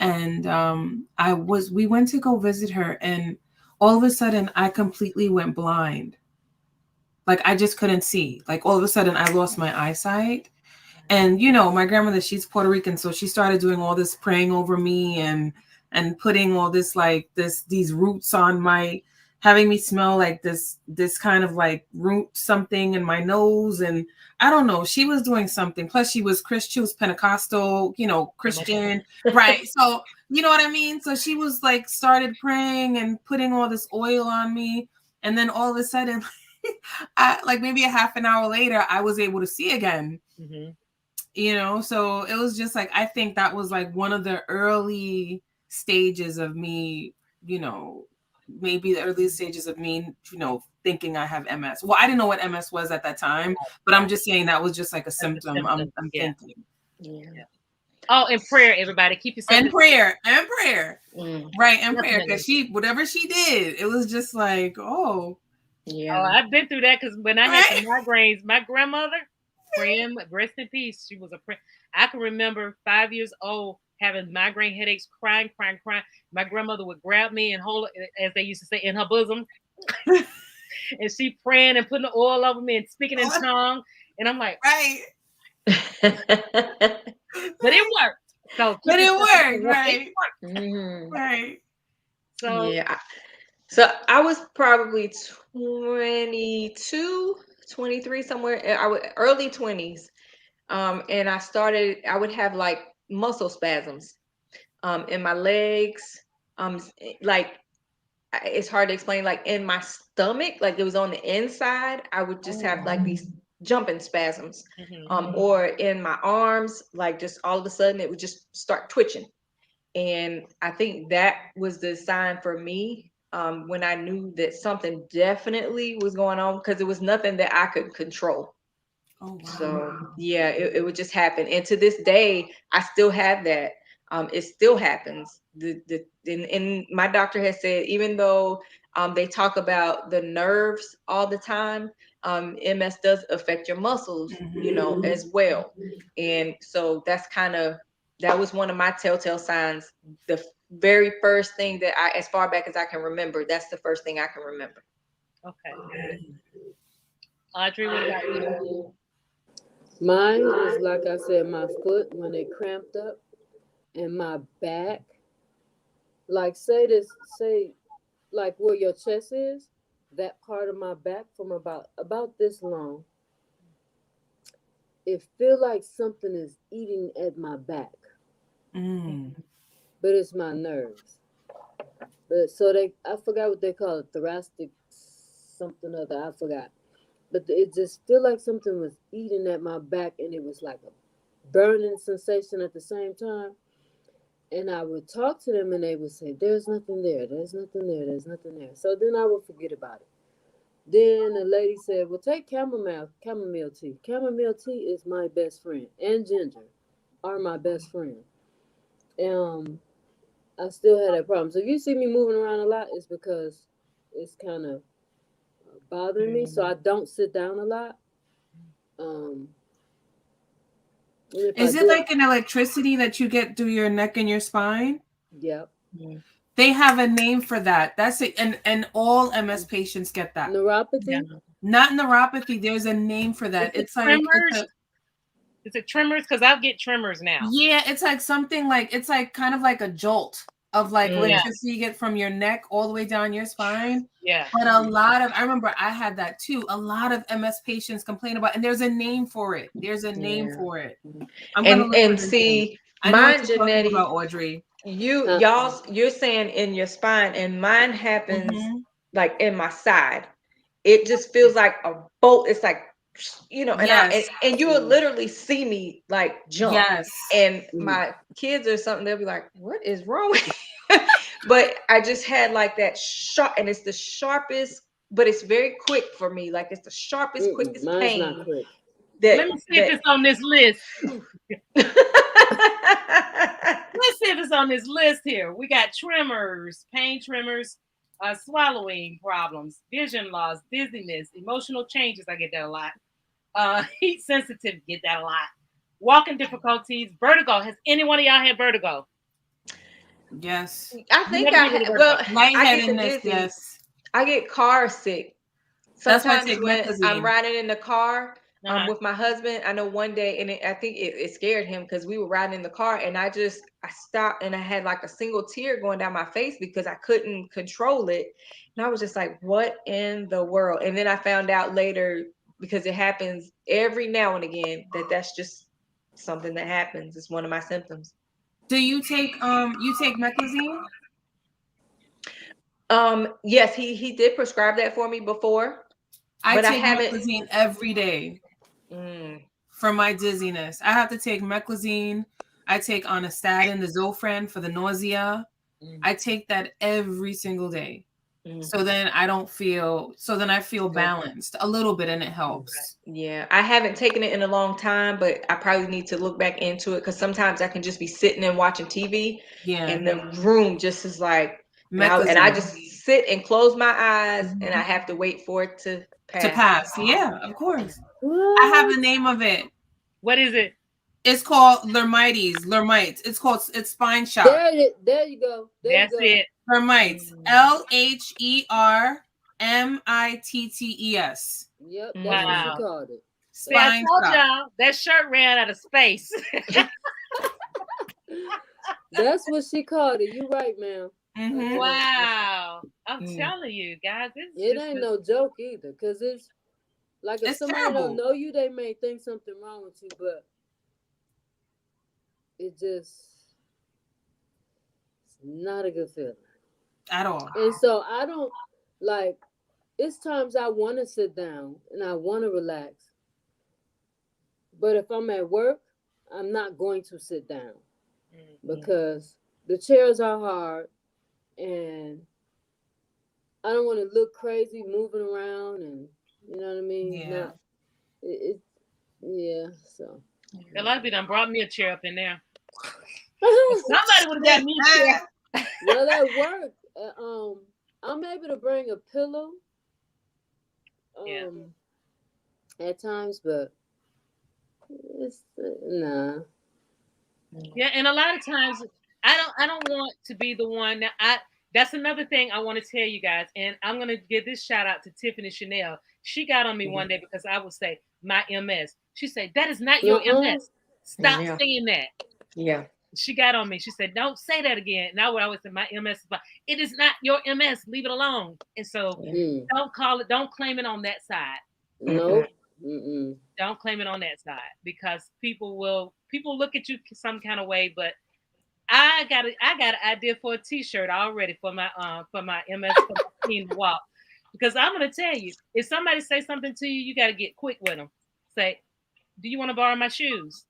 [SPEAKER 5] And we went to go visit her, and all of a sudden I completely went blind. Like I just couldn't see. Like all of a sudden I lost my eyesight. And my grandmother, she's Puerto Rican, so she started doing all this praying over me and putting all this these roots on having me smell like this kind of like root something in my nose. And I don't know, she was doing something. Plus she was Christian, she was Pentecostal, Christian, right? So, you know what I mean? So she was like, started praying and putting all this oil on me. And then all of a sudden, maybe a half an hour later, I was able to see again. So it was just like, I think that was like one of the early stages of me, maybe the earliest stages of me, thinking I have MS. Well, I didn't know what MS was at that time, but I'm just saying that was just like a symptom. I'm thinking.
[SPEAKER 1] Yeah. Oh, and prayer, everybody. Keep yourself
[SPEAKER 5] and prayer. Right, and prayer. Because whatever she did, it was just like, oh.
[SPEAKER 1] Yeah. Oh, I've been through that because when I had the migraines, my grandmother, praying, rest in peace, she was a prayer. I can remember 5 years old having migraine headaches, crying. My grandmother would grab me and hold it, as they used to say, in her bosom. And she praying and putting the oil over me and speaking in tongue. And I'm like,
[SPEAKER 5] Right.
[SPEAKER 1] but it worked. So
[SPEAKER 5] But it worked, right?
[SPEAKER 1] It worked.
[SPEAKER 3] Mhm.
[SPEAKER 5] Right.
[SPEAKER 1] So
[SPEAKER 3] Yeah. So I was probably 22, 23, somewhere. I was early 20s. And I would have like muscle spasms in my legs. Like it's hard to explain, like in my stomach, like it was on the inside. I would just have like these jumping spasms. Or in my arms, like just all of a sudden it would just start twitching. And I think that was the sign for me, when I knew that something definitely was going on, because it was nothing that I could control.
[SPEAKER 5] Oh wow.
[SPEAKER 3] So yeah, it would just happen. And to this day, I still have that. It still happens. And my doctor has said, even though they talk about the nerves all the time, MS does affect your muscles, as well. And so that was one of my telltale signs. The very first thing that as far back as I can remember, that's the first thing I can remember.
[SPEAKER 1] okay. Audrey, what about you?
[SPEAKER 6] Mine was like I said, my foot when it cramped up, and my back. Like say like where your chest is, that part of my back from about this long. It feel like something is eating at my back,
[SPEAKER 5] Mm.
[SPEAKER 6] but it's my nerves. But I forgot what they call it, thoracic something other. I forgot. But it just feel like something was eating at my back, and it was like a burning sensation at the same time. And I would talk to them, and they would say, "There's nothing there. There's nothing there. There's nothing there." So then I would forget about it. Then the lady said, "Well, take chamomile tea. Chamomile tea is my best friend, and ginger are my best friend." Um, I still had that problem. So if you see me moving around a lot, it's because it's kind of bothering me. So I don't sit down a lot. Um, and if I
[SPEAKER 5] Is it
[SPEAKER 6] do,
[SPEAKER 5] like an electricity that you get through your neck and your spine?
[SPEAKER 6] yep.
[SPEAKER 5] They have a name for that. That's it. And all MS patients get that.
[SPEAKER 6] Neuropathy.
[SPEAKER 1] Yeah.
[SPEAKER 5] Not neuropathy. There's a name for that.
[SPEAKER 1] Is it
[SPEAKER 5] It's like
[SPEAKER 1] tremors? Is it tremors? Because I'll get tremors now.
[SPEAKER 5] yeah, it's like something like it's like kind of like a jolt of like electricity you get from your neck all the way down your spine.
[SPEAKER 1] Yeah.
[SPEAKER 5] But I remember I had that too. A lot of MS patients complain about, and there's a name for it. There's a name for it. I'm gonna look
[SPEAKER 3] And
[SPEAKER 5] for the name.
[SPEAKER 3] see,
[SPEAKER 5] I know
[SPEAKER 3] mine,
[SPEAKER 5] what you're talking
[SPEAKER 3] Janetti,
[SPEAKER 5] about, Audrey.
[SPEAKER 3] you're saying in your spine, and mine happens like in my side. It just feels like a bolt. It's like, and you will literally see me like jump.
[SPEAKER 5] Yes.
[SPEAKER 3] And my kids or something, they'll be like, "What is wrong with you?" But I just had like that sharp, and it's the sharpest, but it's very quick for me. Like it's the sharpest, quickest
[SPEAKER 6] Mine's
[SPEAKER 3] pain.
[SPEAKER 6] not quick.
[SPEAKER 1] Let me see if it's on this list. Let's see if it's on this list here. We got tremors, pain tremors, swallowing problems, vision loss, dizziness, emotional changes. I get that a lot. Heat sensitive, get that a lot. Walking difficulties, vertigo. Has any one of y'all had vertigo?
[SPEAKER 5] Yes.
[SPEAKER 3] I think I had. Well,
[SPEAKER 5] lightheadedness. Yes.
[SPEAKER 3] I get car sick.
[SPEAKER 5] That's why I
[SPEAKER 3] Sometimes
[SPEAKER 5] take
[SPEAKER 3] when
[SPEAKER 5] methazine.
[SPEAKER 3] I'm riding in the car with my husband, I know one day, and I think it scared him because we were riding in the car, and I stopped, and I had like a single tear going down my face because I couldn't control it, and I was just like, "What in the world?" And then I found out later, because it happens every now and again, that's just something that happens. It's one of my symptoms.
[SPEAKER 5] Do you take methazine?
[SPEAKER 3] Yes, he did prescribe that for me before.
[SPEAKER 5] I take methazine every day for my dizziness. I have to take methazine. I take anastatin, the Zofran for the nausea. I take that every single day. So then I feel balanced a little bit, and it helps.
[SPEAKER 3] Yeah, I haven't taken it in a long time, but I probably need to look back into it, because sometimes I can just be sitting and watching TV, and the room just is like, and I just sit and close my eyes, and I have to wait for it to pass.
[SPEAKER 5] Yeah, of course. What? I have the name of it.
[SPEAKER 1] What is it?
[SPEAKER 5] It's called Lermites. It's Spine Shock.
[SPEAKER 6] There you go.
[SPEAKER 1] That's it.
[SPEAKER 5] Lermites. LHER MITTES.
[SPEAKER 6] Yep, that's what
[SPEAKER 1] Wow.
[SPEAKER 6] she called it.
[SPEAKER 1] See, I
[SPEAKER 5] Spine
[SPEAKER 1] told
[SPEAKER 5] stop.
[SPEAKER 1] y'all that shirt ran out of space.
[SPEAKER 6] That's what she called it. You right, ma'am.
[SPEAKER 5] Mhm.
[SPEAKER 1] Wow. I'm telling you, guys, this is
[SPEAKER 6] It
[SPEAKER 1] just
[SPEAKER 6] ain't no joke either, because it's like if
[SPEAKER 5] It's
[SPEAKER 6] somebody
[SPEAKER 5] terrible.
[SPEAKER 6] don't know you, they may think something wrong with you, but it's not a good feeling
[SPEAKER 5] At all.
[SPEAKER 6] And so I don't like. It's times I want to sit down and I want to relax, but if I'm at work, I'm not going to sit down because the chairs are hard and I don't want to look crazy moving around, and you know what I mean.
[SPEAKER 5] Yeah.
[SPEAKER 6] Yeah. So
[SPEAKER 1] a lot of people done brought me a chair up in there. Somebody would have got me a chair.
[SPEAKER 6] well, at work, I'm able to bring a pillow. At times, but it's nah.
[SPEAKER 1] Yeah, and a lot of times I don't want to be the one that that's another thing I want to tell you guys, and I'm gonna give this shout out to Tiffany Chanel. She got on me one day because I would say my MS. She said, "That is not your MS. Stop saying that."
[SPEAKER 3] Yeah.
[SPEAKER 1] She got on me. She said, "Don't say that again." Now what I would say, my MS, but it is not your MS. Leave it alone. And so don't call it. Don't claim it on that side.
[SPEAKER 6] No.
[SPEAKER 1] Don't claim it on that side because people look at you some kind of way. But I got an idea for a T-shirt already for my MS for my team to walk, because I'm gonna tell you, if somebody say something to you, you got to get quick with them. Say, "Do you want to borrow my shoes?"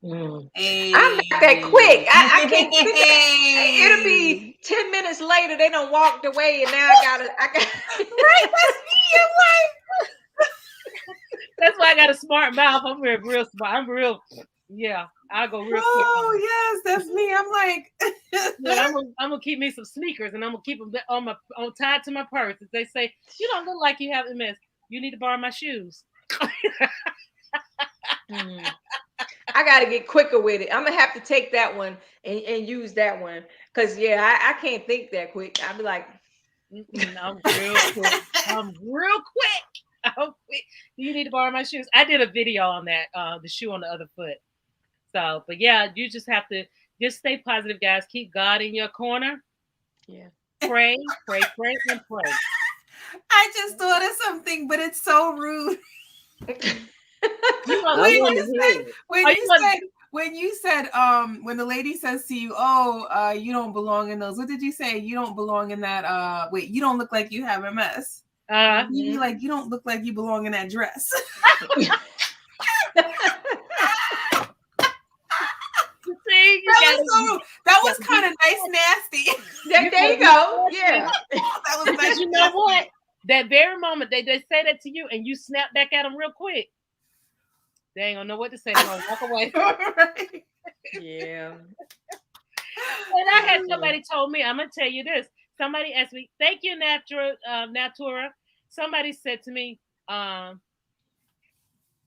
[SPEAKER 3] Hey. I'm not that quick. I can't. It'll be 10 minutes later. They done walked away, and now I got. Right, that's me.
[SPEAKER 1] That's why I got a smart mouth. I'm real smart. I'm real. Yeah, I'll go real quick.
[SPEAKER 5] Oh yes, that's me. I'm like,
[SPEAKER 1] yeah, I'm gonna keep me some sneakers, and I'm gonna keep them tied to my purse. If they say you don't look like you have MS, you need to borrow my shoes.
[SPEAKER 3] I gotta get quicker with it. I'm gonna have to take that one and use that one, because I can't think that quick. I'll be like,
[SPEAKER 1] I'm real quick. I'm quick. You need to borrow my shoes. I did a video on that, the shoe on the other foot. So, but yeah, you just have to just stay positive, guys. Keep God in your corner.
[SPEAKER 3] Yeah.
[SPEAKER 1] Pray, and pray.
[SPEAKER 5] I just thought of something, but it's so rude. When you said when the lady says to you, "Oh, you don't belong in those," what did you say? You don't belong in that. Wait, you don't look like you have MS. You like, you don't look like you belong in that dress.
[SPEAKER 1] See,
[SPEAKER 5] that was kind of nice, nasty.
[SPEAKER 3] There you go. Yeah,
[SPEAKER 5] that was nice.
[SPEAKER 1] You know what? That very moment they say that to you, and you snap back at them real quick. They ain't gonna know what to say. They're gonna walk away.
[SPEAKER 5] Right.
[SPEAKER 3] Yeah.
[SPEAKER 1] And I had somebody told me, I'm gonna tell you this. Somebody asked me, "Thank you, Natura." Somebody said to me,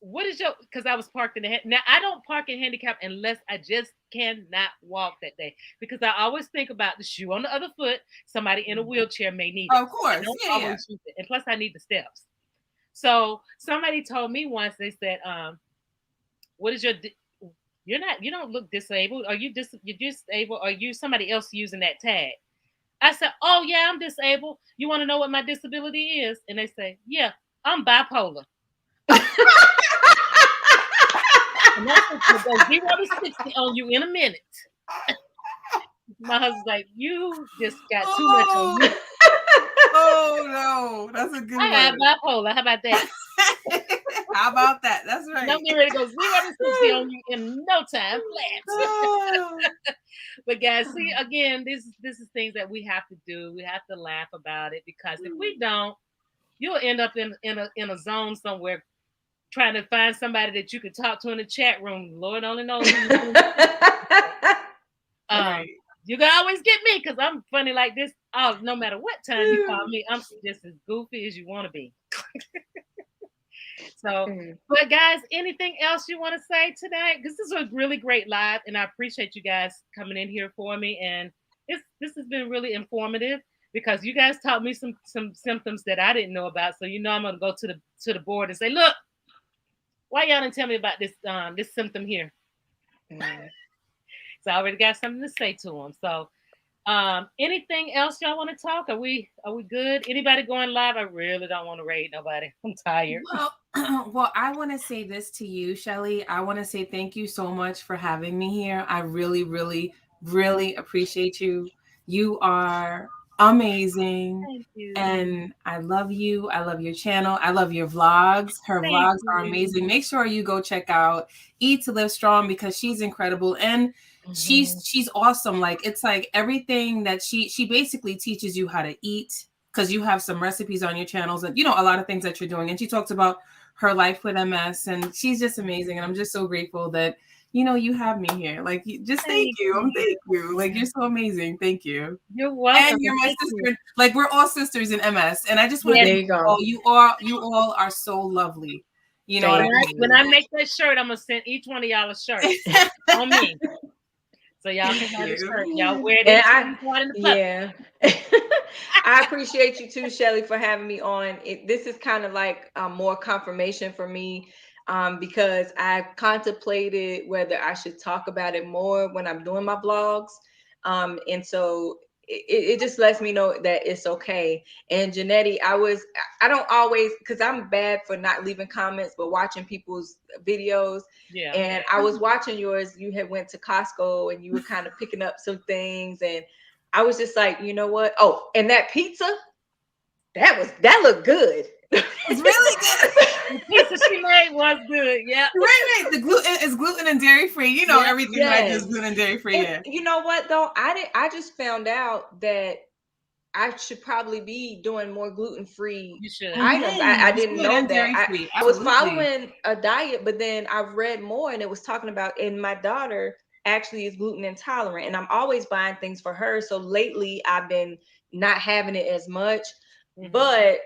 [SPEAKER 1] "What is your?" Because I was parked in the now I don't park in handicap unless I just cannot walk that day, because I always think about the shoe on the other foot. Somebody in a wheelchair may need it.
[SPEAKER 5] Of course,
[SPEAKER 1] use it. And plus I need the steps. So somebody told me once, they said, "What is your? You don't look disabled. Are you you're disabled? Or are you somebody else using that tag?" I said, "Oh yeah, I'm disabled. You want to know what my disability is?" And they say, "Yeah, I'm bipolar." And that's going to go 0 to 60 on you in a minute. My husband's like, "You just got too much on you."
[SPEAKER 5] Oh no, that's a good one.
[SPEAKER 1] I have bipolar. How about that?
[SPEAKER 5] How about that? That's right.
[SPEAKER 1] I'm getting ready to go 0 to 60 on you in no time flat. But guys, see, again, this is things that we have to do. We have to laugh about it, because if we don't, you'll end up in a zone somewhere trying to find somebody that you can talk to in the chat room. Lord only knows. You can always get me, because I'm funny like this. Oh, no matter what time you call me, I'm just as goofy as you want to be. So, but guys, anything else you want to say tonight? Because this was a really great live, and I appreciate you guys coming in here for me. And this has been really informative. because you guys taught me some symptoms that I didn't know about. So I'm gonna go to the board and say, look, why y'all didn't tell me about this symptom here? So I already got something to say to them. So anything else y'all want to talk? Are we good? Anybody going live? I really don't want to raid nobody. I'm tired.
[SPEAKER 5] Well, I want to say this to you, Shelly. I want to say thank you so much for having me here. I really, really, really appreciate you. You are amazing.
[SPEAKER 1] Thank you.
[SPEAKER 5] And I love you. I love your channel. I love your vlogs. Her vlogs are amazing. Make sure you go check out Eat to Live Strong because she's incredible. And she's awesome. Like it's like everything that she basically teaches you how to eat, because you have some recipes on your channels and a lot of things that you're doing. And she talks about her life with MS, and she's just amazing. And I'm just so grateful that you have me here. Like just thank you. Thank you. Like you're so amazing. Thank you.
[SPEAKER 1] You're welcome.
[SPEAKER 5] And you're my sister. Like we're all sisters in MS. And I just want to thank you all. You all are so lovely.
[SPEAKER 1] When I make that shirt, I'm gonna send each one of y'all a shirt on me. So y'all can have a shirt. Y'all wear it.
[SPEAKER 3] Yeah. I appreciate you too, Shelly, for having me on. This is kind of like more confirmation for me, because I contemplated whether I should talk about it more when I'm doing my vlogs. And so it just lets me know that it's okay. And Janetti, I don't always, because I'm bad for not leaving comments, but watching people's videos.
[SPEAKER 1] Yeah.
[SPEAKER 3] And I was watching yours. You had went to Costco and you were kind of picking up some things. And I was just like, you know what? Oh, and that pizza, that looked good.
[SPEAKER 5] It's really good.
[SPEAKER 1] The pizza she made was good. Yeah.
[SPEAKER 5] Right. The gluten is gluten and dairy free. Everything I do is gluten and dairy free.
[SPEAKER 3] And you know what though? I just found out that I should probably be doing more gluten-free items. I didn't know that. I was following a diet, but then I read more and it was talking about, and my daughter actually is gluten intolerant, and I'm always buying things for her. So lately I've been not having it as much. But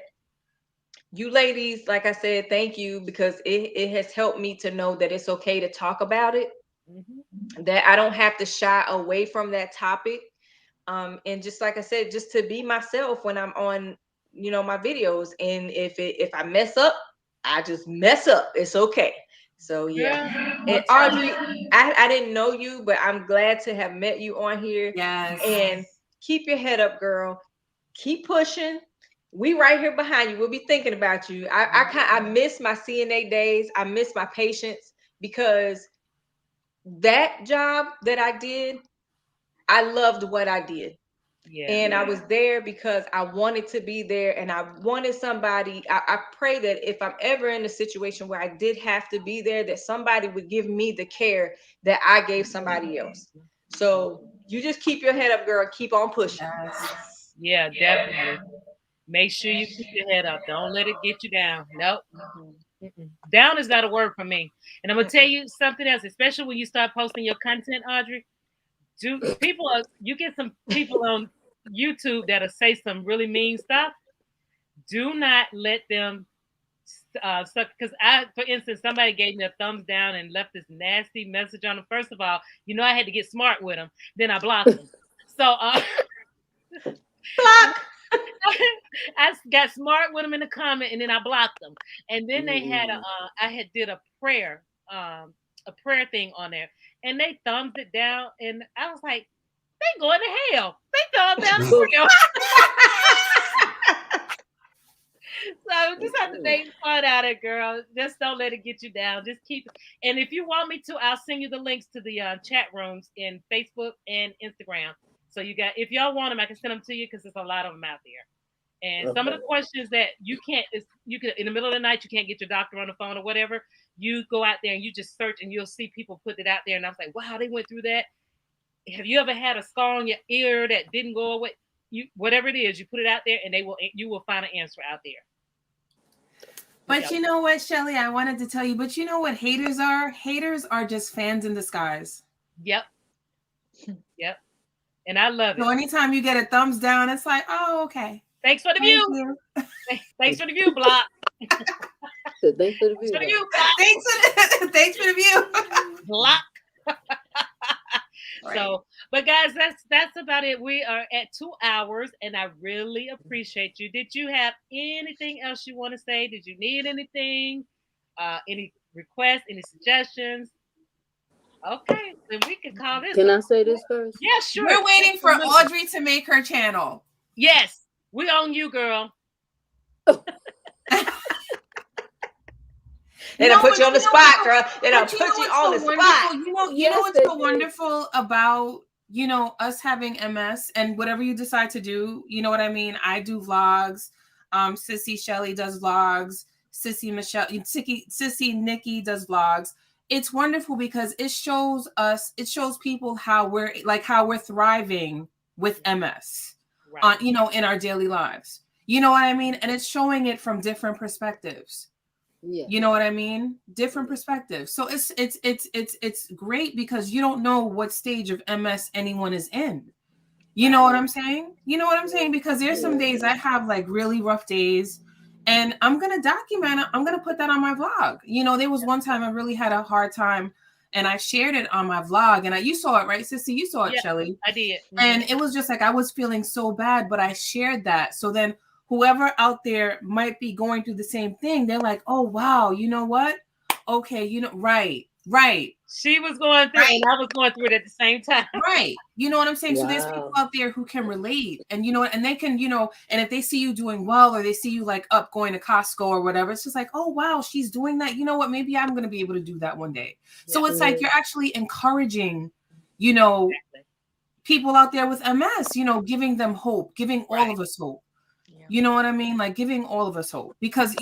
[SPEAKER 3] you ladies, like I said, thank you, because it has helped me to know that it's okay to talk about it, that I don't have to shy away from that topic. And just like I said, just to be myself when I'm on, my videos. And if I mess up, I just mess up. It's okay. So yeah. And Audrey, I didn't know you, but I'm glad to have met you on here.
[SPEAKER 5] Yes.
[SPEAKER 3] And keep your head up, girl. Keep pushing. We right here behind you. We'll be thinking about you. I miss my CNA days. I miss my patients, because that job that I did, I loved what I did. Yeah. And I was there because I wanted to be there, and I wanted somebody. I pray that if I'm ever in a situation where I did have to be there, that somebody would give me the care that I gave somebody else. So you just keep your head up, girl. Keep on pushing.
[SPEAKER 1] Yes. Yeah, definitely. Make sure you keep your head up. Don't let it get you down. Nope. Down is not a word for me. And I'm gonna tell you something else, especially when you start posting your content, Audrey. You get some people on YouTube that'll say some really mean stuff. Do not let them suck. Because for instance, somebody gave me a thumbs down and left this nasty message on them. First of all, I had to get smart with them. Then I blocked them. So
[SPEAKER 3] block.
[SPEAKER 1] I got smart with them in the comment, and then I blocked them. And then they had I had did a prayer thing on there, and they thumbs it down, and I was like, they going to hell. They thumbs down the prayer. So just have to make fun out of it, girl. Just don't let it get you down. Just keep it. And if you want me to, I'll send you the links to the chat rooms in Facebook and Instagram. So if y'all want them, I can send them to you, because there's a lot of them out there. And some of the questions that you can in the middle of the night, you can't get your doctor on the phone or whatever. You go out there and you just search, and you'll see people put it out there. And I was like, wow, they went through that. Have you ever had a scar on your ear that didn't go away? Whatever it is, you put it out there, and you will find an answer out there.
[SPEAKER 5] But you know what, Shelly? I wanted to tell you, but you know what haters are? Haters are just fans in disguise.
[SPEAKER 1] Yep. And I love it.
[SPEAKER 5] So anytime you get a thumbs down, it's like, oh, okay.
[SPEAKER 1] Thanks for the view. Thanks for the view, Block.
[SPEAKER 6] Thanks for the view.
[SPEAKER 5] Thanks for the view.
[SPEAKER 1] Block. So, but guys, that's about it. We are at 2 hours, and I really appreciate you. Did you have anything else you want to say? Did you need anything? Any requests? Any suggestions? Okay, then we can call this.
[SPEAKER 6] Can I say this first?
[SPEAKER 1] Yeah, sure.
[SPEAKER 5] We're waiting for Audrey to make her channel.
[SPEAKER 1] Yes, we on you, girl.
[SPEAKER 3] They don't put you on the spot, girl. They don't put you on the spot.
[SPEAKER 5] You know what's so wonderful about, us having MS and whatever you decide to do, you know what I mean? I do vlogs. Sissy Shelly does vlogs. Sissy Nikki does vlogs. It's wonderful because it shows people how we're thriving with MS on, in our daily lives. You know what I mean? And it's showing it from different perspectives. Yeah. You know what I mean? Different perspectives. So it's great because you don't know what stage of MS anyone is in. You know what I'm saying? Because there's some days I have like really rough days and I'm going to document it. I'm going to put that on my vlog. There was one time I really had a hard time and I shared it on my vlog and you saw it, right, Sissy? You saw it, Shelly.
[SPEAKER 1] I did. Mm-hmm.
[SPEAKER 5] And it was just like, I was feeling so bad, but I shared that. So then whoever out there might be going through the same thing, they're like, oh, wow, you know what? Okay, right.
[SPEAKER 1] She was going through and I was going through it at the same time.
[SPEAKER 5] Right. You know what I'm saying?
[SPEAKER 6] Wow.
[SPEAKER 5] So there's people out there who can relate and, and they can, and if they see you doing well, or they see you like up going to Costco or whatever, it's just like, oh, wow, she's doing that. You know what? Maybe I'm going to be able to do that one day. So it's like, you're actually encouraging, people out there with MS, giving them hope, giving all of us hope. You know what I mean? Like giving all of us hope because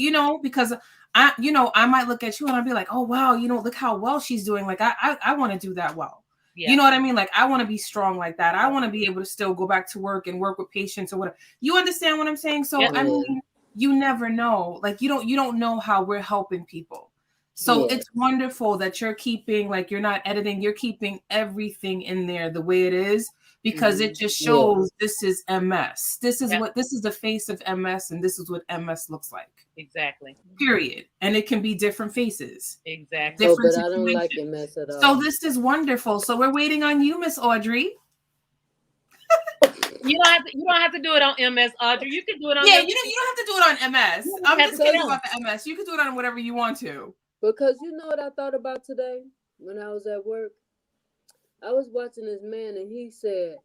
[SPEAKER 5] I might look at you and I'll be like, oh, wow, look how well she's doing. Like, I want to do that well. Yeah. You know what I mean? Like, I want to be strong like that. I want to be able to still go back to work and work with patients or whatever. You understand what I'm saying? So, I mean, you never know. Like, you don't know how we're helping people. So it's wonderful that you're keeping, like, you're not editing. You're keeping everything in there the way it is. Because it just shows this is MS. This is this is the face of MS, and this is what MS looks like.
[SPEAKER 1] Exactly.
[SPEAKER 5] Period. And it can be different faces.
[SPEAKER 1] Exactly.
[SPEAKER 6] But I don't like MS at all.
[SPEAKER 5] So this is wonderful. So we're waiting on you, Miss Audrey.
[SPEAKER 1] You don't have to do it on MS, Audrey. You can do it on.
[SPEAKER 5] Yeah, you don't have to do it on MS. I'm just kidding about the MS. You can do it on whatever you want to.
[SPEAKER 6] Because you know what I thought about today when I was at work? I was watching this man and he said,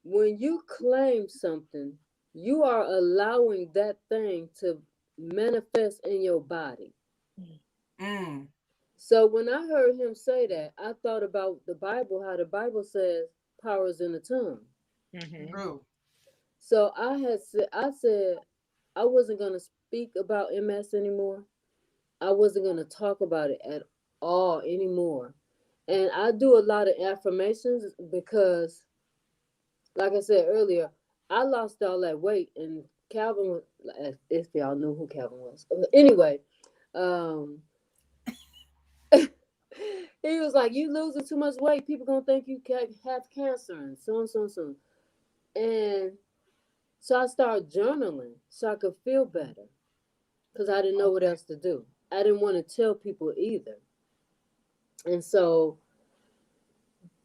[SPEAKER 6] when you claim something, you are allowing that thing to manifest in your body. Mm. So when I heard him say that, I thought about the Bible, how the Bible says power is in the tongue.
[SPEAKER 5] Mm-hmm. True.
[SPEAKER 6] So I said I wasn't going to speak about MS anymore. I wasn't going to talk about it at all anymore. And I do a lot of affirmations because, like I said earlier, I lost all that weight. And Calvin, if y'all knew who Calvin was. Anyway, he was like, you losing too much weight. People going to think you have cancer and so on, so on, so on. And so I started journaling so I could feel better because I didn't know what else to do. I didn't want to tell people either. And so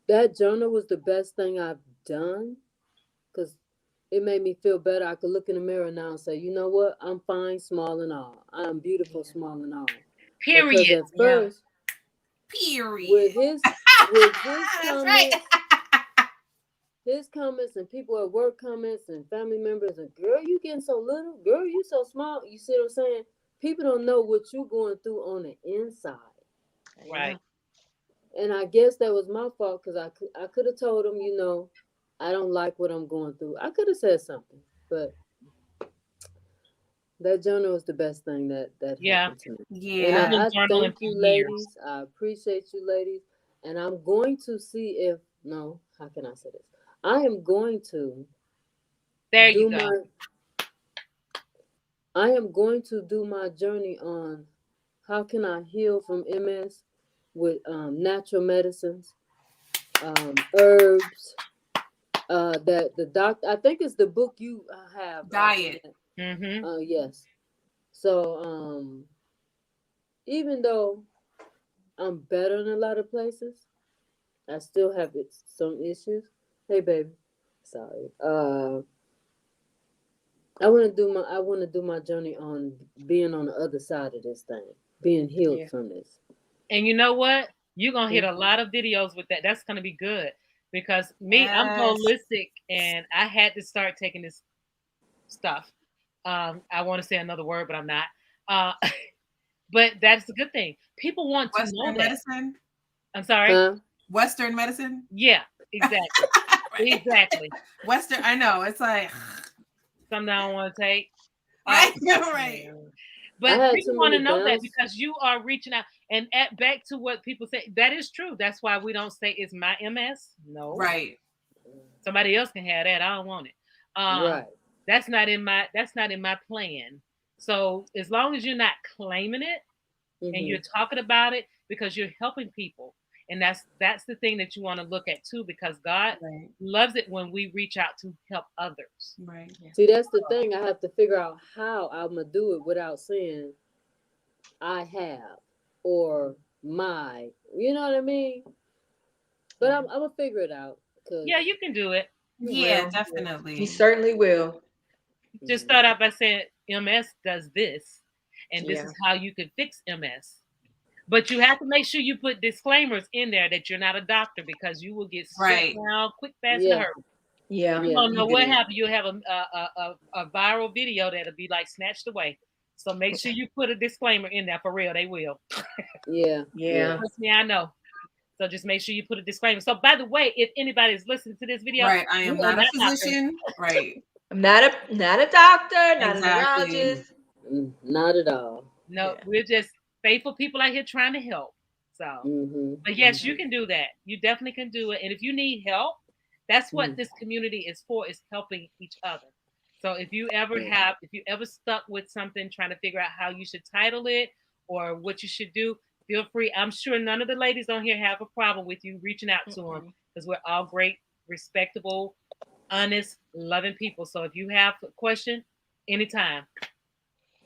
[SPEAKER 6] that journal was the best thing I've done because it made me feel better. I could look in the mirror now and say, you know what? I'm fine, small and all. I'm beautiful, small and all.
[SPEAKER 1] Period.
[SPEAKER 6] Because at first,
[SPEAKER 5] period.
[SPEAKER 6] With his comments, right. His comments and people at work comments and family members and girl, you getting so little, girl, you so small. You see what I'm saying? People don't know what you're going through on the inside.
[SPEAKER 1] Right.
[SPEAKER 6] And I guess that was my fault because I could have told him, you know, I don't like what I'm going through. I could have said something, but that journal was the best thing that happened to me.
[SPEAKER 5] Yeah.
[SPEAKER 6] And I thank you, ladies. I appreciate you, ladies. And I'm going to see how can I say this? I am going to I am going to do my journey on how can I heal from MS with natural medicines, herbs, that the doctor, I think it's the book you have.
[SPEAKER 5] Diet.
[SPEAKER 6] Yes. So even though I'm better in a lot of places, I still have some issues. Hey, baby. Sorry. I want to do my journey on being on the other side of this thing, being healed
[SPEAKER 3] Yeah.
[SPEAKER 6] from this.
[SPEAKER 1] And you know what? You're gonna hit a
[SPEAKER 6] Mhm.
[SPEAKER 1] lot of videos with that. That's gonna be good because me, I'm
[SPEAKER 5] Yes.
[SPEAKER 1] holistic, and I had to start taking this stuff. I want to say another word, but I'm not. Uh, but that's a good thing. People want to know
[SPEAKER 5] Western
[SPEAKER 1] that.
[SPEAKER 5] medicine.
[SPEAKER 1] I'm sorry.
[SPEAKER 6] Huh?
[SPEAKER 5] Western medicine.
[SPEAKER 1] Yeah, exactly,
[SPEAKER 5] Right.
[SPEAKER 1] exactly.
[SPEAKER 5] Western. I know. It's like
[SPEAKER 1] Something I don't want to take. Uh,
[SPEAKER 5] right. Right.
[SPEAKER 6] I
[SPEAKER 1] but
[SPEAKER 6] had
[SPEAKER 1] people
[SPEAKER 6] too
[SPEAKER 1] want to
[SPEAKER 6] many
[SPEAKER 1] know that
[SPEAKER 6] downs.
[SPEAKER 1] because you are reaching out. And back to what people say, that is true. That's why we don't say it's my MS. No,
[SPEAKER 5] Right.
[SPEAKER 1] somebody else can have that. I don't want it.
[SPEAKER 6] Right.
[SPEAKER 1] That's not in my plan. So as long as you're not claiming it and
[SPEAKER 6] Hmm.
[SPEAKER 1] you're talking about it because you're helping people, and that's the thing that you want to look at too, because God
[SPEAKER 5] Right.
[SPEAKER 1] loves it when we reach out to help others.
[SPEAKER 5] Right.
[SPEAKER 6] See, that's the thing. I have to figure out how I'm gonna do it without saying I have or my. You know what I mean? But I'm gonna figure it out
[SPEAKER 1] Yeah,
[SPEAKER 6] because
[SPEAKER 1] you can do it. You
[SPEAKER 5] Yeah,
[SPEAKER 1] will.
[SPEAKER 3] You
[SPEAKER 5] definitely.
[SPEAKER 3] certainly will.
[SPEAKER 1] Just start out by saying MS does this, and this
[SPEAKER 3] Yeah.
[SPEAKER 1] is how you can fix MS. But you have to make sure you put disclaimers in there that you're not a doctor because you will get shut
[SPEAKER 5] Right.
[SPEAKER 1] down quick, fast, in a
[SPEAKER 6] yeah,
[SPEAKER 1] hurry.
[SPEAKER 3] Yeah.
[SPEAKER 1] You
[SPEAKER 6] yeah,
[SPEAKER 1] don't
[SPEAKER 3] You
[SPEAKER 1] know what
[SPEAKER 3] do.
[SPEAKER 1] happened. You'll have a viral video that'll be like snatched away. So make sure you put a disclaimer in there for real. They will.
[SPEAKER 6] yeah, yeah.
[SPEAKER 3] Yeah.
[SPEAKER 1] Trust me, I know. So just make sure you put a disclaimer. So by the way, if anybody's listening to this video,
[SPEAKER 5] Right. I
[SPEAKER 1] we
[SPEAKER 5] am
[SPEAKER 1] are
[SPEAKER 5] not a
[SPEAKER 1] not doctors.
[SPEAKER 5] physician. Right.
[SPEAKER 3] I'm not a doctor, not a
[SPEAKER 5] Exactly.
[SPEAKER 3] neurologist.
[SPEAKER 6] Not at all.
[SPEAKER 1] No,
[SPEAKER 3] Yeah.
[SPEAKER 1] we're just faithful people out here trying to help. So,
[SPEAKER 6] Hmm.
[SPEAKER 1] but yes, you can do that. You definitely can do it. And if you need help, that's what this community is for, is helping each other. So if you ever stuck with something trying to figure out how you should title it or what you should do, feel free. I'm sure none of the ladies on here have a problem with you reaching out to them
[SPEAKER 3] Mm-mm.
[SPEAKER 1] because we're all great, respectable, honest, loving people. So if you have a question, anytime.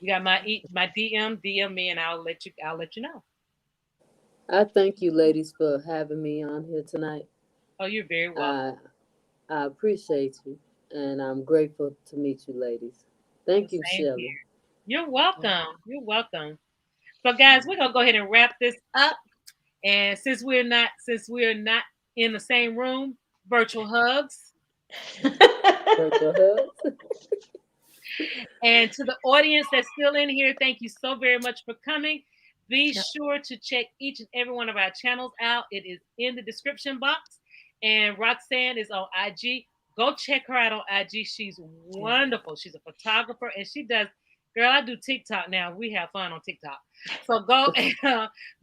[SPEAKER 1] You got my DM me and I'll let you know.
[SPEAKER 6] I thank you, ladies, for having me on here tonight.
[SPEAKER 1] Oh, you're very welcome.
[SPEAKER 6] I I appreciate you, and I'm grateful to meet you, ladies. Thank you,
[SPEAKER 1] Same
[SPEAKER 6] Shelley.
[SPEAKER 1] here. You're welcome. You're welcome. So guys, we're gonna go ahead and wrap this up. And since we're not in the same room, virtual hugs.
[SPEAKER 6] Virtual hugs.
[SPEAKER 1] And to the audience that's still in here, thank you so very much for coming. Be
[SPEAKER 3] Yep.
[SPEAKER 1] sure to check each and every one of our channels out. It is in the description box. And Roxanne is on IG. Go check her out on IG. She's wonderful. She's a photographer and she does. Girl, I do TikTok now. We have fun on TikTok. So go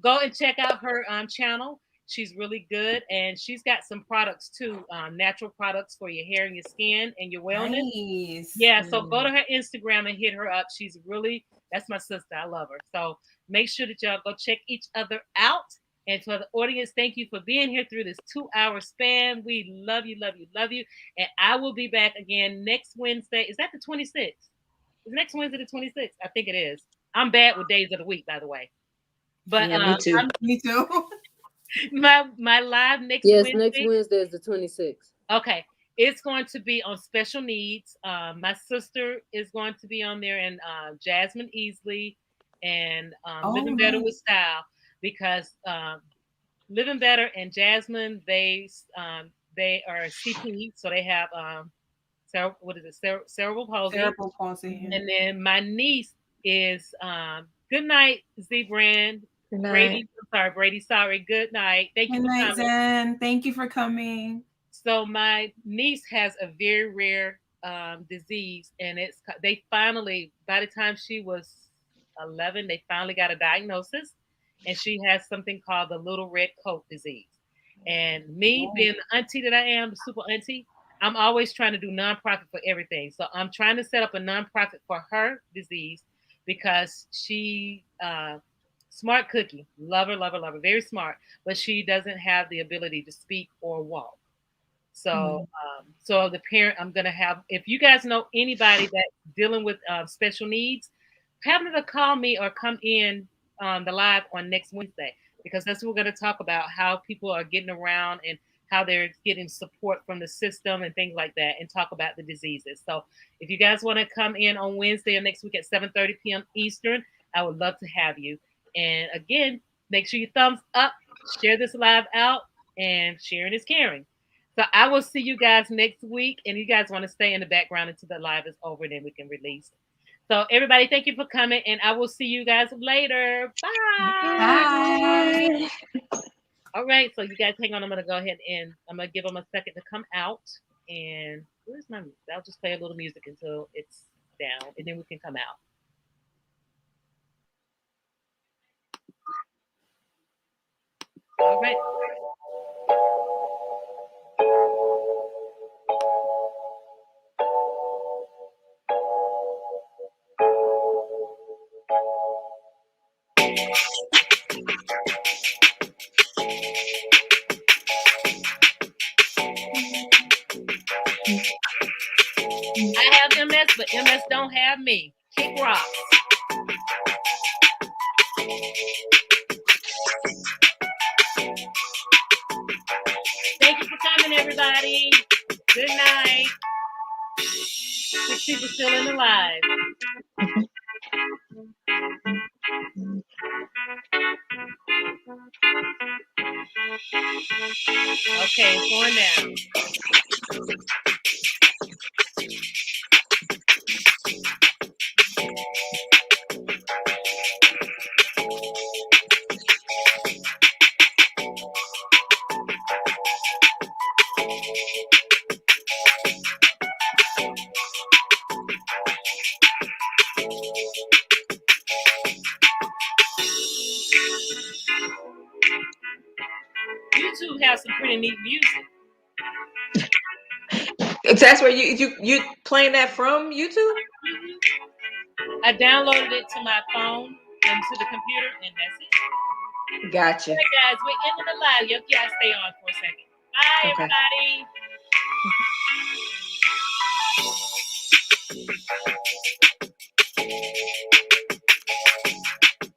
[SPEAKER 1] go and check out her channel. She's really good, and she's got some products too, natural products for your hair and your skin and your wellness.
[SPEAKER 5] Nice.
[SPEAKER 1] Yeah, so go to her Instagram and hit her up. She's really, that's my sister. I love her. So make sure that y'all go check each other out. And to the audience, thank you for being here through this 2 hour span. We love you, love you, love you. And I will be back again next Wednesday. Is that the 26th? Is next Wednesday the 26th? I think it is. I'm bad with days of the week, by the way. But
[SPEAKER 3] Yeah, me too.
[SPEAKER 5] Me too.
[SPEAKER 1] my live next
[SPEAKER 6] Yes, next
[SPEAKER 1] Wednesday.
[SPEAKER 6] Wednesday is the 26th.
[SPEAKER 1] Okay. It's going to be on special needs. My sister is going to be on there, and Jasmine Easley, and
[SPEAKER 5] Oh,
[SPEAKER 1] Living Better with
[SPEAKER 5] nice.
[SPEAKER 1] Style, because Living Better and Jasmine, they are CP, so they have what is it, cerebral palsy.
[SPEAKER 5] Cerebral palsy.
[SPEAKER 1] And then my niece is Good Night Z Brand.
[SPEAKER 3] Good night.
[SPEAKER 1] Brady, I'm sorry, Brady. Sorry. Good night. Thank you
[SPEAKER 5] Good
[SPEAKER 1] for
[SPEAKER 5] night,
[SPEAKER 1] coming.
[SPEAKER 5] Zen. Thank you for coming.
[SPEAKER 1] So my niece has a very rare disease, and they finally, by the time she was 11, they finally got a diagnosis, and she has something called the little red coat disease. And me
[SPEAKER 5] Oh.
[SPEAKER 1] being the auntie that I am, the super auntie, I'm always trying to do nonprofit for everything. So I'm trying to set up a nonprofit for her disease because she smart cookie, love her, love her, love her, very smart, but she doesn't have the ability to speak or walk. So, so the parent, I'm gonna have. If you guys know anybody that's dealing with special needs, have them to call me or come in the live on next Wednesday. because that's what we're going to talk about, how people are getting around and how they're getting support from the system and things like that, and talk about the diseases. So if you guys want to come in on Wednesday or next week at 7:30 p.m. Eastern, I would love to have you. And again, make sure you thumbs up, share this live out, and sharing is caring. So I will see you guys next week, and you guys want to stay in the background until the live is over, then we can release. So everybody, thank you for coming, and I will see you guys later. Bye.
[SPEAKER 5] Bye.
[SPEAKER 1] All right, so you guys hang on. I'm gonna go ahead and I'm gonna give them a second to come out. And where's my music? I'll just play a little music until it's down, and then we can come out. All right. I have MS, but MS don't have me. Kick rocks. Thank you for coming, everybody. Good night. 6 people still in the live. Okay, it's going now. YouTube has some pretty neat music.
[SPEAKER 3] That's where you playing that from YouTube?
[SPEAKER 1] I downloaded it to my phone and to the computer, and that's it.
[SPEAKER 3] Gotcha.
[SPEAKER 1] All right, guys, we're ending the live. You guys stay on for a second. Bye,
[SPEAKER 3] Okay.
[SPEAKER 1] everybody.